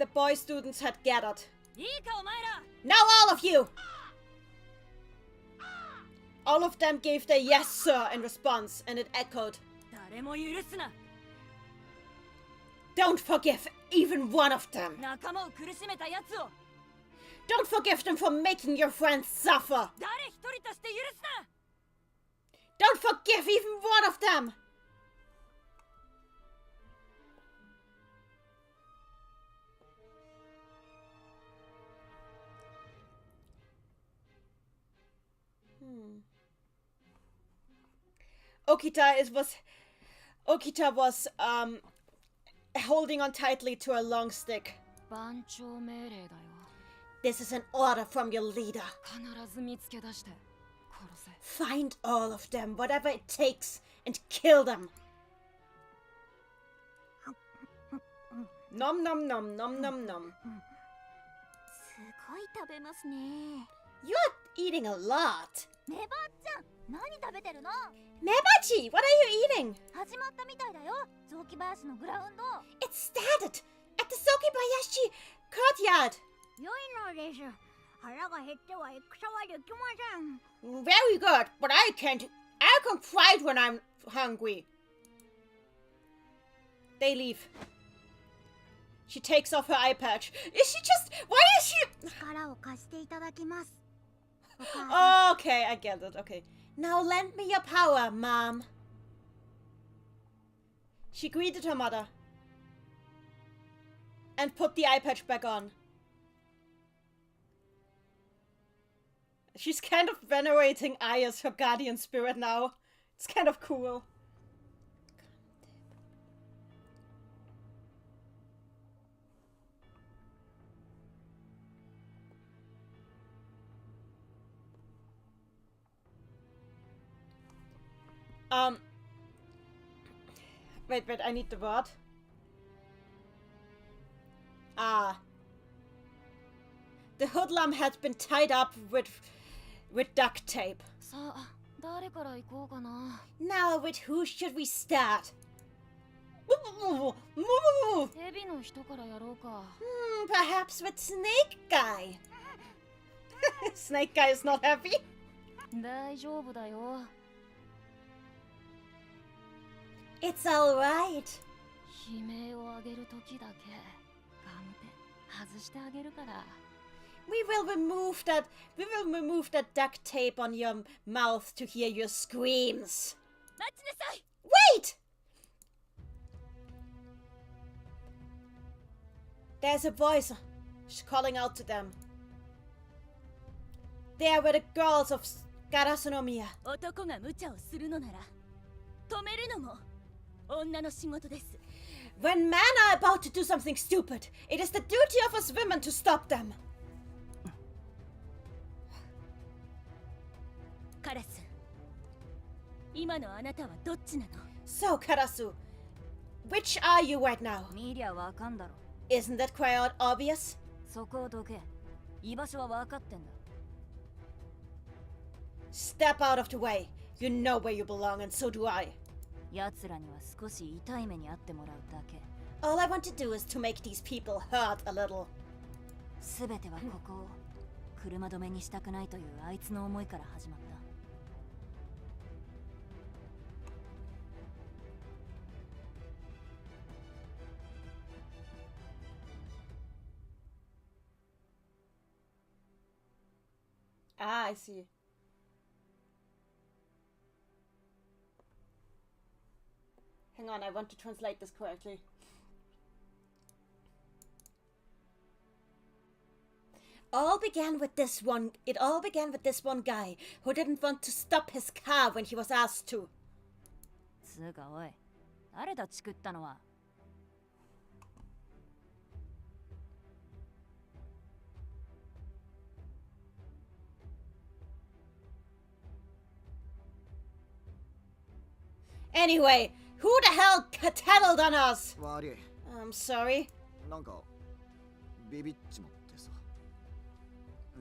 [SPEAKER 1] the boy students had gathered.
[SPEAKER 6] いいかお前ら
[SPEAKER 1] Now all of you! All of them gave their yes sir in response, and it echoed.
[SPEAKER 6] 誰も許すな
[SPEAKER 1] Don't forgive even one of them.
[SPEAKER 6] 仲間を苦しめたやつを
[SPEAKER 1] Don't forgive them for making your friends suffer.
[SPEAKER 6] 誰一人として許すな
[SPEAKER 1] Don't forgive even one of them. Okita was holding on tightly to a long stick.
[SPEAKER 3] 番長命令だよ
[SPEAKER 1] This is an order from your leader.
[SPEAKER 3] 必ず見つけ出して殺せ
[SPEAKER 1] Find all of them, whatever it takes, and kill them. Nom nom nom nom nom nom.
[SPEAKER 7] すごい食べますね。
[SPEAKER 1] You're eating a lot.
[SPEAKER 7] ねばっちゃん、何食べてるの？
[SPEAKER 1] Mebachi, what are you eating?
[SPEAKER 7] 始まったみたいだよ。雑木林のグラウンド。
[SPEAKER 1] It started at the Sokibayashi courtyard.
[SPEAKER 7] 良いのです。腹が減っては戦はできません。
[SPEAKER 1] Very good, but I can't fight when I'm hungry. They leave. She takes off her eye patch. Is she just... Why is she...
[SPEAKER 7] 力を貸していただきます。お母さん。
[SPEAKER 1] Okay, I get it. Okay. Now lend me your power, Mom. She greeted her mother. And put the eye patch back on. She's kind of venerating Ai as her guardian spirit now. It's kind of cool. Wait, I need the word. The hoodlum had been tied up with duct tape.
[SPEAKER 3] さあ誰から行こうかな
[SPEAKER 1] Now, with who should we start?
[SPEAKER 3] ヘビの人からやろうか
[SPEAKER 1] Perhaps with Snake Guy. Snake Guy is not happy.
[SPEAKER 3] 大丈夫だよ
[SPEAKER 1] It's alright.
[SPEAKER 3] 悲鳴を上げる時だけガムテ外してあげるから
[SPEAKER 1] We will remove that duct tape on your mouth to hear your screams.
[SPEAKER 6] 待ちなさい
[SPEAKER 1] Wait! There's a voice calling out to them. There were the girls of Garasunomiya.
[SPEAKER 6] 男が無茶をするのなら止めるのも女の仕事です
[SPEAKER 1] When men are about to do something stupid, it is the duty of us women to stop them.
[SPEAKER 6] カラス今のあなたはどっちなの
[SPEAKER 1] So, Karasu, which are you right now?
[SPEAKER 3] 見りゃわかんだろ
[SPEAKER 1] Isn't that quite obvious?
[SPEAKER 3] そこをどけ居場所は分かってんだ
[SPEAKER 1] Step out of the way. You know where you belong, and so do I.
[SPEAKER 3] 奴らには少し痛い目に遭ってもらうだけ
[SPEAKER 1] All I want to do is to make these people hurt a little.
[SPEAKER 3] 全てはここを車止めにしたくないというあいつの思いから始まった
[SPEAKER 1] Ah, I see. Hang on, I want to translate this correctly. It all began with this one guy who didn't want to stop his car when he was asked to.
[SPEAKER 3] つうかおい誰だチクったのは
[SPEAKER 1] Anyway, who the hell tattled on us?
[SPEAKER 10] 悪い
[SPEAKER 1] I'm sorry.
[SPEAKER 10] なんかビビっちまってさ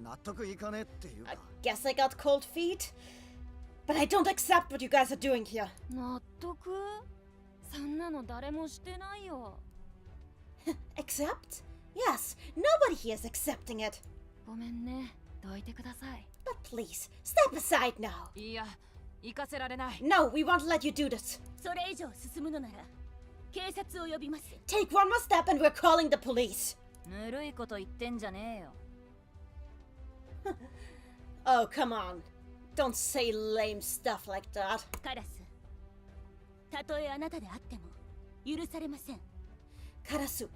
[SPEAKER 10] 納得いかねえっていう
[SPEAKER 1] I
[SPEAKER 10] か
[SPEAKER 1] guess I got cold feet. But I don't accept what you guys are doing here.
[SPEAKER 3] 納得そんなの誰もしてないよ
[SPEAKER 1] Accept? Yes, nobody here is accepting it.
[SPEAKER 3] ごめんね、どいてください。
[SPEAKER 1] But please, step aside now.
[SPEAKER 3] いや、行かせられない。
[SPEAKER 1] No, we won't let you do this.
[SPEAKER 6] それ以上進むのなら警察を呼びます。
[SPEAKER 1] Take one more step and we're calling the police.
[SPEAKER 3] ぬるいこと言ってんじゃねえよ。
[SPEAKER 1] Oh, come on. Don't say lame stuff like that.
[SPEAKER 6] カラス、たとえあなたであっても許されません。
[SPEAKER 1] Karasu,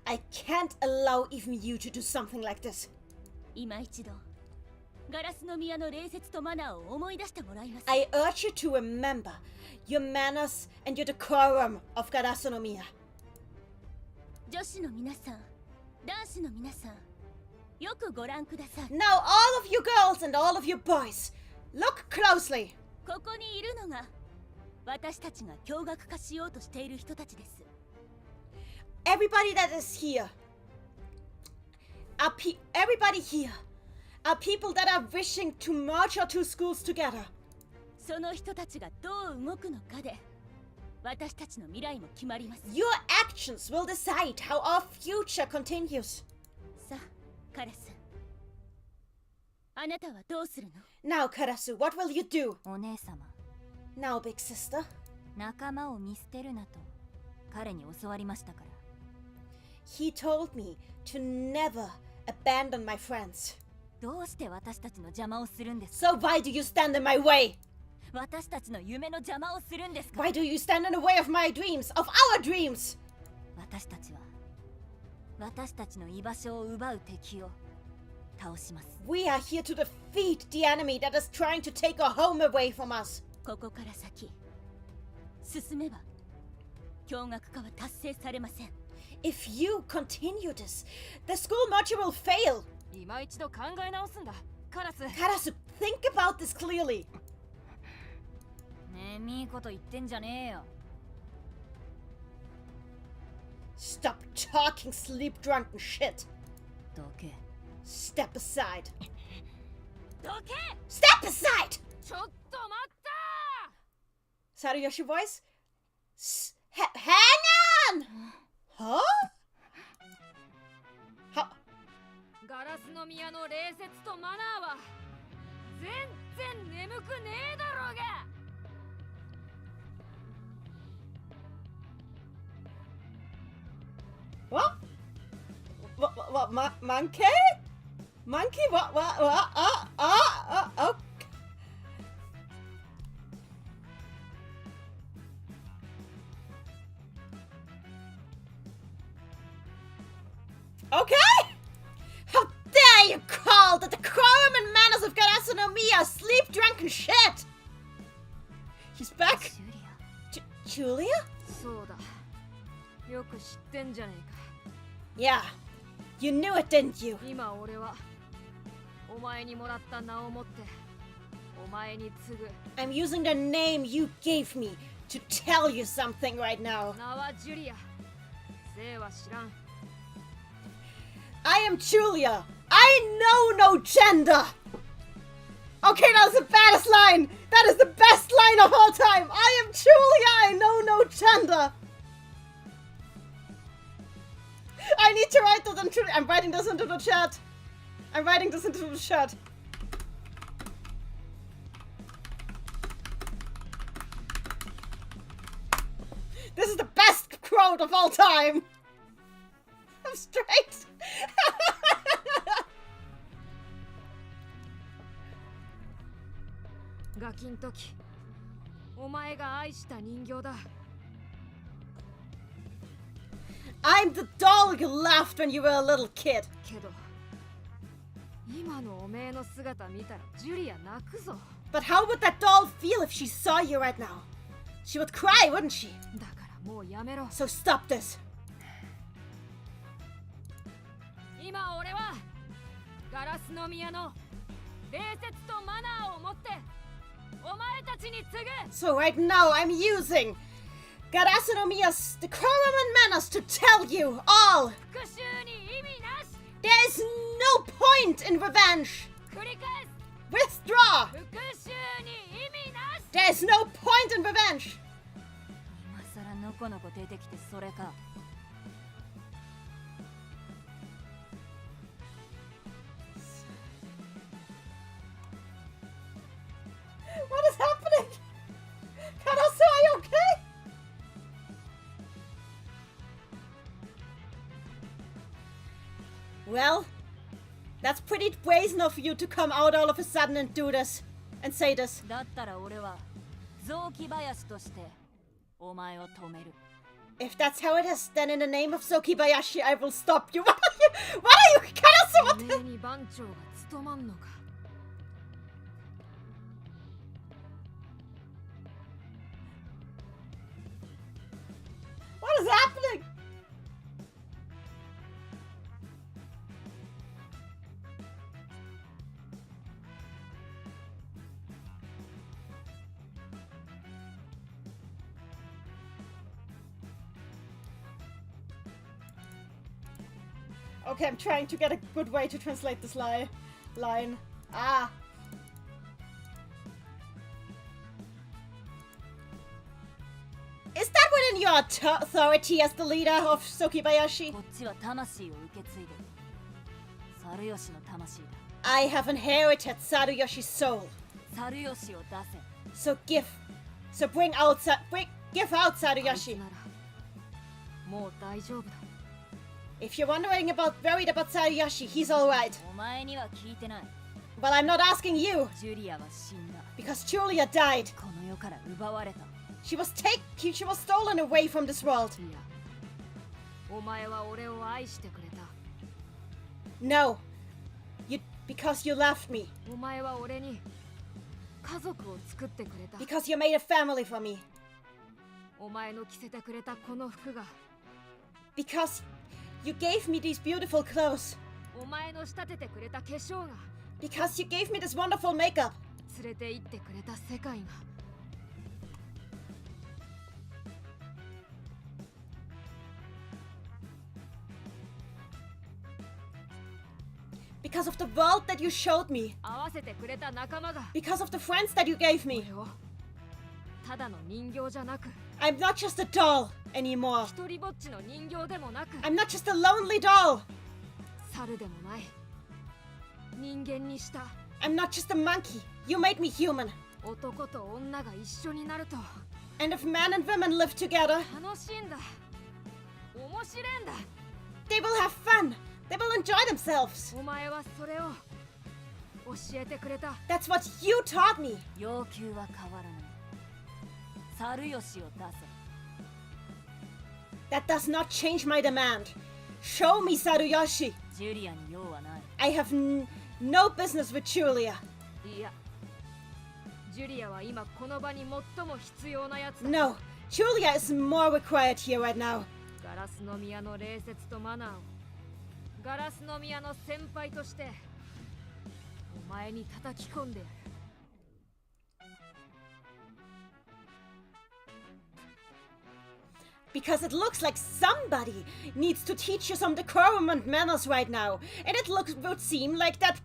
[SPEAKER 1] I can't allow even you to do something like this.
[SPEAKER 6] 今一度ガラスの宮の礼節とマナーを思い出してもらいます。
[SPEAKER 1] I urge you to remember your manners and your decorum of Garasunomiya.
[SPEAKER 6] 女子の皆さん、男子の皆さん、よくご覧ください。
[SPEAKER 1] Now, all of you girls and all of you boys, look closely.
[SPEAKER 6] ここにいるのが私たちが驚愕化しようとしている人たちです。
[SPEAKER 1] Everybody that is here, everybody here are people that are wishing to merge our two schools together.
[SPEAKER 6] その人たちがどう動くのかで私たちの未来も決まります。
[SPEAKER 1] Your actions will decide how our future continues.
[SPEAKER 6] さあ、カラス。あなたはどうするの？
[SPEAKER 1] Now, Karasu, what will you do?
[SPEAKER 3] お姉様、
[SPEAKER 1] Now, big sister.
[SPEAKER 3] 仲間を見捨てるなと彼に教わりましたから。
[SPEAKER 1] He told me to never abandon my friends.
[SPEAKER 3] どうして私たちの邪魔をするんです？
[SPEAKER 1] So why do you stand in my way?
[SPEAKER 3] 私たちの夢の邪魔をするんですか？
[SPEAKER 1] Why do you stand in the way of my dreams, of our dreams?
[SPEAKER 3] 私たちは私たちの居場所を奪う敵を倒します。
[SPEAKER 1] We are here to defeat the enemy that is trying to take our home away from us.
[SPEAKER 6] ここから先進めば驚愕化は達成されません。
[SPEAKER 1] If you continue this, the school merger will fail.
[SPEAKER 3] 今一度考え直すんだ、カラス。
[SPEAKER 1] Karasu, think about this clearly.
[SPEAKER 3] ねえ、みいこと言ってんじゃねえよ。
[SPEAKER 1] Stop talking sleep-drunken shit.
[SPEAKER 3] どけ。
[SPEAKER 1] Step aside.
[SPEAKER 6] どけ！
[SPEAKER 1] Step aside!
[SPEAKER 3] ちょっと待った
[SPEAKER 1] Sariyoshi voice? Hang on! Huh?
[SPEAKER 3] ガラスの宮の礼節とマナーは全然眠くねえだろうが。
[SPEAKER 1] What? Monkey? Monkey? What? Oh. Okay? How dare you call the decorum and manners of Garasunomiya sleep-drunken shit? He's back. Julia?
[SPEAKER 3] そうだ。よく知ってんじゃねえ
[SPEAKER 1] Yeah.
[SPEAKER 3] か。
[SPEAKER 1] You knew it, didn't you?
[SPEAKER 3] 今俺はお前にもらった名を持ってお前に継ぐ。
[SPEAKER 1] I'm using the name you gave me to tell you something right now.
[SPEAKER 3] 名はジュリア。姓は知らん。
[SPEAKER 1] I am Julia. I know no gender. Okay, that was the baddest line. That is the best line of all time. I am Julia. I know no gender. I need to write this into. I'm writing this into the chat. I'm writing this into the chat. This is the best quote of all time. I'm straight.
[SPEAKER 3] ガキん時、お前が愛した人形だ。
[SPEAKER 1] I'm the doll you laughed when you were a little kid.
[SPEAKER 3] けど、今のおめえの姿見たらジュリア泣くぞ。
[SPEAKER 1] But how would that doll feel if she saw you right now? She would cry, wouldn't she?
[SPEAKER 3] だからもうやめろ。
[SPEAKER 1] So stop this.
[SPEAKER 3] 今俺はガラスの宮の礼節とマナーを持ってお前たちに継ぐ。
[SPEAKER 1] So right now I'm using Garasunomiya's decorum and manners to tell you all
[SPEAKER 3] 復讐に意味なし。
[SPEAKER 1] there is no point in revenge.
[SPEAKER 3] 繰り返す。
[SPEAKER 1] Withdraw.
[SPEAKER 3] 復讐に意味なし。
[SPEAKER 1] There is no point in revenge.
[SPEAKER 3] 今さらのこのこ出てきてそれか。
[SPEAKER 1] Well, that's pretty brazen of you to come out all of a sudden and do this. And say this.
[SPEAKER 3] だったら俺は雑木林としてお前を止める。
[SPEAKER 1] If that's how it is, then in the name of Sokibayashi, I will stop you. What are you? Karasu, what the?
[SPEAKER 3] お前に番長が務まんのか。
[SPEAKER 1] What is happening? Okay, I'm trying to get a good way to translate this line. Ah. Is that within your authority as the leader of Sokibayashi?
[SPEAKER 3] こっちは魂を受け継いでる。猿吉の魂だ。
[SPEAKER 1] I have inherited Saruyoshi's soul.
[SPEAKER 3] 猿吉を出せ。
[SPEAKER 1] So give out
[SPEAKER 3] あい
[SPEAKER 1] Saruyoshi.
[SPEAKER 3] つならもう大丈夫だ。
[SPEAKER 1] If you're worried about Saruyoshi, he's alright.
[SPEAKER 3] お前には聞いてない。
[SPEAKER 1] But I'm not asking you,
[SPEAKER 3] ジュリアは死んだ。
[SPEAKER 1] because Julia died.
[SPEAKER 3] この世から奪われた。
[SPEAKER 1] She was stolen away from this world.
[SPEAKER 3] いや、お前は俺を愛してくれた。
[SPEAKER 1] No. Because you left me.
[SPEAKER 3] お前は俺に家族を作ってくれた。
[SPEAKER 1] Because you made a family for me.
[SPEAKER 3] お前の着せてくれたこの服が
[SPEAKER 1] Because you gave me these beautiful clothes.
[SPEAKER 3] お前の仕立ててくれた化粧が
[SPEAKER 1] Because you gave me this wonderful makeup.
[SPEAKER 3] 連れて行ってくれた世界が
[SPEAKER 1] Because of the world that you showed me.
[SPEAKER 3] 合わせてくれた仲間が
[SPEAKER 1] Because of the friends that you gave me.
[SPEAKER 3] 俺をただの人形じゃなく
[SPEAKER 1] I'm not just a doll anymore.
[SPEAKER 3] 一人ぼっちの人形でもなく
[SPEAKER 1] I'm not just a lonely doll.
[SPEAKER 3] 猿でもない人間にした
[SPEAKER 1] I'm not just a monkey. You made me human.
[SPEAKER 3] 男と女が一緒になると
[SPEAKER 1] And if men and women live together,
[SPEAKER 3] 楽しいんだ面白いんだ
[SPEAKER 1] they will have fun. They will enjoy themselves.
[SPEAKER 3] お前はそれを教えてくれた
[SPEAKER 1] That's what you taught me.
[SPEAKER 3] 要求は変わらない猿吉を出せ
[SPEAKER 1] That does not change my demand. Show me Saruyoshi.
[SPEAKER 3] ジュリアに用はない
[SPEAKER 1] I have no business with Julia.
[SPEAKER 3] いやジュリアは今この場に最も必要なやつだ
[SPEAKER 1] No, Julia is more required here right now.
[SPEAKER 3] ガラスの宮の礼節とマナーをガラスの宮の先輩としてお前に叩き込んでやる
[SPEAKER 1] Because it looks like somebody needs to teach you some decorum and manners right now. And it would seem like that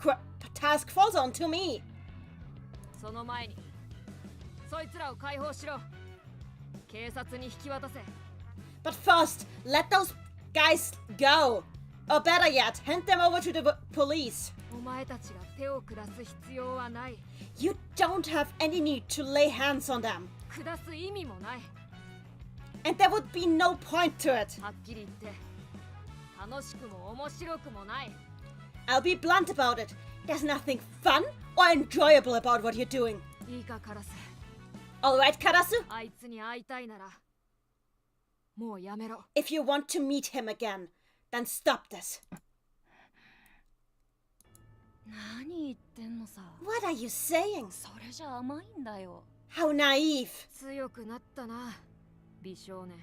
[SPEAKER 1] task falls on to me.
[SPEAKER 3] その前にそいつらを解放しろ警察に引き渡せ
[SPEAKER 1] But first, let those guys go. Or better yet, hand them over to the police.
[SPEAKER 3] お前たちが手を下す必要はない
[SPEAKER 1] You don't have any need to lay hands on them.
[SPEAKER 3] 下す意味もない
[SPEAKER 1] And there would be no point to it.
[SPEAKER 3] はっきり言って楽しくも面白くもない
[SPEAKER 1] I'll be blunt about it. There's nothing fun or enjoyable about what you're doing.
[SPEAKER 3] いいかカラス
[SPEAKER 1] Alright, Karasu?
[SPEAKER 3] あいつに会いたいならもうやめろ
[SPEAKER 1] If you want to meet him again, then stop this.
[SPEAKER 3] 何言ってんのさ
[SPEAKER 1] What are you saying?
[SPEAKER 3] それじゃ甘いんだよ
[SPEAKER 1] How naive.
[SPEAKER 3] 強くなったな美少年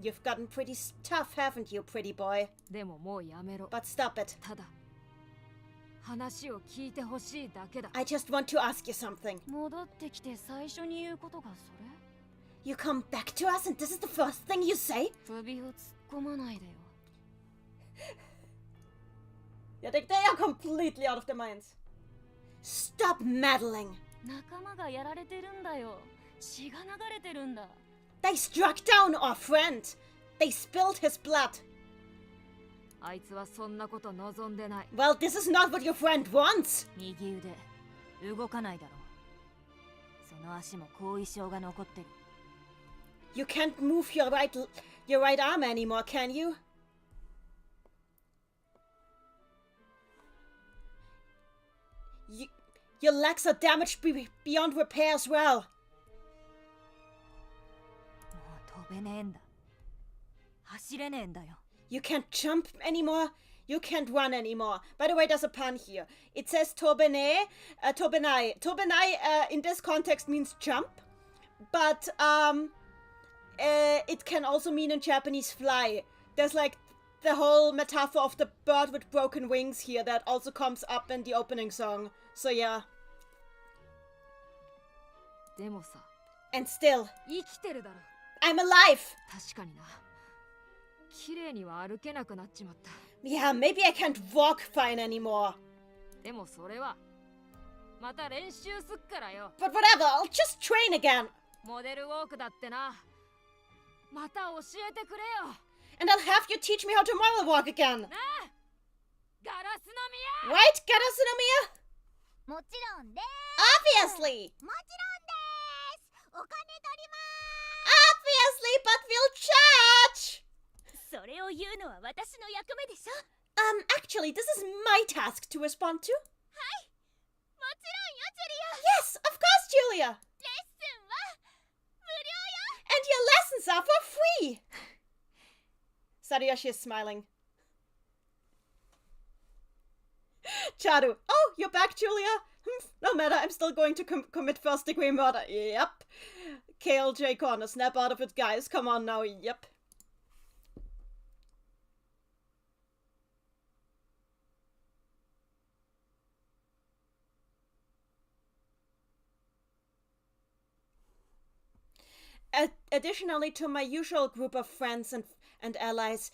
[SPEAKER 1] You've gotten pretty tough, haven't you, pretty boy?
[SPEAKER 3] でももうやめろ
[SPEAKER 1] But stop it.
[SPEAKER 3] ただ話を聞いてほしいだけだ
[SPEAKER 1] I just want to ask you something.
[SPEAKER 3] 戻ってきて最初に言うことがそれ
[SPEAKER 1] You come back to us and this is the first thing you say?
[SPEAKER 3] 首を突っ込まないでよ
[SPEAKER 1] Yeah, they are completely out of their minds. Stop meddling.
[SPEAKER 3] 仲間がやられてるんだよ血が流れてるんだ
[SPEAKER 1] They struck down our friend. They spilled his blood.
[SPEAKER 3] あいつはそんなこと望んでない
[SPEAKER 1] Well, this is not what your friend wants.
[SPEAKER 3] 右腕動かないだろうその足も後遺症が残ってる
[SPEAKER 1] You can't move your right arm anymore, can you? Your legs are damaged beyond repair as well.
[SPEAKER 3] もう飛べねえんだ。走れねえんだよ。
[SPEAKER 1] You can't jump anymore. You can't run anymore. By the way, there's a pun here. It says tobenai. Tobenai in this context means jump. But it can also mean in Japanese fly. There's like the whole metaphor of the bird with broken wings here that also comes up in the opening song. So yeah.
[SPEAKER 3] でもさ、
[SPEAKER 1] And still,
[SPEAKER 3] 生きてるだろ。
[SPEAKER 1] I'm alive!
[SPEAKER 3] 確かにな。綺麗には歩けなくなっちまった。
[SPEAKER 1] Yeah, maybe I can't walk fine anymore.
[SPEAKER 3] でもそれはまた練習すっからよ。
[SPEAKER 1] But whatever, I'll just train again.
[SPEAKER 3] モデルウォークだってな。また教えてくれよ。
[SPEAKER 1] And I'll have you teach me how to model walk again.
[SPEAKER 3] なあ、ガラスの宮。
[SPEAKER 1] Right, Garasunomiya?
[SPEAKER 7] もちろんで
[SPEAKER 1] Obviously!
[SPEAKER 7] す。もちろんです。お金取りま
[SPEAKER 1] Obviously, but we'll charge!
[SPEAKER 6] それを言うのは私の役目でしょ。
[SPEAKER 1] Actually, this is my task to respond to.
[SPEAKER 6] はい、もちろんよ、ジュリア。
[SPEAKER 1] Yes, of course, Julia!
[SPEAKER 6] レッスンは無料よ。
[SPEAKER 1] And your lessons are for free! Sadayoshi is smiling. Charu, oh, you're back, Julia? No matter, I'm still going to commit first-degree murder. Yep. KLJ Corner, snap out of it, guys. Come on now, yep. Additionally to my usual group of friends and allies,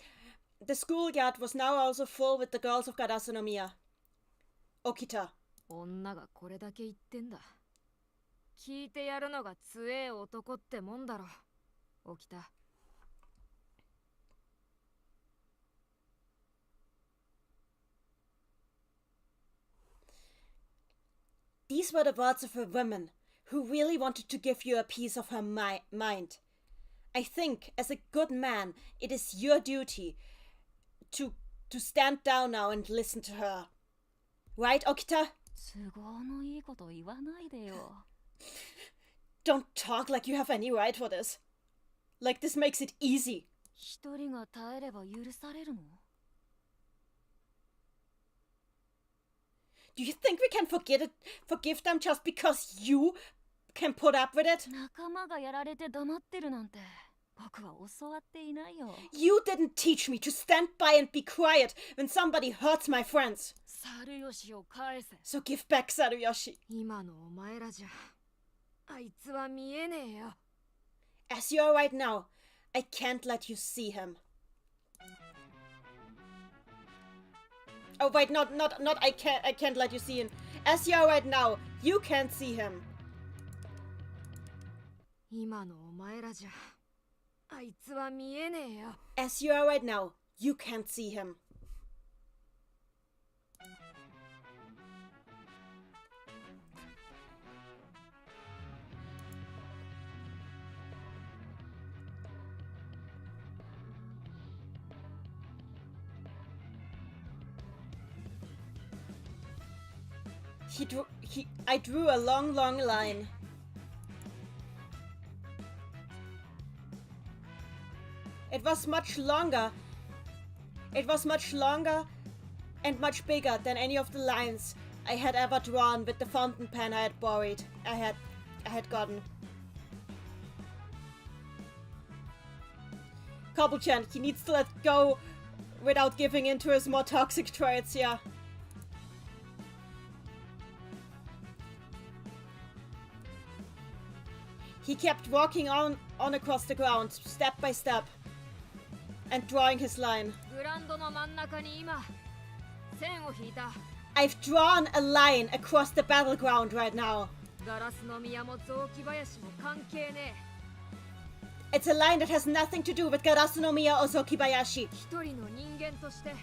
[SPEAKER 1] the schoolyard was now also full with the girls of Garasunomiya. Okita.
[SPEAKER 3] 女がこれだけ言ってんだ。聞いてやるのが強え男ってもんだろ。起きた。
[SPEAKER 1] These were the words of a woman who really wanted to give you a piece of her mind. I think, as a good man, it is your duty to stand down now and listen to her. Right, Okita?
[SPEAKER 3] 都合のいいこと言わないでよ。
[SPEAKER 1] Don't talk like you have any right for this. Like this makes it easy.
[SPEAKER 3] 一人が耐えれば許されるの？
[SPEAKER 1] Do you think we can forgive them just because you can put up with it?
[SPEAKER 3] 仲間がやられて黙ってるなんて僕は教わっていないよ。
[SPEAKER 1] You didn't teach me to stand by and be quiet when somebody hurts my friends.
[SPEAKER 3] 猿吉を返せ。
[SPEAKER 1] So give back, Saruyoshi.
[SPEAKER 3] 今のお前らじゃあいつは見えねえよ。
[SPEAKER 1] As you are right now, I can't let you see him. Oh wait, not I can't let you see him. As you are right now, you can't see him.
[SPEAKER 3] 今のお前らじゃあいつは見えねえよ。
[SPEAKER 1] As you are right now, you can't see him. I drew a long line. It was much longer and much bigger than any of the lines I had ever drawn with the fountain pen I had gotten. Kobu-chan, he needs to let go without giving in to his more toxic traits, yeah. He kept walking on across the ground, step by step, and drawing his line.
[SPEAKER 3] グラウンドの真ん中に今線を引いた。
[SPEAKER 1] I've drawn a line across the battleground right now.
[SPEAKER 3] ガラスの宮も雑木林も関係ね
[SPEAKER 1] It's a line that has nothing to do with Garasunomiya or Zokibayashi.
[SPEAKER 3] え。一人の人間として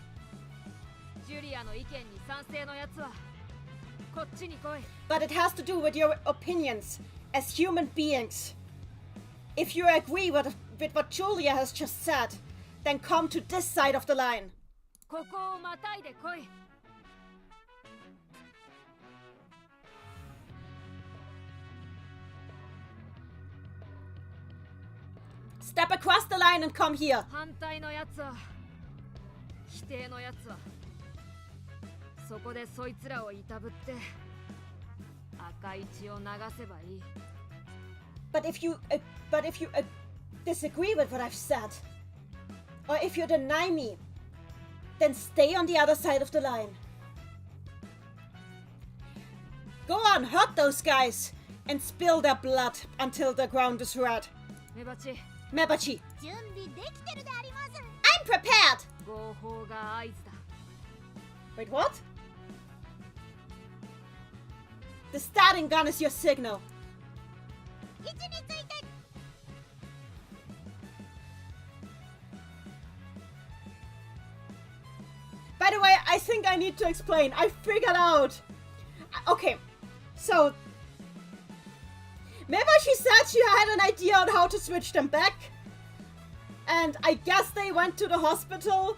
[SPEAKER 3] ジュリアの意見に賛成のやつはこっちに来い。
[SPEAKER 1] But it has to do with your opinions as human beings. If you agree with what Julia has just said, then come to this side of the line.
[SPEAKER 3] ここをまたいで来い。
[SPEAKER 1] Step across the line and come here.
[SPEAKER 3] 反対のやつは否定のやつはそこでそいつらをいたぶって赤い血を流せばいい。
[SPEAKER 1] But if you disagree with what I've said, or if you deny me, then stay on the other side of the line. Go on, hurt those guys and spill their blood until the ground is red.
[SPEAKER 3] メバチ
[SPEAKER 1] Mebachi,
[SPEAKER 7] 準備できてるであります。
[SPEAKER 1] I'm prepared!
[SPEAKER 3] 合法が合図だ。
[SPEAKER 1] Wait, what? The starting gun is your signal.
[SPEAKER 7] 位置について。
[SPEAKER 1] By the way, I think I need to explain. I figured out. Okay, so maybe she said she had an idea on how to switch them back. And I guess they went to the hospital.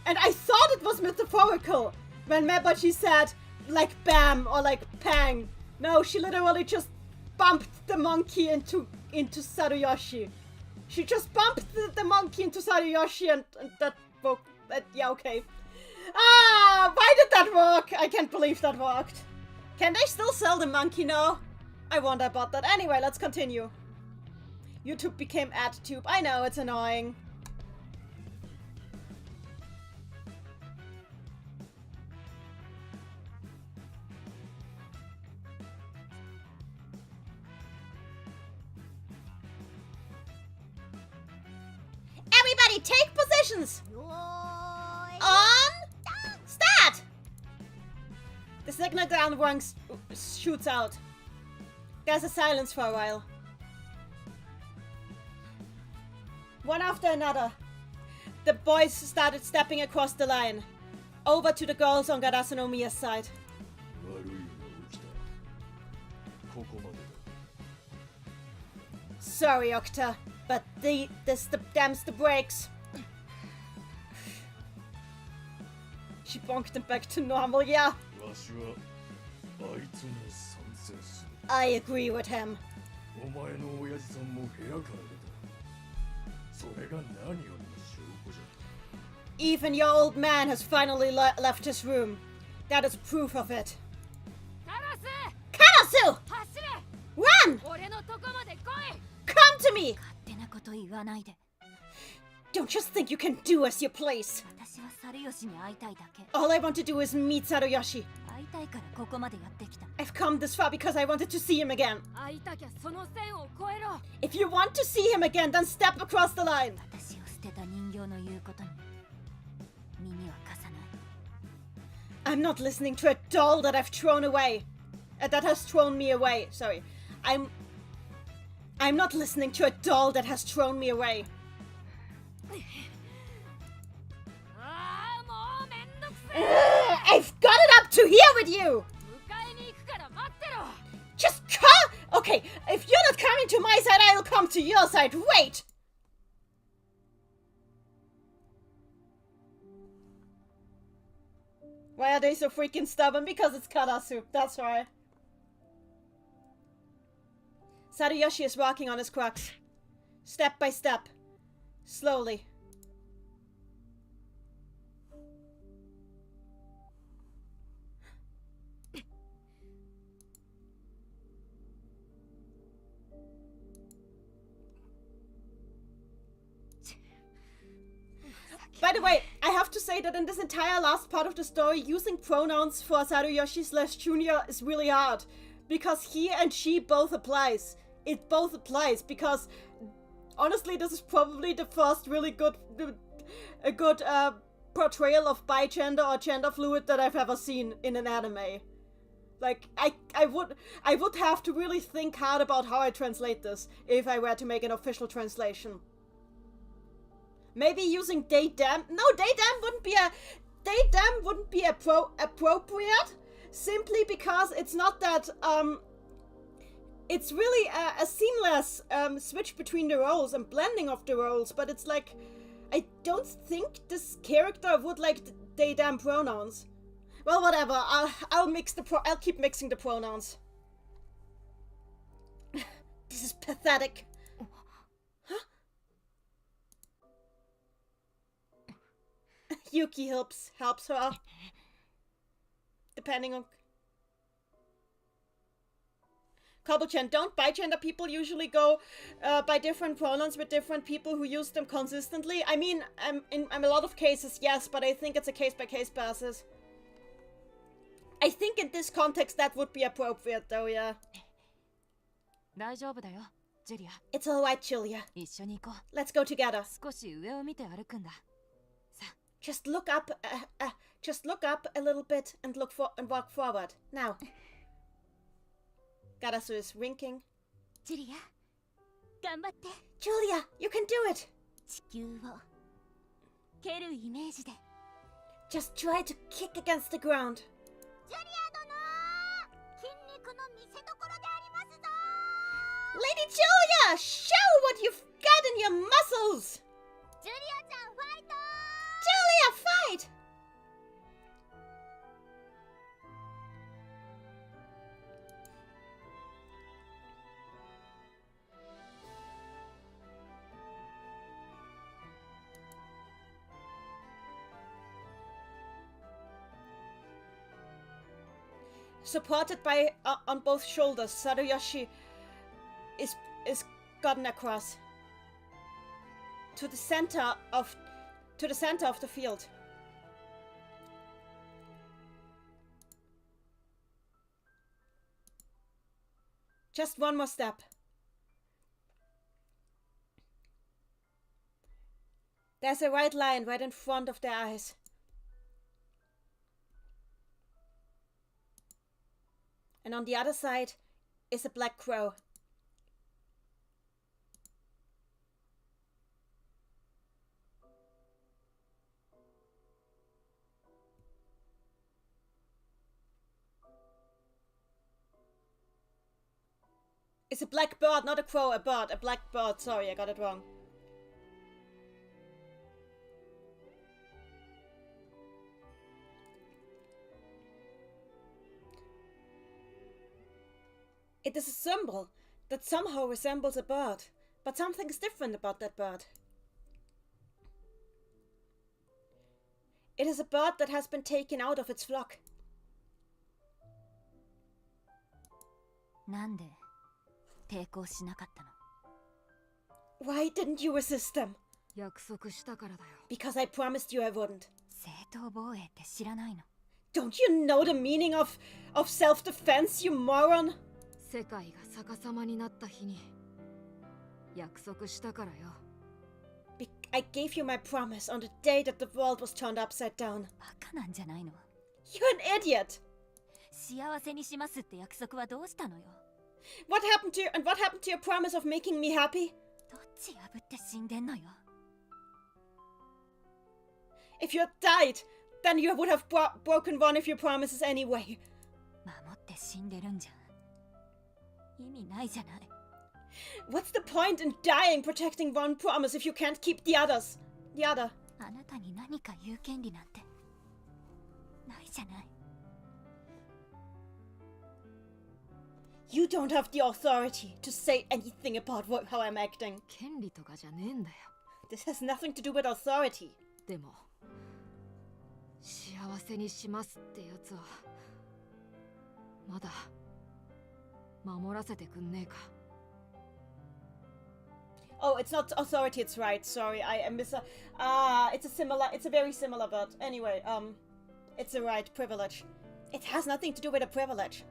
[SPEAKER 1] And I thought it was metaphorical when Mebachi said, like, bam or like pang. No, she literally just bumped the monkey into Saruyoshi. She just bumped the monkey into Saruyoshi and that woke. Yeah, okay. Ah, why did that work? I can't believe that worked. Can they still sell the monkey now? I wonder about that. Anyway, let's continue. YouTube became AdTube. I know, it's annoying. Everybody take positions!
[SPEAKER 7] よーい。
[SPEAKER 1] On! Start! The signal gun shoots out. There's a silence for a while. One after another, the boys started stepping across the line, over to the girls on Garasa no Miya's side.
[SPEAKER 8] 悪いが起きた。ここまでだ。
[SPEAKER 1] Sorry, Okta, but this damns the brakes. She bonked him back to normal, yeah.
[SPEAKER 8] わしはあいつに参戦する。
[SPEAKER 1] I agree with him.
[SPEAKER 8] お前の親父さんも部屋から出た。それが何よりの証拠じゃ。
[SPEAKER 1] Even your old man has finally left his room. That is proof of it.
[SPEAKER 3] カラス
[SPEAKER 1] Karasu!
[SPEAKER 3] 走れ
[SPEAKER 1] Run!
[SPEAKER 3] 俺のとこまで来い
[SPEAKER 1] Come to me!
[SPEAKER 6] 勝手なこと言わないで。
[SPEAKER 1] Don't just think you can do as you please.
[SPEAKER 6] 私は猿吉に会いたいだけ。
[SPEAKER 1] All I want to do is meet Saruyoshi.
[SPEAKER 6] 会いたいからここまでやってきた。
[SPEAKER 1] I've come this far because I wanted to see him again.
[SPEAKER 3] 会いたきゃその線を越えろ
[SPEAKER 1] If you want to see him again, then step across the line.
[SPEAKER 6] 私を捨てた人形の言うことに耳は貸さない。
[SPEAKER 1] I'm not listening to a doll that I've thrown away. That has thrown me away. Sorry. I'm not listening to a doll that has thrown me away.
[SPEAKER 3] ああもうめんどくせ
[SPEAKER 1] I've got it up to here with you.
[SPEAKER 3] 迎えに行くから待ってろ
[SPEAKER 1] Just come. Okay, if you're not coming to my side, I'll come to your side. Wait. Why are they so freaking stubborn? Because it's Karasu. That's why. Saruyoshi is walking on his crux. Step by step. Slowly. By the way, I have to say that in this entire last part of the story, using pronouns for Saruyoshi/Junior is really hard. Because he and she both applies. It both applies because honestly, this is probably the first really good portrayal of bigender or gender fluid that I've ever seen in an anime. Like, I would have to really think hard about how I translate this if I were to make an official translation. Maybe using they them. No, they them wouldn't be appropriate. Simply because it's not that it's really a seamless switch between the roles and blending of the roles. But it's like I don't think this character would like they them pronouns. Well, whatever. I'll keep mixing the pronouns. This is pathetic. Huh? Yuki helps her. Depending on... Cobblechan, don't bigender people usually go by different pronouns with different people who use them consistently? I mean, in a lot of cases, yes, but I think it's a case-by-case basis. I think in this context that would be appropriate, though, yeah.
[SPEAKER 3] 大丈夫だよ、ジュリア。
[SPEAKER 1] It's alright, Julia.
[SPEAKER 3] 一緒に行こう。
[SPEAKER 1] Let's go together.
[SPEAKER 3] 少し上を見て歩くんだ。さあ。
[SPEAKER 1] Just look up a little bit and walk forward. Now. Garasu is winking.
[SPEAKER 6] ジュリア、頑張って。
[SPEAKER 1] Julia, you can do it.
[SPEAKER 6] 地球を蹴るイメージで。
[SPEAKER 1] Just try to kick against the ground.
[SPEAKER 7] ジュリア殿、筋肉の見せ所でありますぞ。
[SPEAKER 1] Lady Julia, show what you've got in your muscles.
[SPEAKER 7] ジュリアちゃんファイト。
[SPEAKER 1] Julia, fight. Supported by on both shoulders, Saruyoshi is gotten across to the center of the field. Just one more step. There's a white line right in front of their eyes. And on the other side is a black crow. It's a black bird, not a crow, a bird. A black bird, sorry, I got it wrong. It is a symbol that somehow resembles a bird, but something is different about that bird. It is a bird that has been taken out of its flock.
[SPEAKER 6] なんで抵抗しなかったの？
[SPEAKER 1] Why didn't you resist them?
[SPEAKER 3] 約束したからだよ。
[SPEAKER 1] Because I promised you I wouldn't.
[SPEAKER 6] 正当防衛って知らないの？
[SPEAKER 1] Don't you know the meaning of self-defense, you moron?
[SPEAKER 3] 世界が逆さまになった日に約束したからよ。
[SPEAKER 1] I gave you my promise on the day that the world was turned upside down.
[SPEAKER 6] バカなんじゃないの？
[SPEAKER 1] You're an idiot.
[SPEAKER 6] 幸せにしますって約束はどうしたのよ？
[SPEAKER 1] What happened to your promise of making me happy?
[SPEAKER 6] どっち破って死んでんのよ？
[SPEAKER 1] If you had died, then you would have broken one of your promises anyway.
[SPEAKER 6] 守って死んでるんじゃん。意味ないじゃない。
[SPEAKER 1] What's the point in dying protecting one promise if you can't keep the others? The other.
[SPEAKER 6] あなたに何か言う権利なんてないじゃない。
[SPEAKER 1] You don't have the authority to say anything about how I'm acting.
[SPEAKER 3] 権利とかじゃねえんだよ。
[SPEAKER 1] This has nothing to do with authority.
[SPEAKER 3] でも幸せにしますってやつはまだ守らせてくんねえか。
[SPEAKER 1] Oh, it's not authority, it's right. Sorry, I miss a... it's a very similar word. Anyway, it's a right, privilege. It has nothing to do with a privilege.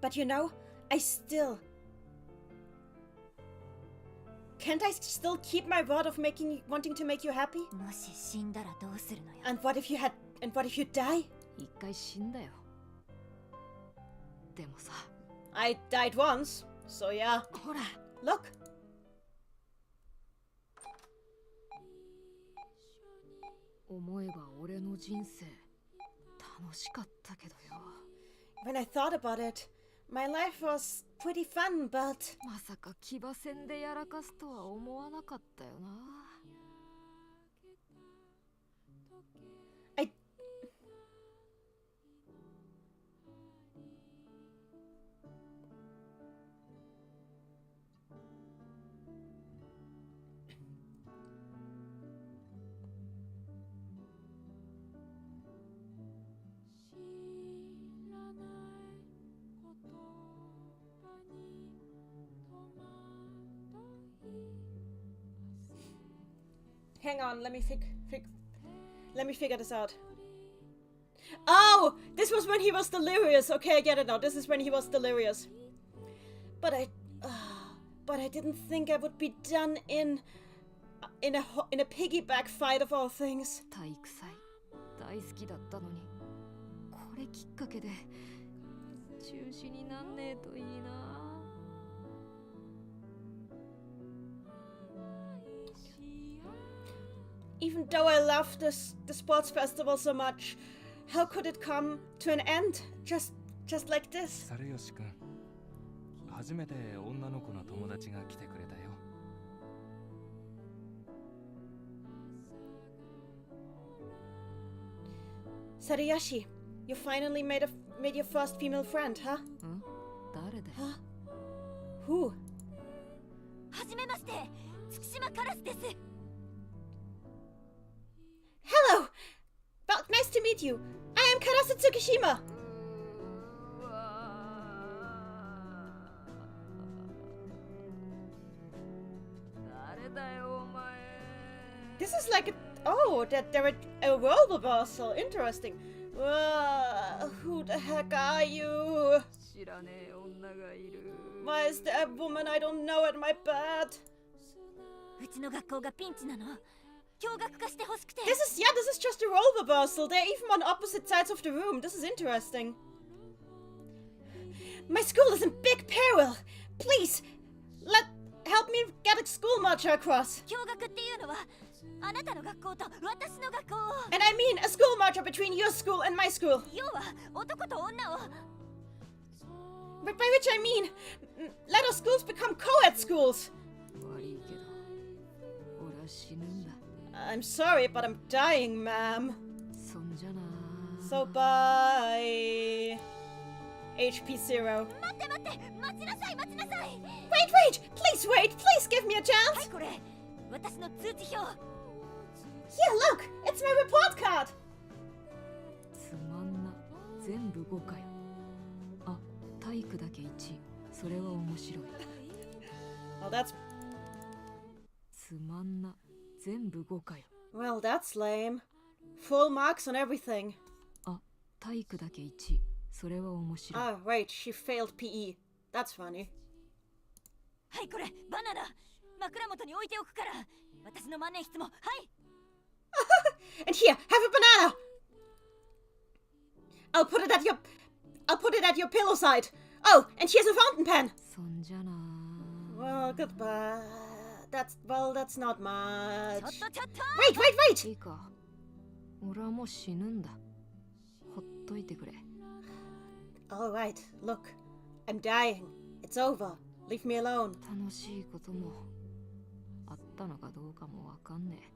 [SPEAKER 1] But you know, Can't I still keep my word of wanting to make you happy?
[SPEAKER 6] もし死んだらどうするのよ？
[SPEAKER 1] And what if you die?
[SPEAKER 3] 一回死んだよ。でもさ。
[SPEAKER 1] I died once, so yeah.
[SPEAKER 3] ほら。
[SPEAKER 1] Look.
[SPEAKER 3] 思えば俺の人生楽しかったけどよ。
[SPEAKER 1] When I thought about it, my life was pretty fun, but...
[SPEAKER 3] まさか騎馬戦でやらかすとは思わなかったよな。
[SPEAKER 1] Hang on, let me figure this out. Oh, this was when he was delirious. Okay, I get it now. This is when he was delirious. But I didn't think I would be done in a piggyback fight of all things.
[SPEAKER 3] 体育祭大好きだったのに、これきっかけで中止になんねえといいな。
[SPEAKER 1] Even though I love the sports festival so much, how could it come to an end just like this?
[SPEAKER 4] 猿吉くん、初めて女の子の友達が来てくれたよ。
[SPEAKER 1] Sariyoshi, you finally made your first female friend, huh?
[SPEAKER 3] ん？誰だよ？
[SPEAKER 1] Huh? Who?
[SPEAKER 6] はじめまして、月島カラスです。
[SPEAKER 1] Hello! Nice to meet you. I am Karasu Tsukishima. This is like they're a role reversal. Interesting. Who the heck are you? Why is there a woman I don't know at my bed?
[SPEAKER 6] うちの学校がピンチなの。驚愕化してほしくて。
[SPEAKER 1] This is just a role reversal. They're even on opposite sides of the room. This is interesting. My school is in big peril. Please, help me get a school marcher across.
[SPEAKER 6] 驚愕っていうのはあなたの学校と私の学校を。
[SPEAKER 1] And I mean a school marcher between your school and my school.
[SPEAKER 6] 要は男と女を。
[SPEAKER 1] But by which I mean, let our schools become co-ed schools.
[SPEAKER 3] 悪いけど、俺は死ぬんだ。
[SPEAKER 1] I'm sorry, but I'm dying, ma'am.
[SPEAKER 3] そんじゃな。
[SPEAKER 1] So bye. HP 0.
[SPEAKER 6] 待って待って、待ちなさい待ちなさい。
[SPEAKER 1] Wait, please wait, please give me a
[SPEAKER 6] は
[SPEAKER 1] chance.
[SPEAKER 6] いこれ、私の通知表。
[SPEAKER 1] Here, look, it's my report card.
[SPEAKER 3] つまんな、全部5かよ。あ、体育だけ1、それは面白い。
[SPEAKER 1] Oh, that's...
[SPEAKER 3] つまんな、全部5かよ。
[SPEAKER 1] Well, that's lame. Full marks on everything.
[SPEAKER 3] あ、体育だけ1、それは面白い。
[SPEAKER 1] Ah, right, she failed PE. That's funny.
[SPEAKER 6] はいこれ、バナナ。枕元に置いておくから。私の万年筆も、はい。
[SPEAKER 1] And here, have a banana. I'll put it at your pillow side. Oh, and here's a fountain pen.
[SPEAKER 3] そんじゃな。
[SPEAKER 1] Well, goodbye. That's not much.
[SPEAKER 6] ちょっと。
[SPEAKER 1] Wait.
[SPEAKER 3] いいか、俺はもう死ぬんだ。ほっといてくれ。
[SPEAKER 1] All right, look. I'm dying. It's over. Leave me alone.
[SPEAKER 3] 楽しいこともあったのかどうかもわかんねえ。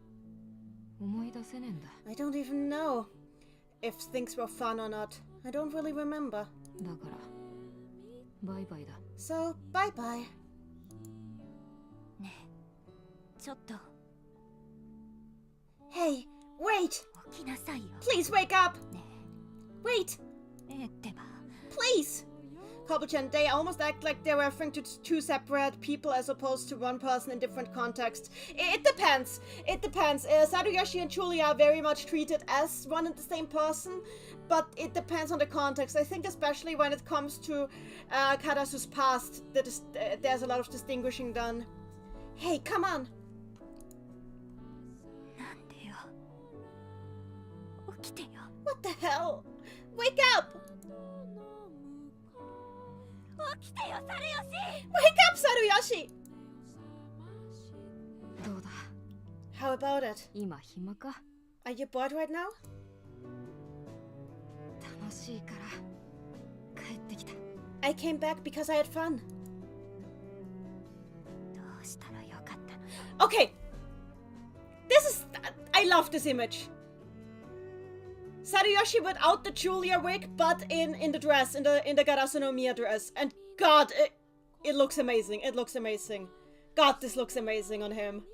[SPEAKER 3] 思い出せねえんだ。
[SPEAKER 1] I don't even know if things were fun or not. I don't really remember.
[SPEAKER 3] だからバイバイだ。
[SPEAKER 1] So, bye-bye.
[SPEAKER 6] ねえ、ちょっと
[SPEAKER 1] Hey, wait.
[SPEAKER 6] 起きなさいよ。
[SPEAKER 1] Please wake up.
[SPEAKER 6] ね
[SPEAKER 1] Wait,
[SPEAKER 6] え、ってば。
[SPEAKER 1] please. Kobuchan, they almost act like they're referring to two separate people as opposed to one person in different contexts. It depends. Saruyoshi and Julia are very much treated as one and the same person, but it depends on the context. I think especially when it comes to Karasu's past, there's a lot of distinguishing done. Hey, come on.
[SPEAKER 6] なんでよ。起きてよ。
[SPEAKER 1] What the hell? Wake up!
[SPEAKER 6] 起きてよ、サルヨシ。
[SPEAKER 1] Wake up, Saruyoshi!
[SPEAKER 3] どうだ、
[SPEAKER 1] How about it?
[SPEAKER 3] 今暇か？
[SPEAKER 1] Are you bored right now?
[SPEAKER 3] 楽しいから帰ってきた。
[SPEAKER 1] I came back because I had fun.
[SPEAKER 6] どうしたらよかったの？
[SPEAKER 1] Okay. I love this image. Saruyoshi without the Julia wig, but in the dress, in the Garasu no Miya dress. And God, it looks amazing. It looks amazing. God, this looks amazing on him.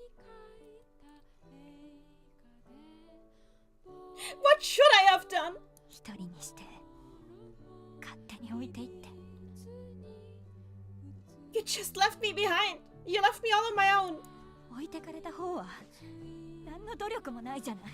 [SPEAKER 1] What should I have done?
[SPEAKER 6] 一人にして勝手に置いていって。
[SPEAKER 1] You just left me behind. You left me all on my own.
[SPEAKER 6] 置いてかれた方は何の努力もないじゃない。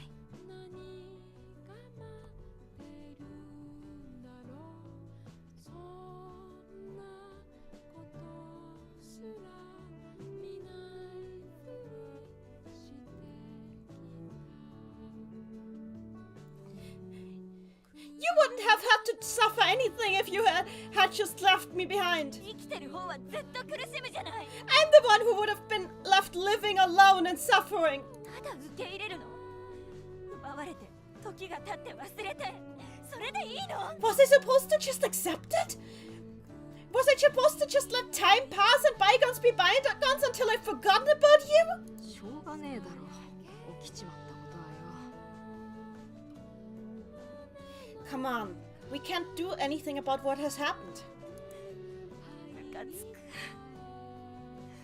[SPEAKER 1] You wouldn't have had to suffer anything if you had just left me behind.
[SPEAKER 6] 生きてる方はずっと苦しむじゃない。
[SPEAKER 1] I'm the one who would have been left living alone and suffering.
[SPEAKER 6] ただ受け入れるの。奪われて時が経って忘れて、それでいいの？
[SPEAKER 1] Was I supposed to just accept it? Was I supposed to just let time pass and bygones be bygones until I've forgotten about you?
[SPEAKER 3] しょうがねえだろ。起きちまったことはよ。
[SPEAKER 1] Come on, we can't do anything about what has happened.
[SPEAKER 6] ムカつく。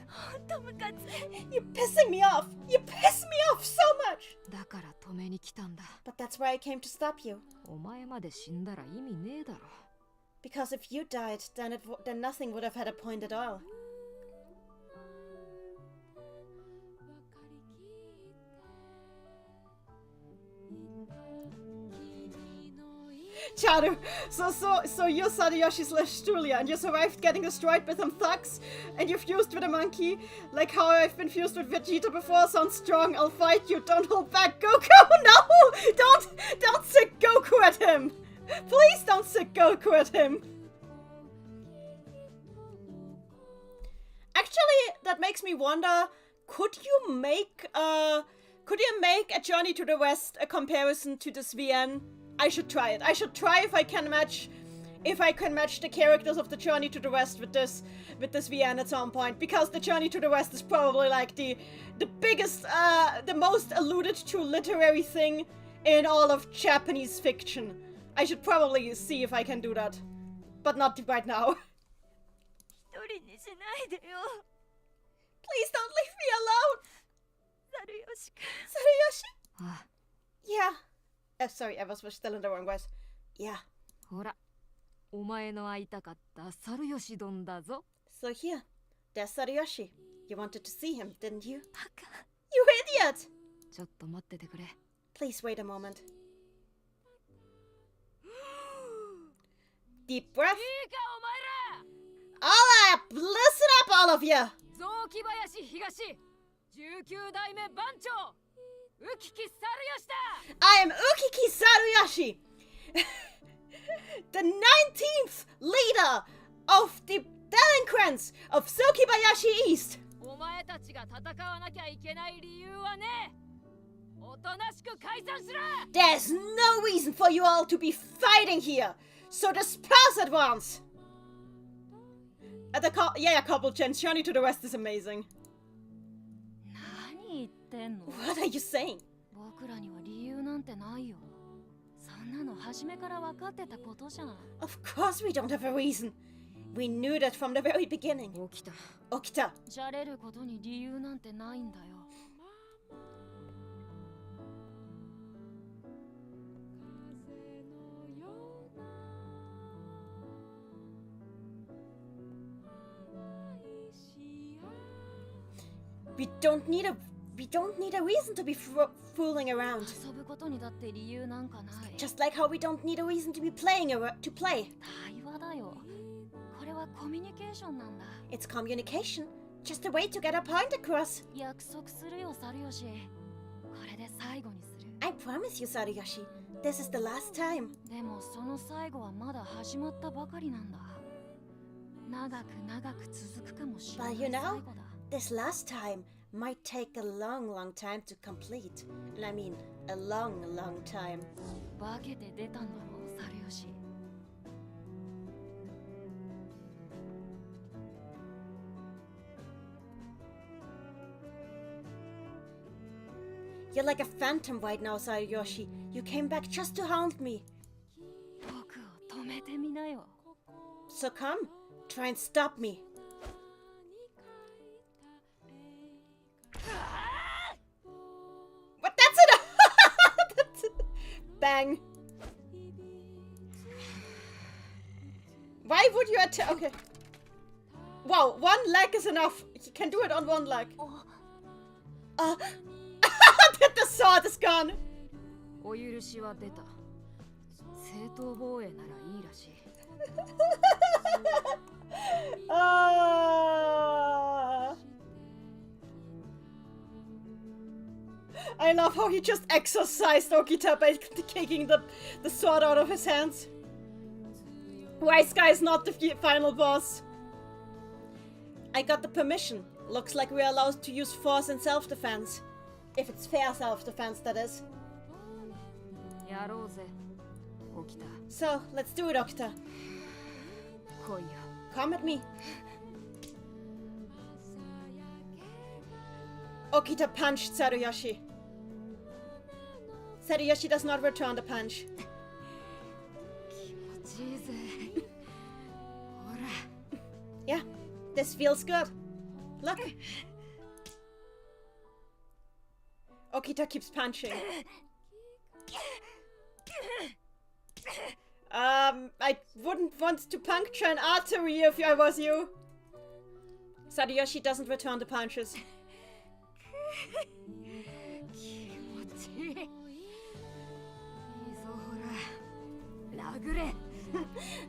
[SPEAKER 6] ほんとムカつく。
[SPEAKER 1] You're pissing me off. You piss me off so much.
[SPEAKER 3] だから止めに来たんだ。
[SPEAKER 1] But that's why I came to stop you.
[SPEAKER 3] お前まで死んだら意味ねえだろ。
[SPEAKER 1] Because if you died, then nothing would have had a point at all. Charu, so you're Sadayoshi/Julia, and you survived getting destroyed by some thugs, and you fused with a monkey, like how I've been fused with Vegeta before. Sounds strong. I'll fight you. Don't hold back, Goku. No, don't sick Goku at him. Please don't sick Goku at him. Actually, that makes me wonder. Could you make a Journey to the West a comparison to this VN? I should try it. I should try if I can match the characters of the Journey to the West with this VN at some point, because the Journey to the West is probably like the biggest, the most alluded to literary thing in all of Japanese fiction. I should probably see if I can do that, but not right now. Please don't leave me alone. Sadayoshi? Yeah. Sorry, I was still in the wrong voice. Yeah.
[SPEAKER 3] ほら、お前の会いたかった猿吉丼だぞ。
[SPEAKER 1] So here, there's Sadayoshi. You wanted to see him, didn't you?
[SPEAKER 6] バカ。
[SPEAKER 1] You idiot!
[SPEAKER 3] ちょっと待っててくれ。
[SPEAKER 1] Please wait a moment. Deep breath.
[SPEAKER 3] いいかお前ら。
[SPEAKER 1] All up! Listen up, all of you!
[SPEAKER 3] 雑木林東19代目番長浮木猿吉だ。
[SPEAKER 1] I am Ukiki Saruyashi, the 19th leader of the delinquents of Tsukibayashi East.
[SPEAKER 3] お前たちが戦わなきゃいけない理由はね、おとなしく解散しろ。
[SPEAKER 1] There's no reason for you all to be fighting here, so disperse at once. Yeah, couple gens. Journey to the West is amazing.
[SPEAKER 6] 何言ってんの？
[SPEAKER 1] What are you saying?
[SPEAKER 6] 僕らには理由なんてないよ。そんなの初めから分かってたことじゃん。
[SPEAKER 1] Of course we don't have a reason. We knew that from the very beginning.
[SPEAKER 3] 起きた。
[SPEAKER 1] Okita.
[SPEAKER 6] じゃれることに理由なんてないんだよ。
[SPEAKER 1] We don't need a reason to be fooling around.
[SPEAKER 6] 遊ぶことにだって理由なんかない。
[SPEAKER 1] Just like how we don't need a reason to be playing to play.
[SPEAKER 6] 対話だよ。これはコミュニケーションなんだ。
[SPEAKER 1] It's communication. Just a way to get a point across.
[SPEAKER 6] 約束するよ、サルヨシ。これで最後にする。
[SPEAKER 1] I promise you, Sadayoshi. This is the last time.
[SPEAKER 6] でもその最後はまだ始まったばかりなんだ。長く長く続くかもしれない
[SPEAKER 1] But you
[SPEAKER 6] 最
[SPEAKER 1] know,
[SPEAKER 6] 後だ。
[SPEAKER 1] this last time might take a long, long time to complete. And I mean, a long, long time.
[SPEAKER 6] 化けて出たんだろう、サルヨシ。
[SPEAKER 1] You're like a phantom right now, Sadayoshi. You came back just to haunt me.
[SPEAKER 6] 僕を止めてみなよ。
[SPEAKER 1] So come, try and stop me. What? That's it! That's it. Bang. Why would you attack? Okay. Wow, one leg is enough. You can do it on one leg. The sword is gone.
[SPEAKER 3] お許しは出た。正当防衛ならいいらしい。
[SPEAKER 1] I love how he just exorcised Okita by taking the sword out of his hands. Wise guy is not the final boss. I got the permission. Looks like we're allowed to use force in self-defense. If it's fair self-defense, that is.
[SPEAKER 3] やろうぜ、起きた。
[SPEAKER 1] So, let's do it, Okita.
[SPEAKER 3] 来いよ。
[SPEAKER 1] Come at me. Okita punched Saruyoshi. Saruyoshi does not return the punch.
[SPEAKER 3] 気持ちいいぜ。ほら。
[SPEAKER 1] Yeah, this feels good. Look. Okita keeps punching. I wouldn't want to puncture an artery if I was you. Saruyoshi doesn't return the punches.
[SPEAKER 3] 気持ちいい。いいぞほら。殴れ。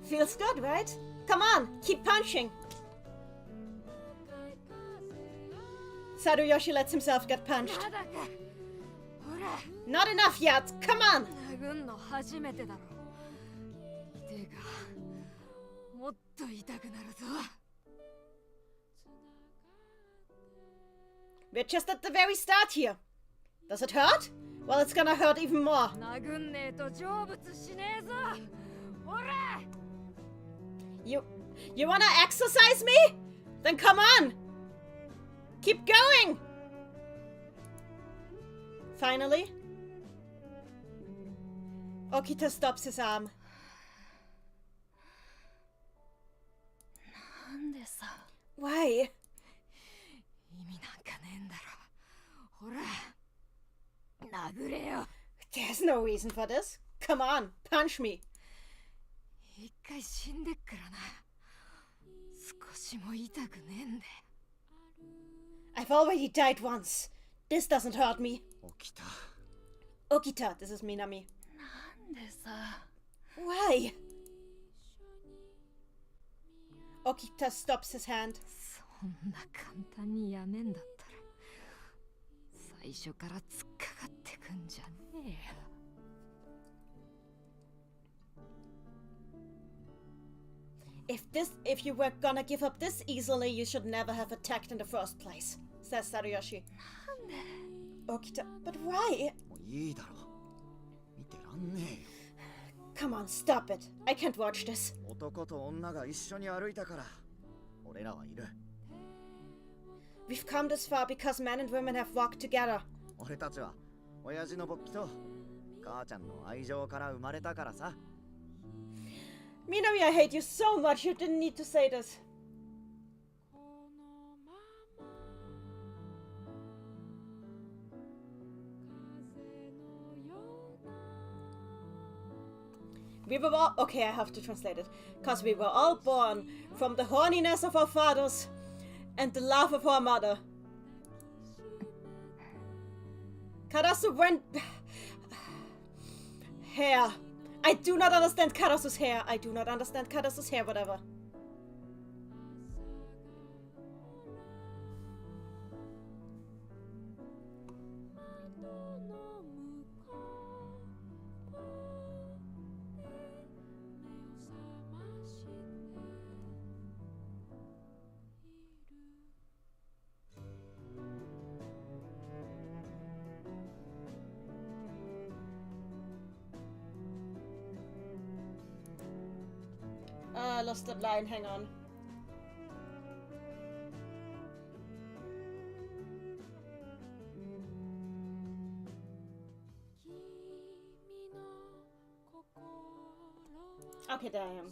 [SPEAKER 1] Feels good, right? Come on, keep punching. Saruyoshi lets himself get punched.
[SPEAKER 3] まだか。ほら。
[SPEAKER 1] Not enough yet. Come on.
[SPEAKER 3] 殴んの初めてだろ。痛えが。もっと痛くなるぞ。
[SPEAKER 1] We're just at the very start here. Does it hurt? Well, it's gonna hurt even more.
[SPEAKER 3] 殴んねえと成仏しねえぞ。ほら。
[SPEAKER 1] You wanna exercise me? Then come on. Keep going. Finally, Okita stops his arm.
[SPEAKER 3] なんでさ。
[SPEAKER 1] Why?
[SPEAKER 3] 意味なんかねえんだろ。ほら。殴れよ。
[SPEAKER 1] There's no reason for this. Come on, punch me.
[SPEAKER 3] 一回死んでっからな。少しも痛くねえんで。
[SPEAKER 1] I've already died once. This doesn't hurt me.
[SPEAKER 10] 起きた。
[SPEAKER 1] Okita, this is Minami.
[SPEAKER 3] なんでさ。
[SPEAKER 1] Why? Okita stops his hand.
[SPEAKER 3] そんな簡単にやめんだったら最初から突っかかってくんじゃねえよ。
[SPEAKER 1] If you were gonna give up this easily, you should never have attacked in the first place, says Saruyoshi.
[SPEAKER 3] なんで
[SPEAKER 1] Okita, but why?
[SPEAKER 10] もういいだろ。見てらんねえよ。
[SPEAKER 1] Come on, stop it. I can't watch this.
[SPEAKER 10] 男と女が一緒に歩いたから俺らはいる。
[SPEAKER 1] We've come this far because men and women have walked together.
[SPEAKER 10] 俺たちは親父の勃起と母ちゃんの愛情から生まれたからさ。
[SPEAKER 1] Minami, I hate you so much. You didn't need to say this. We were all... Okay, I have to translate it. Because we were all born from the horniness of our fathers and the love of our mother. Karasu went... Hair. I do not understand Karasu's hair. I do not understand Karasu's hair, whatever. I lost that line, hang on. Okay, there I am.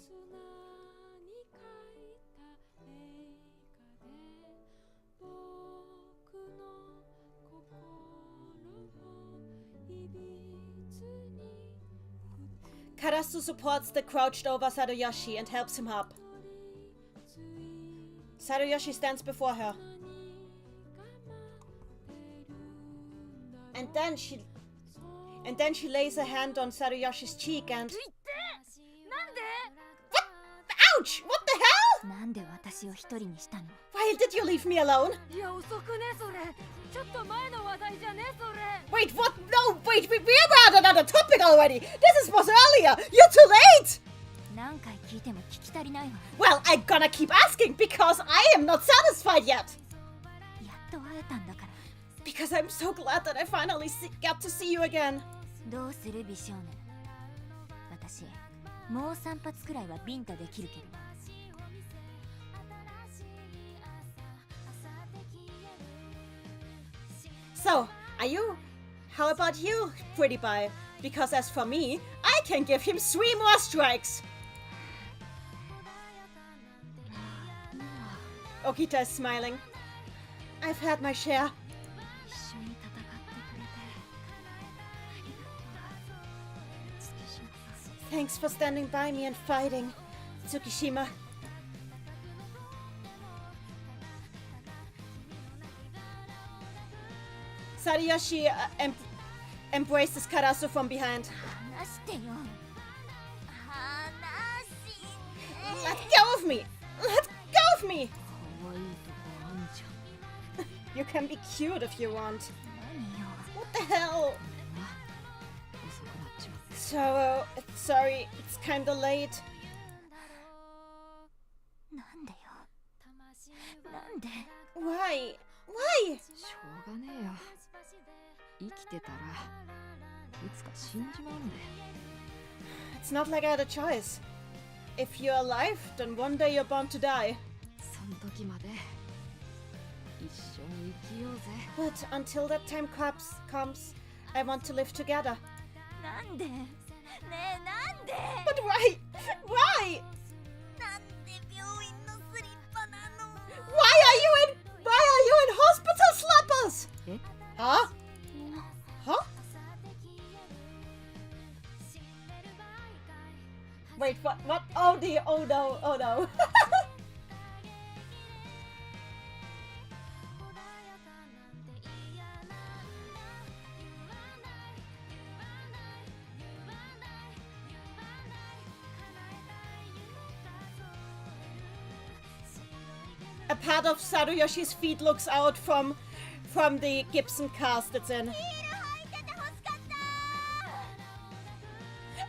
[SPEAKER 1] Karasu supports the crouched over Saruyoshi and helps him up. Saruyoshi stands before her and then she lays her hand on Saruyoshi's cheek and... What? Ouch! What the hell?
[SPEAKER 7] なんで私を一人にしたの？
[SPEAKER 1] Why did you leave me alone?
[SPEAKER 3] いや遅くねそれ。ちょっと前の話題じゃねそれ。
[SPEAKER 1] Wait, what? No, wait, we're at another topic already. This was earlier. You're too late.
[SPEAKER 7] 何回聞いても聞き足りないわ。
[SPEAKER 1] Well, I'm gonna keep asking because I am not satisfied yet.
[SPEAKER 7] やっと会えたんだから。
[SPEAKER 1] Because I'm so glad that I finally got to see you again.
[SPEAKER 7] どうする美少年？私もう3発くらいはビンタできるけど。
[SPEAKER 1] So, are you? How about you, pretty boy? Because as for me, I can give him 3 more strikes. Okita is smiling. I've had my share.
[SPEAKER 7] 一緒に戦ってくれてありがとう。月島さん。
[SPEAKER 1] Thanks for standing by me and fighting, Tsukishima. Sariyoshi embraces Karasu from behind.
[SPEAKER 7] 話してよ。話して。
[SPEAKER 1] Let go of me! Let go of me!
[SPEAKER 3] 可愛いとこあんじゃん。
[SPEAKER 1] You can be cute if you want.
[SPEAKER 7] 何よ。
[SPEAKER 1] What the hell?
[SPEAKER 3] 遅くなっちまって。
[SPEAKER 1] So, sorry, it's kinda late.
[SPEAKER 7] なんでよ。なんで。
[SPEAKER 1] Why? Why?
[SPEAKER 3] しょうがねえよ。生きてたらいつか死んじまうんだよ。
[SPEAKER 1] It's not like I had a choice. If you're alive, then one day you're bound to die.
[SPEAKER 3] その時まで一緒に生きようぜ。
[SPEAKER 1] But until that time comes, I want to live together.
[SPEAKER 7] なんで。ねえなんで。
[SPEAKER 1] But why? Why?
[SPEAKER 7] なんで病院のスリッパなの。
[SPEAKER 1] Why are you in hospital slippers?
[SPEAKER 3] え？
[SPEAKER 1] Huh? Huh? Wait, what? Oh no, oh no. A part of Saruyoshi's feet looks out from the Gibson cast it's in.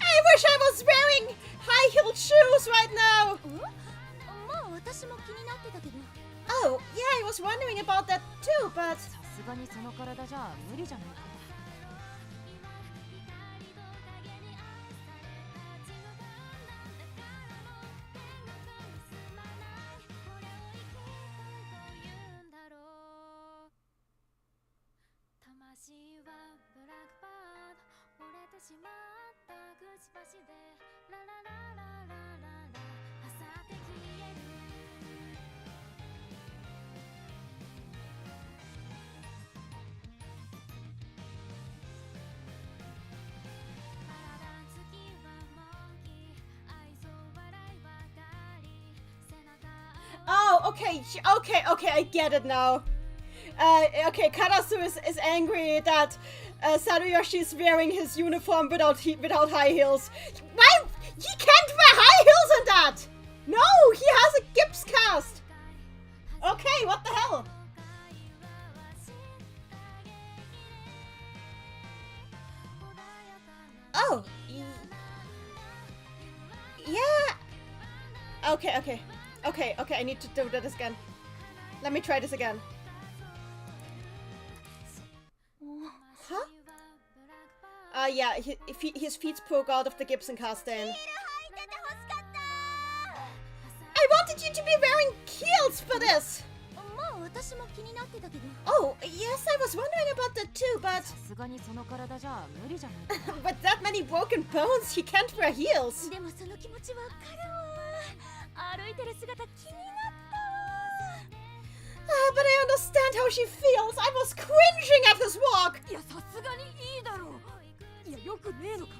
[SPEAKER 1] I wish I was wearing high-heeled shoes right now!
[SPEAKER 7] まあ私も気になってたけど。
[SPEAKER 1] Oh, yeah, I was wondering about that too, but...
[SPEAKER 3] さすがにその体じゃ無理じゃないか。
[SPEAKER 1] Oh, okay, okay, I get it now. Okay, Karasu is angry that Saruyoshi is wearing his uniform without high heels. Why? He can't wear high heels in that! No, he has a Gibbs cast! Okay, what the hell? Oh, yeah. Okay, I need to do this again. Let me try this again. Huh? Yeah, his feet poke out of the Gibson cast then. I wanted you to be wearing heels for this!
[SPEAKER 7] まあ私も気になってたけど。
[SPEAKER 1] Oh, yes, I was wondering about that too, but...
[SPEAKER 3] さすがにその体じゃ無理じゃないか。
[SPEAKER 1] With that many broken bones, he can't wear heels.
[SPEAKER 7] でもその気持ちわかるわ。歩いてる姿気になったわ。
[SPEAKER 1] But I understand how she feels. I was cringing at his walk.
[SPEAKER 3] いやさすがにいいだろう。いやよくねえのか。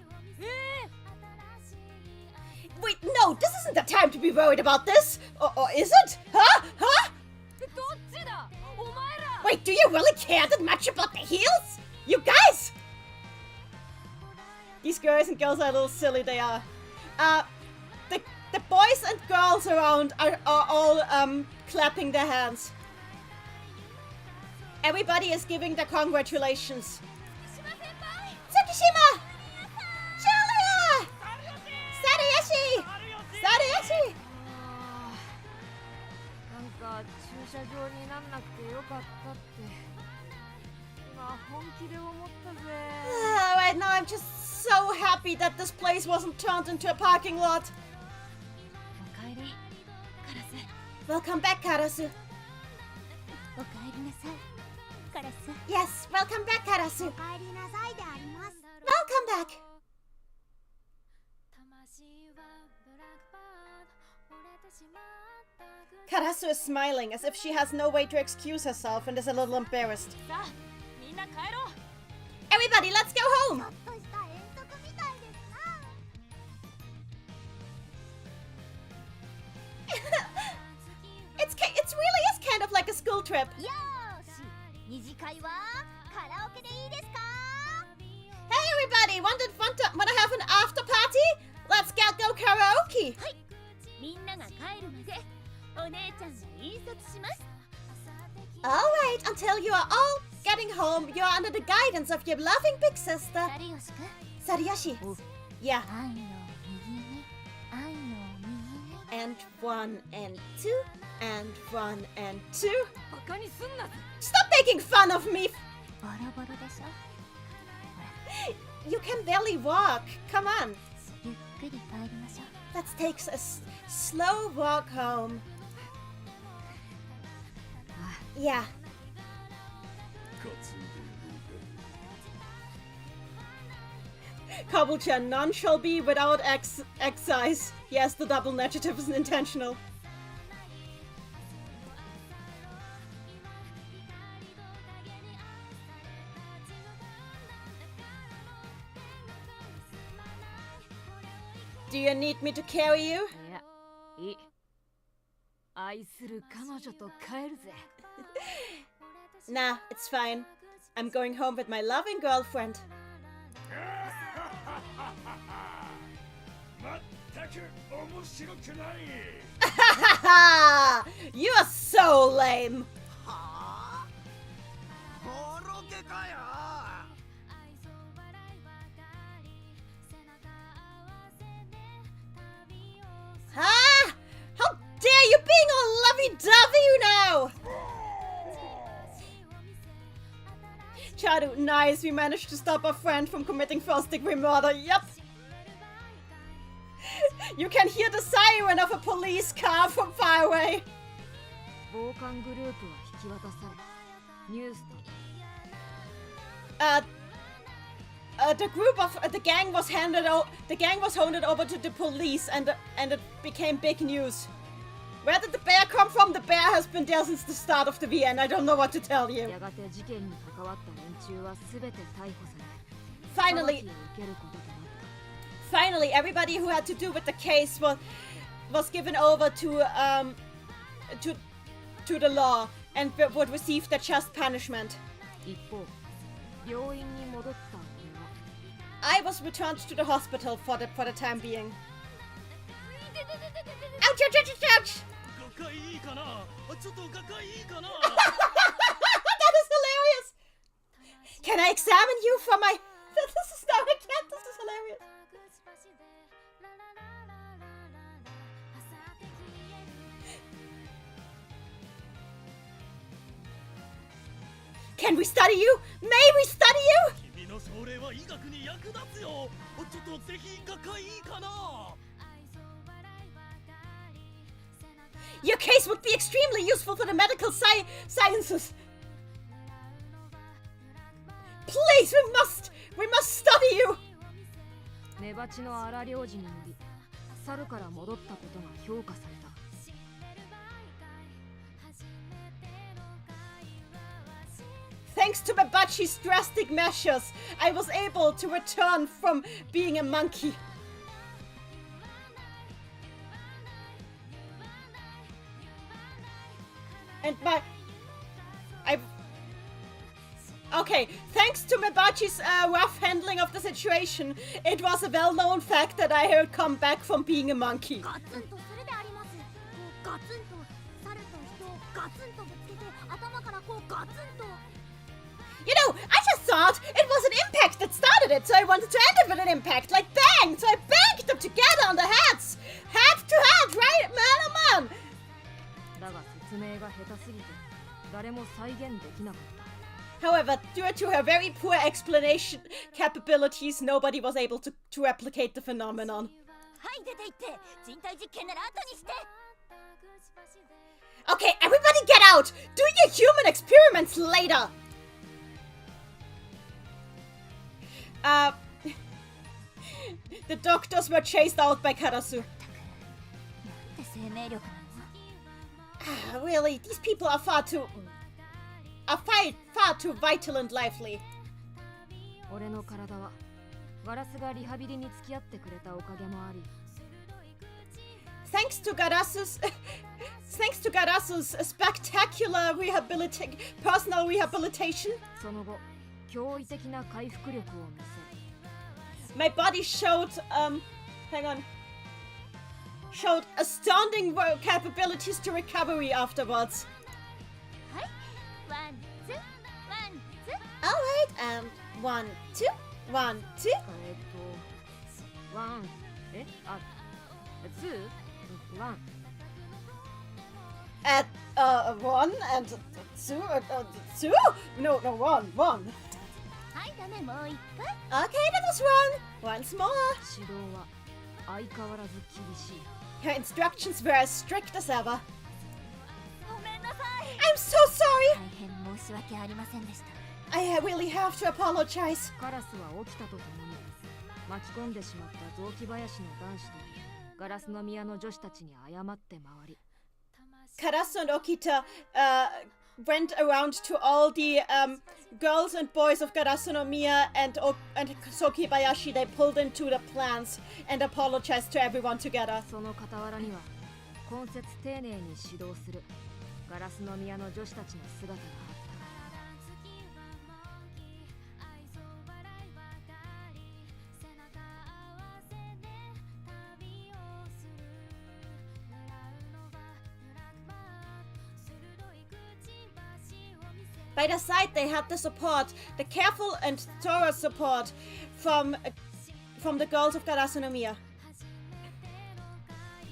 [SPEAKER 1] Wait, no, this isn't the time to be worried about this. Or is it? Huh? Huh?
[SPEAKER 3] どっちだお前ら。
[SPEAKER 1] Wait, do you really care that much about the heels? You guys! These guys and girls are a little silly, they are. The boys and girls around are all clapping their hands. Everybody is giving their congratulations. Tsukishima! Julia! Sadayoshi! Sadayoshi!
[SPEAKER 3] なんか駐車場になんなくてよかったって今本気で思ったぜ。
[SPEAKER 1] Right now I'm just so happy that this place wasn't turned into a parking lot.
[SPEAKER 6] おかえりカラス。
[SPEAKER 1] Welcome back, Karasu.
[SPEAKER 6] おかえりなさいカラス。
[SPEAKER 1] Yes, welcome back, Karasu.
[SPEAKER 7] お帰りなさいであります。
[SPEAKER 1] Welcome back. Karasu is smiling as if she has no way to excuse herself and is a little embarrassed.
[SPEAKER 6] さあみんな帰ろう。
[SPEAKER 1] Everybody, let's go home.
[SPEAKER 7] ちょっとした遠足みたいですな。
[SPEAKER 1] It's really is kind of like a school trip.
[SPEAKER 7] よーし、二次会はカラオケでいいですか？
[SPEAKER 1] Hey everybody, wanna have an after party? Let's go karaoke.
[SPEAKER 6] みんなが帰るまでお姉ちゃんが引率します。
[SPEAKER 1] Alright, until you are all getting home, you're under the guidance of your loving big sister,
[SPEAKER 6] サリヨシくん。
[SPEAKER 1] Sadayoshi. Yeah.
[SPEAKER 6] 愛の右に愛の右に。
[SPEAKER 1] And 1 and 2 and 1 and 2.
[SPEAKER 3] バカにすんな。
[SPEAKER 1] Stop making fun of me.
[SPEAKER 6] ボロボロでしょ。
[SPEAKER 1] You can barely walk. Come on.
[SPEAKER 6] ゆっくり帰りましょう。
[SPEAKER 1] Let's take a slow walk home. Yeah.
[SPEAKER 8] 担いで
[SPEAKER 1] Kabucha, none shall be without excise. Yes, the double negative is intentional. Do you need me to carry you?
[SPEAKER 3] いや、いい。愛する彼女と帰るぜ。
[SPEAKER 1] Nah, it's fine. I'm going home with my loving girlfriend.
[SPEAKER 9] まったく面白くない。
[SPEAKER 1] You are so lame.
[SPEAKER 10] はあボロゲかよ。
[SPEAKER 1] Ah! How dare you being all lovey-dovey now! Chadu, nice. We managed to stop our friend from committing first-degree murder. Yup. You can hear the siren of a police car from far away.
[SPEAKER 3] 暴漢グループは引き渡され、ニュースで
[SPEAKER 1] The gang was handed over to the police, and it became big news. Where did the bear come from? The bear has been there since the start of the VN. I don't know what to tell you.
[SPEAKER 3] やがて事件に関わった連中はすべて逮捕され、
[SPEAKER 1] Finally,
[SPEAKER 3] 裁きを受けることとなった。
[SPEAKER 1] finally, everybody who had to do with the case was given over to the law and would receive their just punishment.
[SPEAKER 3] 一方、病院に戻った俺は
[SPEAKER 1] I was returned to the hospital for the time being. Ouch! Ouch! Ouch! Ouch! Ouch!
[SPEAKER 5] 画界いいかな。ちょっと画界いいかな。
[SPEAKER 1] That is hilarious. Can I examine you for my? This is not a cat. This is hilarious. Can we study you? May we study you?
[SPEAKER 5] 君の症例は医学に役立つよ。ちょっとぜひ画界いいかな。
[SPEAKER 1] Your case would be extremely useful for the medical sciences. Please, we must study you.
[SPEAKER 3] メバチの荒領事により猿から戻ったことが評価された。
[SPEAKER 1] Thanks to Babachi's drastic measures, I was able to return from being a monkey. And okay, thanks thanks to Mebachi's rough handling of the situation, it was a well-known fact that I had come back from being a monkey.
[SPEAKER 7] ガツンとそれであります。こうガツンと猿と人をガツンとぶつけて頭からこうガツンと。
[SPEAKER 1] You know, I just thought it was an impact that started it, so I wanted to end it with an impact, like bang! So I banged them together on the heads! Head to head, right? Man, oh man!
[SPEAKER 3] だが説明が下手すぎて誰も再現できなかった。
[SPEAKER 1] However, due to her very poor explanation capabilities, nobody was able to replicate the phenomenon.
[SPEAKER 6] はい出て行って人体実験なら後にして。
[SPEAKER 1] Okay, everybody get out! Do your human experiments later! The doctors were chased out by Karasu.
[SPEAKER 6] なんで生命力なの？
[SPEAKER 1] Really, these people are far too vital and lively.
[SPEAKER 3] 俺の体はガラスがリハビリに付き合ってくれたおかげもあり。
[SPEAKER 1] Thanks to Garasu's spectacular personal rehabilitation,
[SPEAKER 3] その後驚異的な回復力を見せ。
[SPEAKER 1] my body showed astounding capabilities to recovery afterwards.
[SPEAKER 6] はいワンツーワンツー。
[SPEAKER 1] Alright, 1, 2, 1, 2.
[SPEAKER 3] ワン、ツー、ワン。
[SPEAKER 1] At 1 and 2, 2? No, 1.
[SPEAKER 6] はいダメもう一回。
[SPEAKER 1] Okay, that was wrong. Once more.
[SPEAKER 3] 指導は相変わらず厳しい。
[SPEAKER 1] Her instructions were as strict as ever.
[SPEAKER 6] ごめんなさい。
[SPEAKER 1] I'm so sorry.
[SPEAKER 6] 大変申し訳ありませんでした。
[SPEAKER 1] I really have to apologize.
[SPEAKER 3] カラスは起きたとともに巻き込んでしまった雑木林の男子とガラスの宮の女子たちに謝って回り。
[SPEAKER 1] Karasu and Okita went around to all the girls and boys of Garasu-no-Miya and Sokibayashi. They pulled into the plans and apologized to everyone together.
[SPEAKER 3] その傍らには今節丁寧に指導するガラスの宮の女子たちの姿があった。
[SPEAKER 1] By their side, they had the support, the careful and thorough support from the girls of Garasu-no-Miya.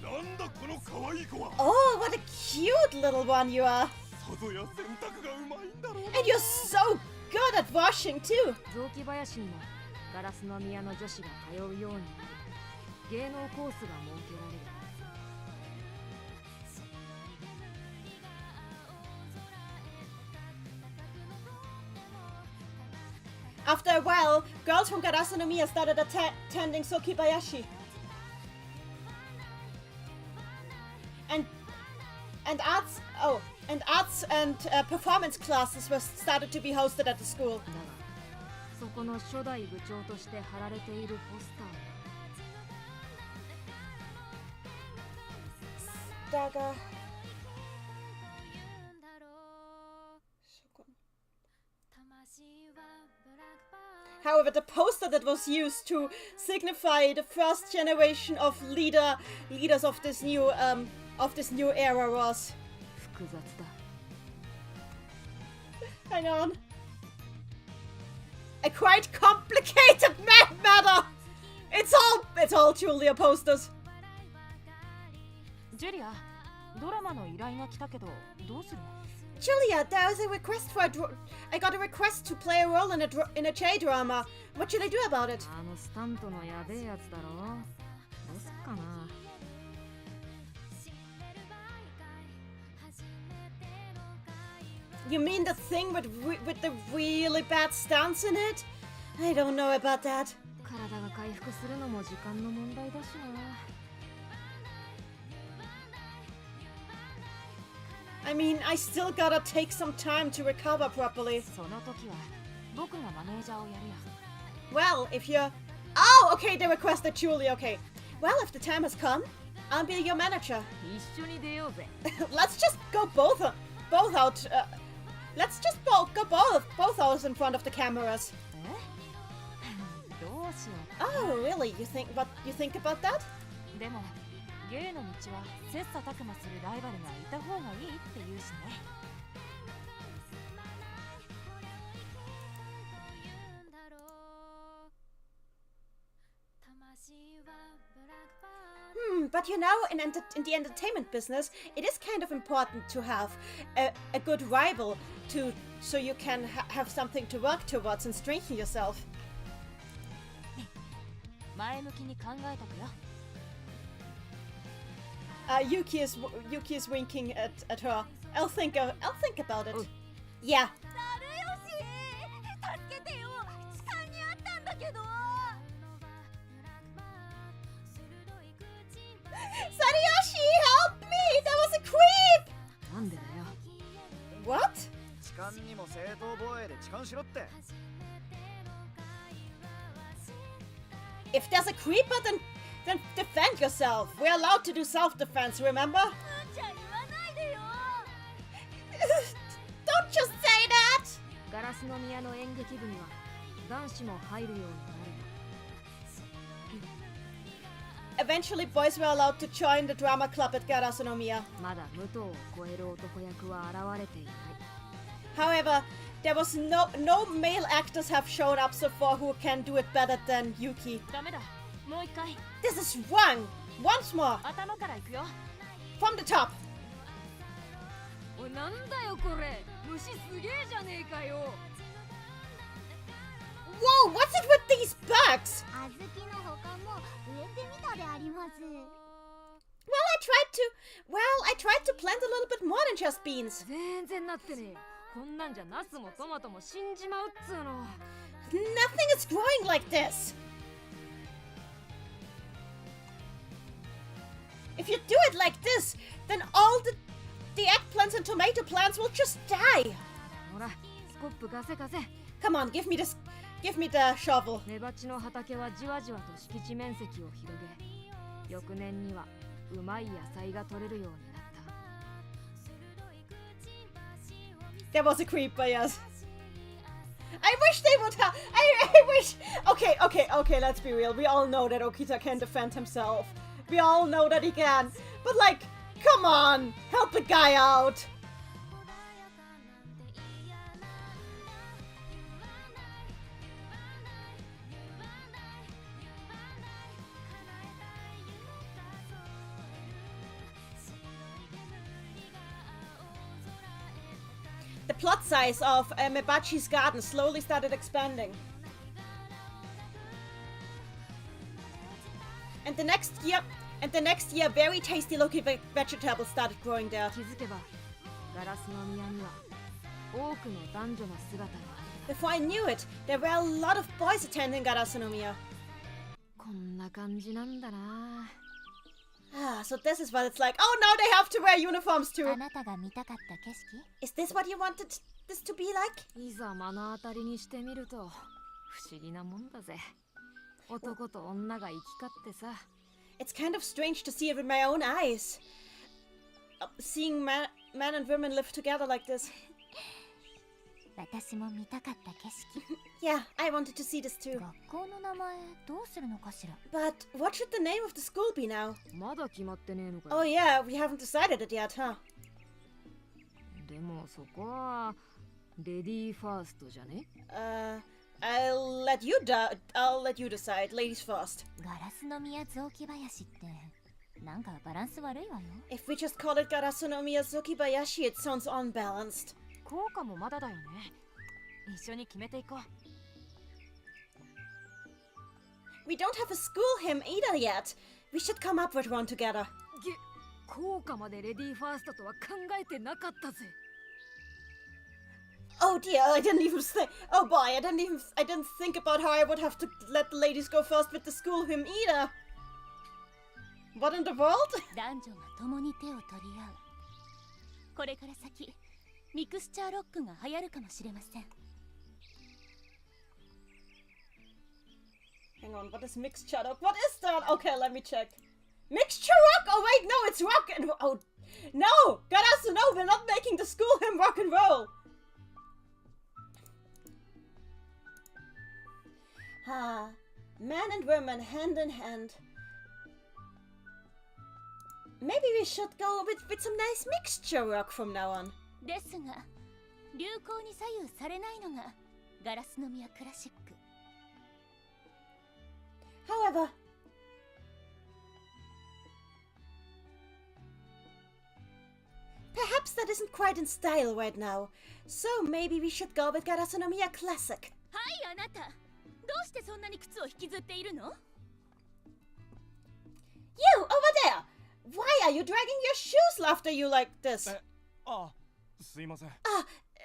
[SPEAKER 9] なんだこの可愛い子は。
[SPEAKER 1] Oh, what a cute little one you are!
[SPEAKER 9] さぞや洗濯がうまいんだろう。
[SPEAKER 1] And you're so good at washing too!
[SPEAKER 3] 雑木林にもガラスの宮の女子が通うようになり芸能コースが設けられる。
[SPEAKER 1] After a while, girls from Garasu-no-Miya started attending Sokibayashi. And arts and performance classes were started to be hosted at the school.
[SPEAKER 3] だがそこの初代部長として貼られているポスターは
[SPEAKER 1] Daga. However, the poster that was used to signify the first generation of leaders of this new era was
[SPEAKER 3] 複雑だ。
[SPEAKER 1] hang on, a quite complicated matter. It's all Julia posters.
[SPEAKER 3] ジュリア、ドラマの依頼が来たけどどうする？
[SPEAKER 1] Julia, there was a request for I got a request to play a role in a J-drama. What should I do about it?
[SPEAKER 3] あのスタントのやべえやつだろ。どうすっかな。
[SPEAKER 1] You mean the thing with the really bad stunts in it? I don't know about that.
[SPEAKER 3] 体が回復するのも時間の問題だしな。
[SPEAKER 1] I mean, I still gotta take some time to recover properly.
[SPEAKER 3] その時は僕がマネージャーをやるよ。
[SPEAKER 1] Well, if you're... Oh, okay, they requested Julie, okay. Well, if the time has come, I'll be your manager.
[SPEAKER 3] 一緒に出ようぜ。
[SPEAKER 1] Let's just go both out Let's just go both of us in front of the cameras.
[SPEAKER 3] どうしよ
[SPEAKER 1] Oh, really? You think about that?
[SPEAKER 3] う。でも芸の道は切磋琢磨するライバルがいた方がいいって言うしね。
[SPEAKER 1] But you know, in the entertainment business, it is kind of important to have a good rival so you can have something to work towards and strengthen yourself.
[SPEAKER 3] 前向きに考えとくよ。
[SPEAKER 1] Yuki is winking at her. I'll think about it. Yeah.
[SPEAKER 7] 助けてよ、痴漢にあったんだけど。
[SPEAKER 1] Sariyoshi, help me! That was a creep!
[SPEAKER 3] なんでだよ。
[SPEAKER 1] What?
[SPEAKER 10] 痴漢にも正当防衛で痴漢しろって。
[SPEAKER 1] If there's a creeper, then defend yourself. We're allowed to do self-defense, remember?
[SPEAKER 7] うんちゃん言わないでよ。
[SPEAKER 1] Don't just say that!
[SPEAKER 3] ガラスの宮の演劇部には男子も入るようになる。
[SPEAKER 1] Eventually, boys were allowed to join the drama club at Garasunomiya.
[SPEAKER 3] まだ武藤を超える男役は現れていない。
[SPEAKER 1] However, there was no male actors have shown up so far who can do it better than Yuki.
[SPEAKER 3] ダメだ。もう一回。
[SPEAKER 1] This is wrong! Once more!
[SPEAKER 3] 頭から行くよ。
[SPEAKER 1] From the top!
[SPEAKER 3] おい、なんだよこれ。虫すげえじゃねえかよ。
[SPEAKER 1] Whoa, what's it with these bugs?
[SPEAKER 7] 小豆の他も植えてみたであります。
[SPEAKER 1] Well, I tried to plant a little bit more than just beans.
[SPEAKER 3] 全然なってねえ。こんなんじゃナスもトマトも死んじまうっつうの。
[SPEAKER 1] Nothing is growing like this. If you do it like this, then all the eggplants and tomato plants will just die.
[SPEAKER 3] ほら、スコップガセガセ。
[SPEAKER 1] Come on, give me the shovel.
[SPEAKER 3] メバチの畑はじわじわと敷地面積を広げ、翌年にはうまい野菜が取れるようになった。
[SPEAKER 1] There was a creeper, yes. I wish they would have. I wish. Okay, let's be real. We all know that Okita can defend himself. We all know that he can. But, like, come on. Help the guy out. The plot size of Mebachi's garden slowly started expanding. And the next year, very tasty looking vegetables started growing there.
[SPEAKER 3] 気づけば、ガラスの宮には多くの男女の姿があった。
[SPEAKER 1] Before I knew it, there were a lot of boys attending Garasunomiya.
[SPEAKER 3] こんな感じなんだな。
[SPEAKER 1] So this is what it's like. Oh, now they have to wear uniforms too.
[SPEAKER 7] あなたが見たかった景色？
[SPEAKER 1] Is this what you wanted this to be like?
[SPEAKER 3] いざ目の当たりにしてみると不思議なもんだぜ。男と女が行き交ってさ。
[SPEAKER 1] It's kind of strange to see it with my own eyes. Seeing men and women live together like this.
[SPEAKER 7] 私も見たかった景色。
[SPEAKER 1] Yeah, I wanted to see this too.
[SPEAKER 7] 学校の名前どうするのかしら？
[SPEAKER 1] But what should the name of the school be now?
[SPEAKER 3] まだ決まってねえのかよ。
[SPEAKER 1] Oh yeah, we haven't decided it yet, huh?
[SPEAKER 3] でもそこはレディーファーストじゃね？
[SPEAKER 1] I'll let you decide. Ladies first.
[SPEAKER 7] ガラスの宮雑木林ってなんかバランス悪いわよ。
[SPEAKER 1] If we just call it Garasunomiya Zukibayashi, it sounds unbalanced.
[SPEAKER 3] 効果もまだだよね。一緒に決めていこう。
[SPEAKER 1] We don't have a school hymn either yet. We should come up with one together.
[SPEAKER 3] 効果までレディーファーストとは考えてなかったぜ。
[SPEAKER 1] Oh dear, I didn't even think. Oh boy, I didn't think about how I would have to let the ladies go first with the school hymn either. What in the world?
[SPEAKER 6] 男女が共に手を取り合う。これから先、ミクスチャーロックが流行るかもしれません。
[SPEAKER 1] Hang on, what is mixture rock? What is that? Okay, let me check. Mixture rock? Oh wait, no, it's rock and oh no! Garasu, no, we're not making the school hymn rock and roll. Man and woman hand in hand. Maybe we should go with some nice mixture rock from now on.
[SPEAKER 6] ですが流行に左右されないのがガラスの宮クラシック。
[SPEAKER 1] However, perhaps that isn't quite in style right now. So maybe we should go with Garasunomiya Classic.
[SPEAKER 6] はい、あなた。どうしてそんなに靴を引きずっているの？
[SPEAKER 1] You over there! Why are you dragging your shoes after you like this?
[SPEAKER 9] あ、すいません。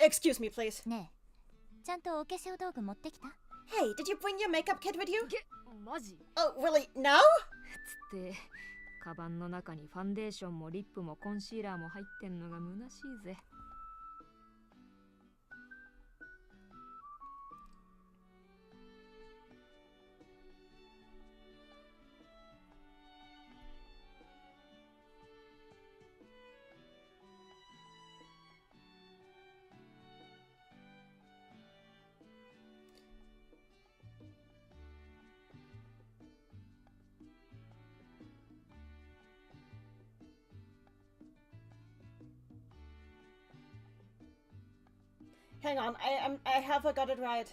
[SPEAKER 1] Excuse me, please.
[SPEAKER 7] ねえ、ちゃんとお化粧道具持ってきた？
[SPEAKER 1] Hey, did you bring your makeup kit with you?
[SPEAKER 3] マジ？
[SPEAKER 1] Oh, really? Now?
[SPEAKER 3] つってカバンの中にファンデーションもリップもコンシーラーも入ってんのが虚しいぜ。
[SPEAKER 1] Hang on, I have got it right.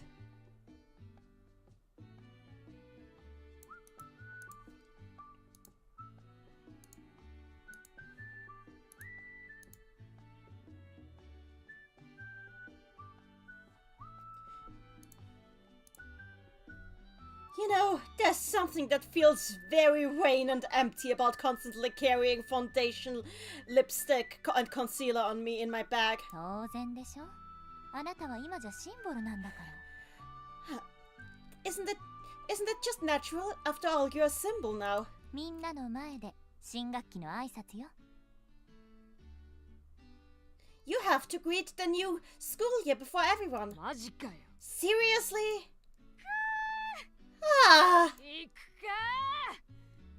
[SPEAKER 1] You know, there's something that feels very vain and empty about constantly carrying foundation, lipstick, and concealer on me in my bag.
[SPEAKER 7] 当然でしょ。あなたは今じゃシンボルなんだから。
[SPEAKER 1] Isn't it just natural? After all, you're a symbol now.
[SPEAKER 7] みんなの前で新学期の挨拶よ。
[SPEAKER 1] You have to greet the new school year before everyone.
[SPEAKER 3] マジかよ。
[SPEAKER 1] Seriously?
[SPEAKER 3] 行くか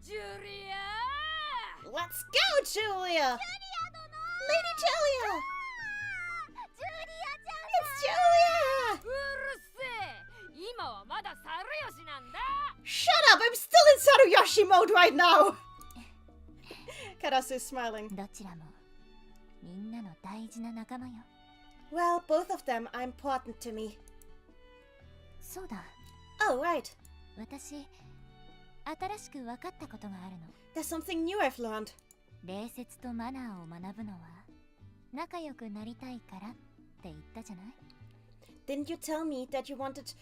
[SPEAKER 3] ジュリア
[SPEAKER 1] Let's go, Julia! Lady Julia! It's Julia!
[SPEAKER 3] うるせえ今はまだ猿吉なんだ
[SPEAKER 1] Shut up! I'm still in Saruyoshi mode right now! Karasu is smiling.
[SPEAKER 7] どちらもみんなの大事な仲間よ。
[SPEAKER 1] Well, both of them are important to me.
[SPEAKER 7] そうだ。
[SPEAKER 1] Oh, right.
[SPEAKER 7] 私、新しく分かったことがあるの。
[SPEAKER 1] There's something new I've learned.
[SPEAKER 7] 礼節とマナーを学ぶのは仲良くなりたいからって言ったじゃない？
[SPEAKER 1] Didn't you tell me that you wanted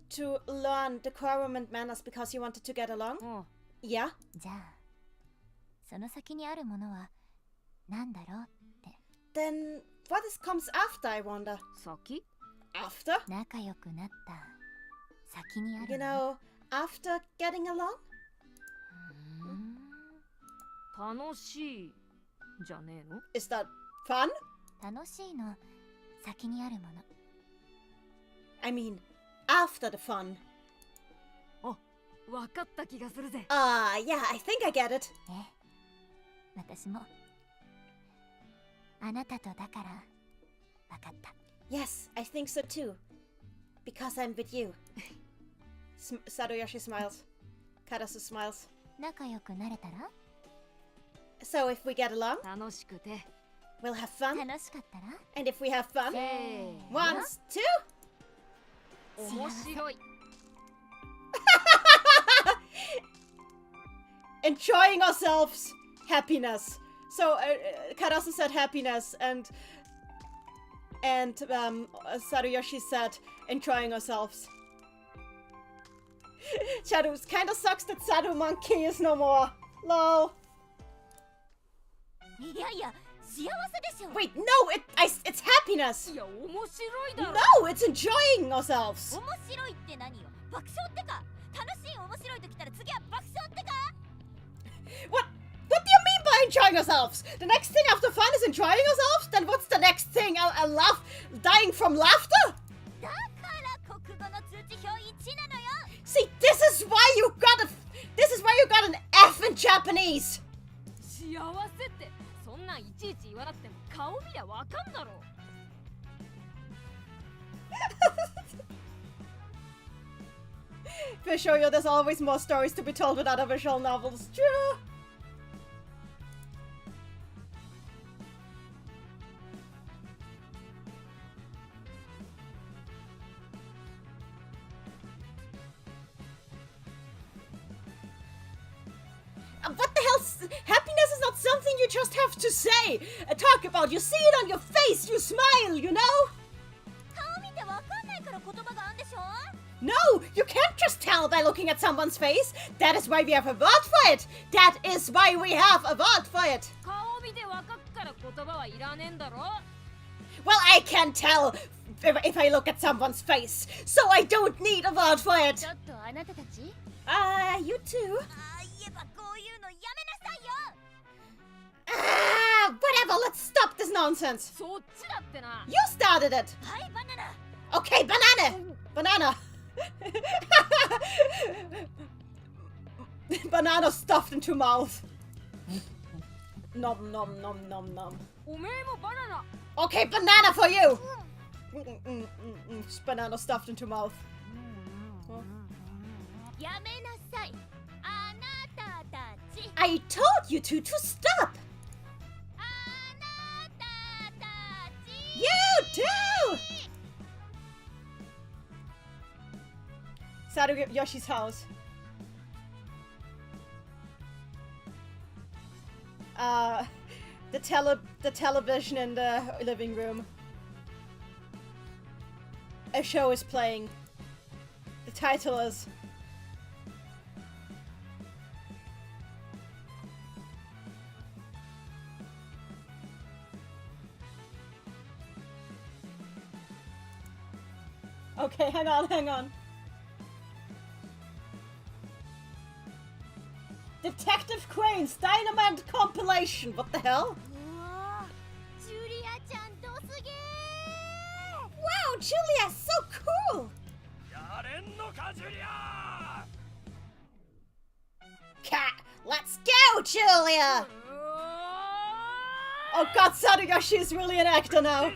[SPEAKER 1] to learn decorum and manners because you wanted to get along?
[SPEAKER 3] おう
[SPEAKER 1] Yeah?
[SPEAKER 7] じゃあ、その先にあるものは何だろうって。
[SPEAKER 1] Then what comes after, I wonder?
[SPEAKER 3] 先
[SPEAKER 1] After?
[SPEAKER 7] 仲良くなった先にある
[SPEAKER 1] You
[SPEAKER 7] も
[SPEAKER 1] know,
[SPEAKER 7] の。
[SPEAKER 1] after getting along?
[SPEAKER 3] 楽しいじゃねえの
[SPEAKER 1] Is that fun?
[SPEAKER 7] 楽しいの先にあるもの。
[SPEAKER 1] I mean, after the fun.
[SPEAKER 3] 分かった気がするぜ
[SPEAKER 1] Yeah, I think I get it.
[SPEAKER 7] 私もあなたとだから分かった。
[SPEAKER 1] Yes, I think so too. Because I'm with you. Saruyoshi smiles. Karasu smiles.
[SPEAKER 7] 仲良くなれたら
[SPEAKER 1] So if we get along,
[SPEAKER 3] 楽しくて
[SPEAKER 1] we'll have fun.
[SPEAKER 7] 楽しかったら
[SPEAKER 1] And if we have fun,
[SPEAKER 3] せー
[SPEAKER 1] once, two.
[SPEAKER 3] 面白い
[SPEAKER 1] Enjoying ourselves, happiness. So Karasu said happiness, and Saruyoshi said enjoying ourselves. Shadow, it kind of sucks that Shadow Monkey is no more. Lol.
[SPEAKER 6] いやいや、幸せでしょ。
[SPEAKER 1] Wait, no, it's happiness.
[SPEAKER 3] いや面白いだろ
[SPEAKER 1] No, it's enjoying ourselves.
[SPEAKER 6] 面白いって何よ。爆笑ってか。楽しい面白いときたら次は爆笑ってか。
[SPEAKER 1] What do you mean by enjoying ourselves? The next thing after fun is enjoying ourselves? Then what's the next thing? A laugh, dying from laughter?
[SPEAKER 6] だから国語の通知表1なのよ。
[SPEAKER 1] See, this is why you got an F in Japanese.
[SPEAKER 3] 幸せってそんなんいちいち言わなくても顔見りゃわかんだろ
[SPEAKER 1] For sure, there's always more stories to be told with other visual novels. True. What the hell? Happiness is not something you just have to say. Talk about. You see it on your face. You smile, you know? No, you can't just tell by looking at someone's face. That is why we have a word for it. That is why we have a word for it. Well, I can tell if I look at someone's face, so I don't need a word for it. You too. Whatever, let's stop this nonsense. You started it. Okay, banana. Banana. Banana stuffed into mouth. Nom nom nom nom nom. Okay, banana for you. Banana stuffed into mouth. I told you to stop. You too. Yoshi's house. The television in the living room. A show is playing. The title is Okay, hang on. Detective Crane's Dynamite compilation. What the hell? Wow, Julia, so cool. Cat, let's go, Julia. Oh God, Saruyoshi is really an actor now.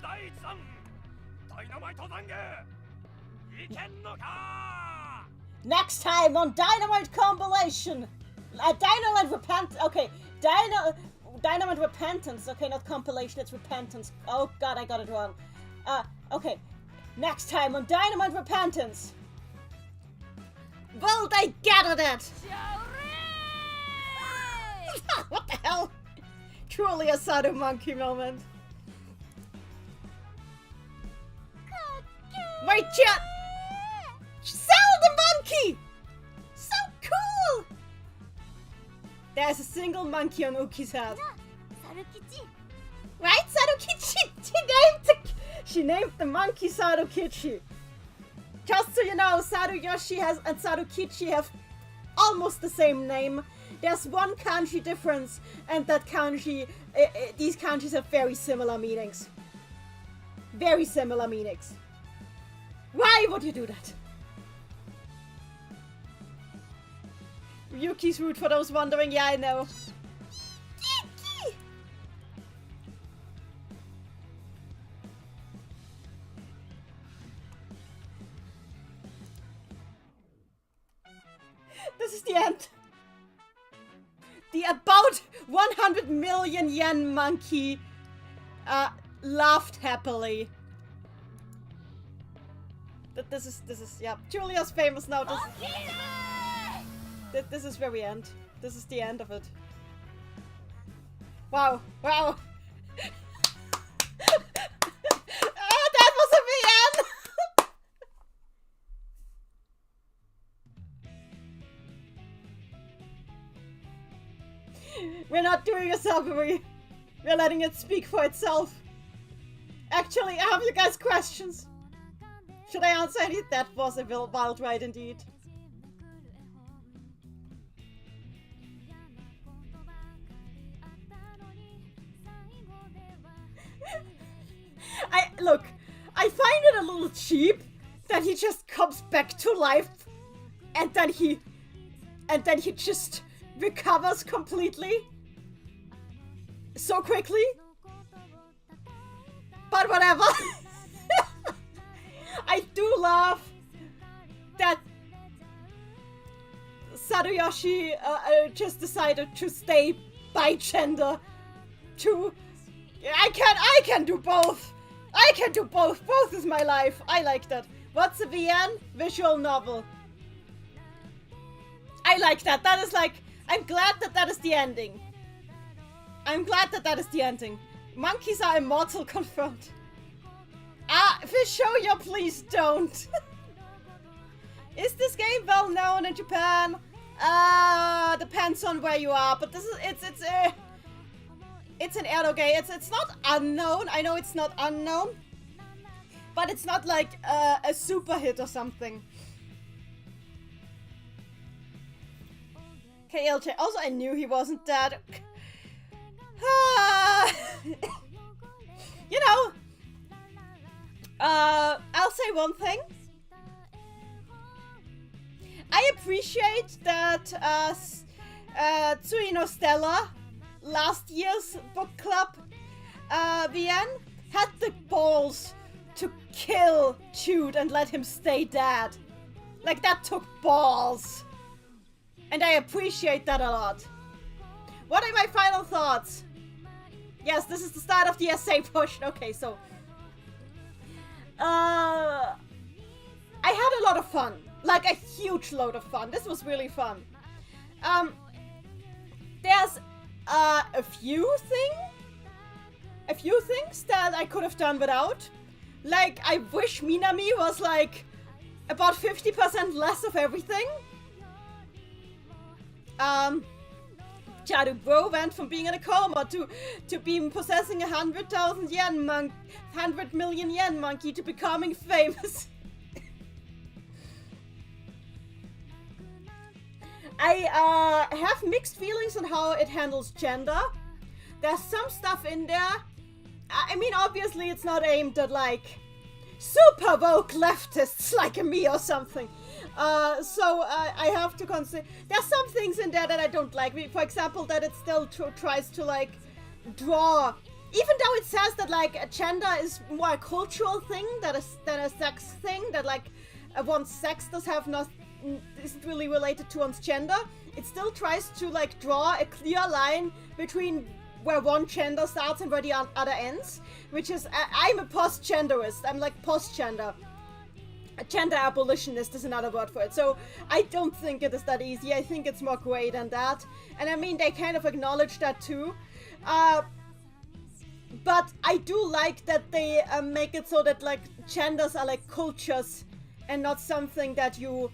[SPEAKER 1] Next time on Dynamite compilation. Dynamite Repentance. Okay, not compilation, it's repentance. Oh God, I got it wrong. Okay. Next time on Dynamite Repentance. Well, they gathered it! What the hell? Truly a Sadu Monkey moment. Wait, chat! Sell the monkey! So cool! There's a single monkey on Uki's head. Right, Sarukichi? She named the monkey Sarukichi. Just so you know, Saruyoshi and Sarukichi have almost the same name. There's one kanji difference, and that kanji, these kanjis have very similar meanings. Very similar meanings. Why would you do that? Yuki's route, for those wondering. Yeah, I know. This is the end. The about 100 million yen monkey laughed happily. But this is yeah. Julia's famous now. This is very end. This is the end of it. Wow. Wow. That was a VN! We're not doing a summary. We're letting it speak for itself. Actually, I have you guys questions. Should I answer any? That was a wild ride indeed. Look, I find it a little cheap that he just comes back to life and then he just recovers completely so quickly. But whatever. I do love that Saruyoshi just decided to stay by gender. I can do both. I can do both. Both is my life. I like that. What's a VN? Visual novel. I like that. That is like, I'm glad that that is the ending. I'm glad that that is the ending. Monkeys are immortal, confirmed. Ah, Fishoyo, please don't. Is this game well known in Japan? Depends on where you are, but this is, it's an eroge. It's not unknown. I know it's not unknown, but it's not like a super hit or something. KLJ. Also, I knew he wasn't dead. You know, I'll say one thing. I appreciate that Tsuino Stella, last year's book club VN, had the balls to kill Jude and let him stay dead. Like, that took balls. And I appreciate that a lot. What are my final thoughts? Yes, this is the start of the essay push. Okay, so I had a lot of fun. Like a huge load of fun. This was really fun. There's a few things that I could have done without. Like, I wish Minami was like about 50% less of everything. Bro went from being in a coma to being possessing 100 million yen monkey to becoming famous. I have mixed feelings on how it handles gender. There's some stuff in there. I mean, obviously it's not aimed at like super woke leftists like me or something. So I have to consider. There's some things in there that I don't like. For example, that it still tries to like draw, even though it says that like gender is more a cultural thing than a sex thing. That like one's sex does have not isn't really related to one's gender. It still tries to like draw a clear line between where one gender starts and where the other ends. Which is I'm a post-genderist. I'm like post-gender. A gender abolitionist is another word for it. So I don't think it is that easy. I think it's more gray than that. And I mean, they kind of acknowledge that too. But I do like that they make it so that like genders are like cultures and not something that you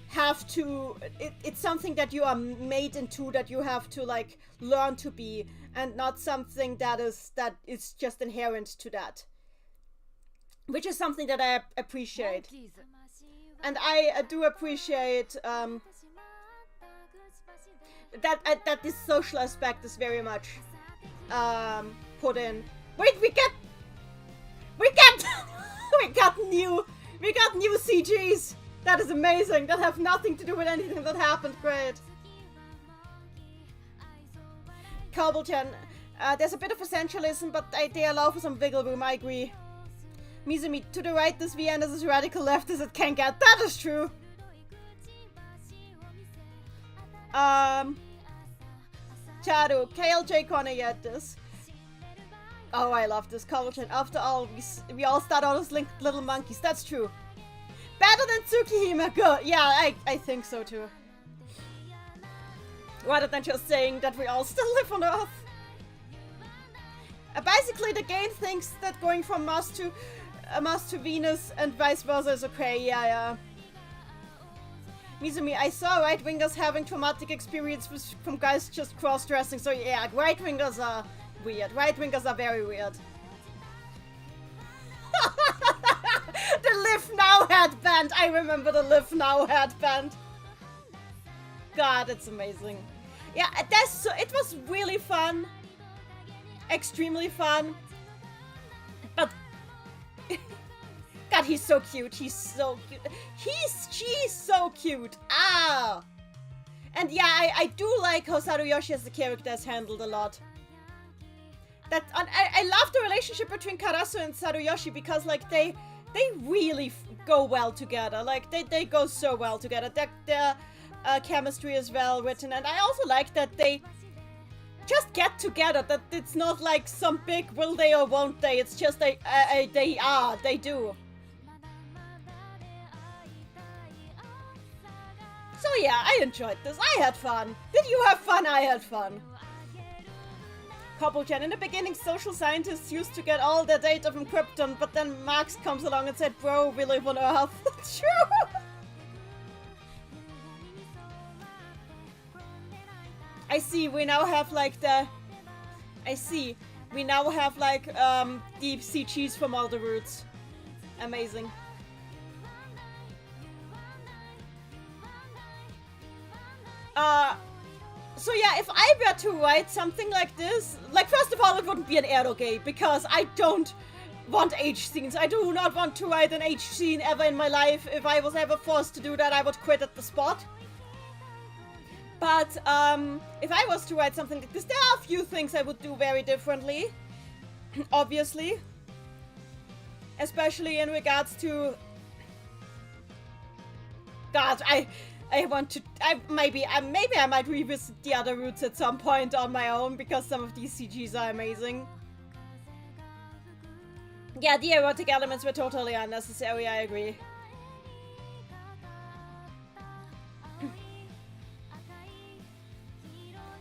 [SPEAKER 1] have to. It's something that you are made into, that you have to like learn to be, and not something that is just inherent to that. Which is something that I appreciate. And I do appreciate that this social aspect is very much put in. Wait, we got new CGs. That is amazing. That have nothing to do with anything that happened. Great. Cobbleton. There's a bit of essentialism, but they allow for some wiggle room. I agree. Mizumi, to the right, this VN is as radical left as it can get. That is true. Charu, KLJ Connor yet this. Oh, I love this Cobbleton. After all, we all start out as little monkeys. That's true. Better than Tsukihime. Good. Yeah, I think so too. Rather than just saying that we all still live on Earth. Basically, the game thinks that going from Mars to Venus and vice versa is okay. Yeah. Mizumi, I saw right-wingers having traumatic experiences from guys just cross-dressing. So yeah, right-wingers are weird. Right-wingers are very weird. The Live Now headband! I remember the Live Now headband. God, it's amazing. Yeah, it was really fun. Extremely fun. But God, he's so cute. He's so cute. She's so cute. Ah! And yeah, I do like how Saruyoshi as the character is handled a lot. I love the relationship between Karasu and Saruyoshi because like they really go well together. Like, they go so well together. Their chemistry is well written, and I also like that they just get together. That it's not like some big will they or won't they. It's just they do. So yeah, I enjoyed this. I had fun. Did you have fun? I had fun. Couplechan, in the beginning, social scientists used to get all their data from Krypton, but then Max comes along and said, bro, we live on Earth. True! I see, we now have like the... I see. We now have like deep CGs from all the roots. Amazing. So yeah, if I were to write something like this, like first of all, it wouldn't be an eroge, because I don't want H scenes. I do not want to write an H scene ever in my life. If I was ever forced to do that, I would quit at the spot. But if I was to write something like this, there are a few things I would do very differently. Obviously. Especially in regards to... God, I want to... maybe I might revisit the other routes at some point on my own, because some of these CGs are amazing. Yeah, the erotic elements were totally unnecessary, I agree.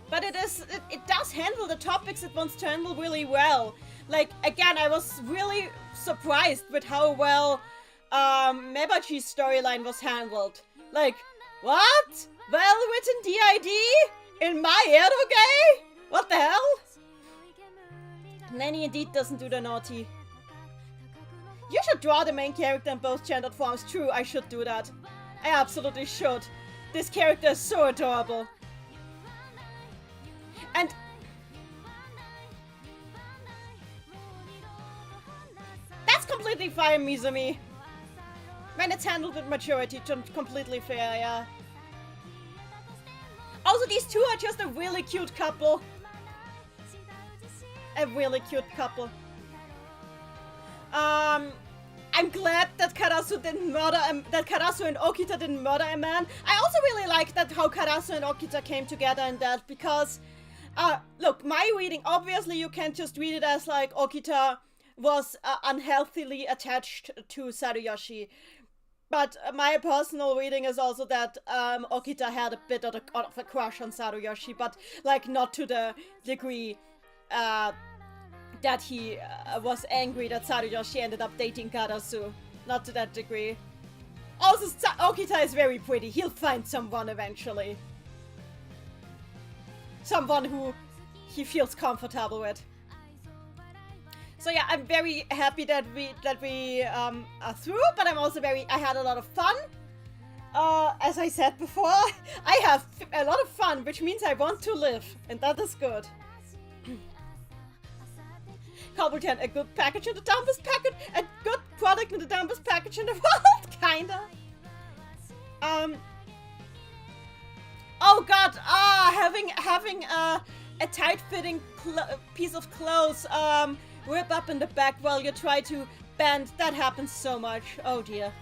[SPEAKER 1] But it does handle the topics it wants to handle really well. Like, again, I was really surprised with how well Mebachi's storyline was handled. Like, what? Well-written DID? In my eroge? What the hell? Nanny indeed doesn't do the naughty. You should draw the main character in both gendered forms. True, I should do that. I absolutely should. This character is so adorable. And... that's completely fine, Mizumi. When it's handled with maturity, completely fair, yeah. Also, these two are just a really cute couple. A really cute couple. I'm glad that Karasu didn't murder that Karasu and Okita didn't murder a man. I also really like that how Karasu and Okita came together in that, because look, my reading, obviously you can't just read it as like Okita was unhealthily attached to Saruyoshi. But my personal reading is also that Okita had a bit of a crush on Saruyoshi, but like not to the degree that he was angry that Saruyoshi ended up dating Karasu. Not to that degree. Also, Okita is very pretty. He'll find someone eventually. Someone who he feels comfortable with. So yeah, I'm very happy that we are through, but I'm also I had a lot of fun. As I said before, I have a lot of fun, which means I want to live, and that is good. Cobbleton, a good package in the dumbest package, a good product in the dumbest package in the world, kinda. Oh god, having a tight-fitting piece of clothes rip up in the back while you try to bend, that happens so much. Oh dear.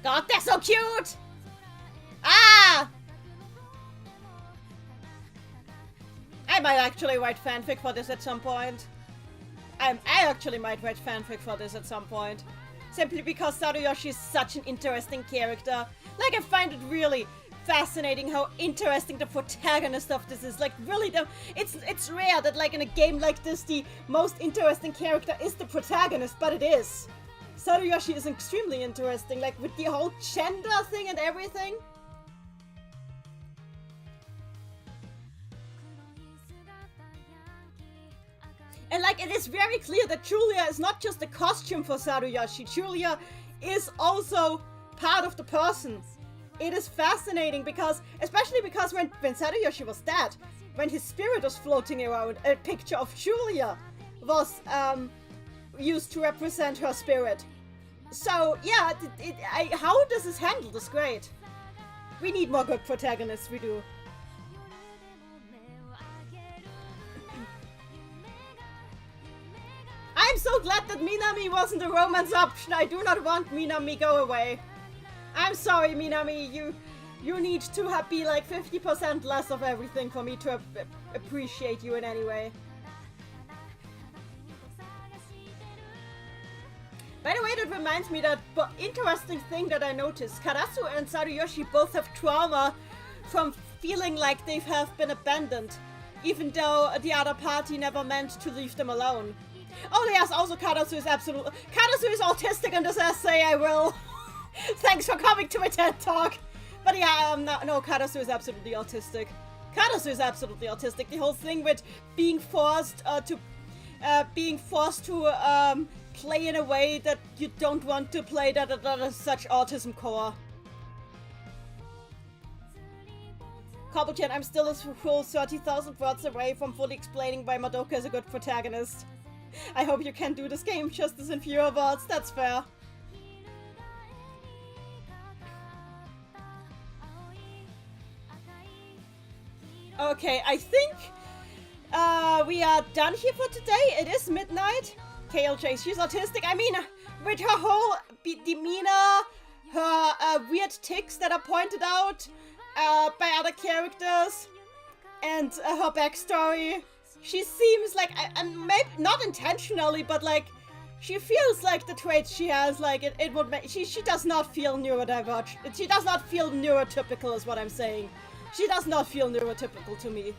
[SPEAKER 1] God, they're so cute! Ah! I might actually write fanfic for this at some point. I actually might write fanfic for this at some point. Simply because Saruyoshi is such an interesting character. Like, I find it really fascinating how interesting the protagonist of this is. Like, really, it's rare that, like, in a game like this, the most interesting character is the protagonist, but it is. Saruyoshi is extremely interesting, like, with the whole gender thing and everything. And like, it is very clear that Julia is not just a costume for Saruyoshi. Julia is also part of the person. It is fascinating because, especially because when Saruyoshi was dead, when his spirit was floating around, a picture of Julia was used to represent her spirit. So yeah, how this is handled is great. We need more good protagonists, we do. I'm I'm so glad that Minami wasn't a romance option. I do not want Minami go away. I'm sorry, Minami. You need to be like 50% less of everything for me to appreciate you in any way. By the way, that reminds me that interesting thing that I noticed. Karasu and Saruyoshi both have trauma from feeling like they have been abandoned, even though the other party never meant to leave them alone. Oh yes, also Karasu is autistic in this essay, I will. Thanks for coming to my TED Talk. But yeah, no, Karasu is absolutely autistic. Karasu is absolutely autistic. The whole thing with being forced to play in a way that you don't want to play, that is such autism core. Cobblechan, I'm still a full 30,000 words away from fully explaining why Madoka is a good protagonist. I hope you can do this game justice in fewer words, that's fair. Okay, I think we are done here for today. It is midnight. KLJ, she's autistic. I mean, with her whole demeanor, her weird tics that are pointed out by other characters, and her backstory, she seems like, maybe not intentionally, but like, she feels like the traits she has, like, it would make, she does not feel neurodivergent. She does not feel neurotypical is what I'm saying. She does not feel neurotypical to me.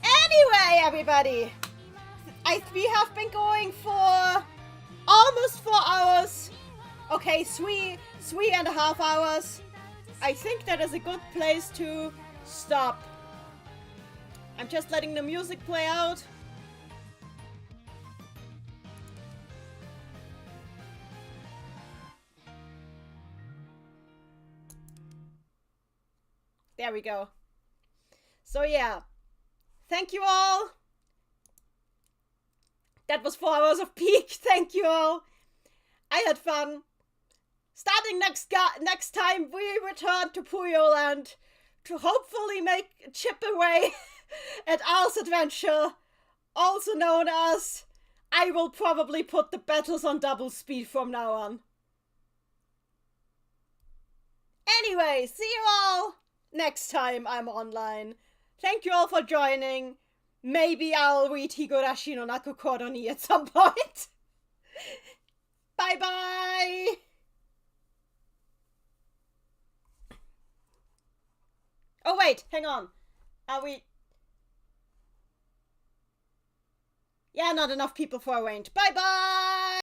[SPEAKER 1] Anyway, everybody, we have been going for almost 4 hours. Okay, 3.5 hours. I think that is a good place to stop. I'm just letting the music play out. There we go. So yeah. Thank you all. That was 4 hours of peak. Thank you all. I had fun. Starting next time, we return to Puyo Land to hopefully chip away at Al's adventure, also known as I will probably put the battles on double speed from now on. Anyway, see you all next time I'm online. Thank you all for joining. Maybe I'll read Higurashi no Naku Koroni at some point. Bye bye! Oh wait, hang on. Are we... Yeah, not enough people for a range. Bye bye!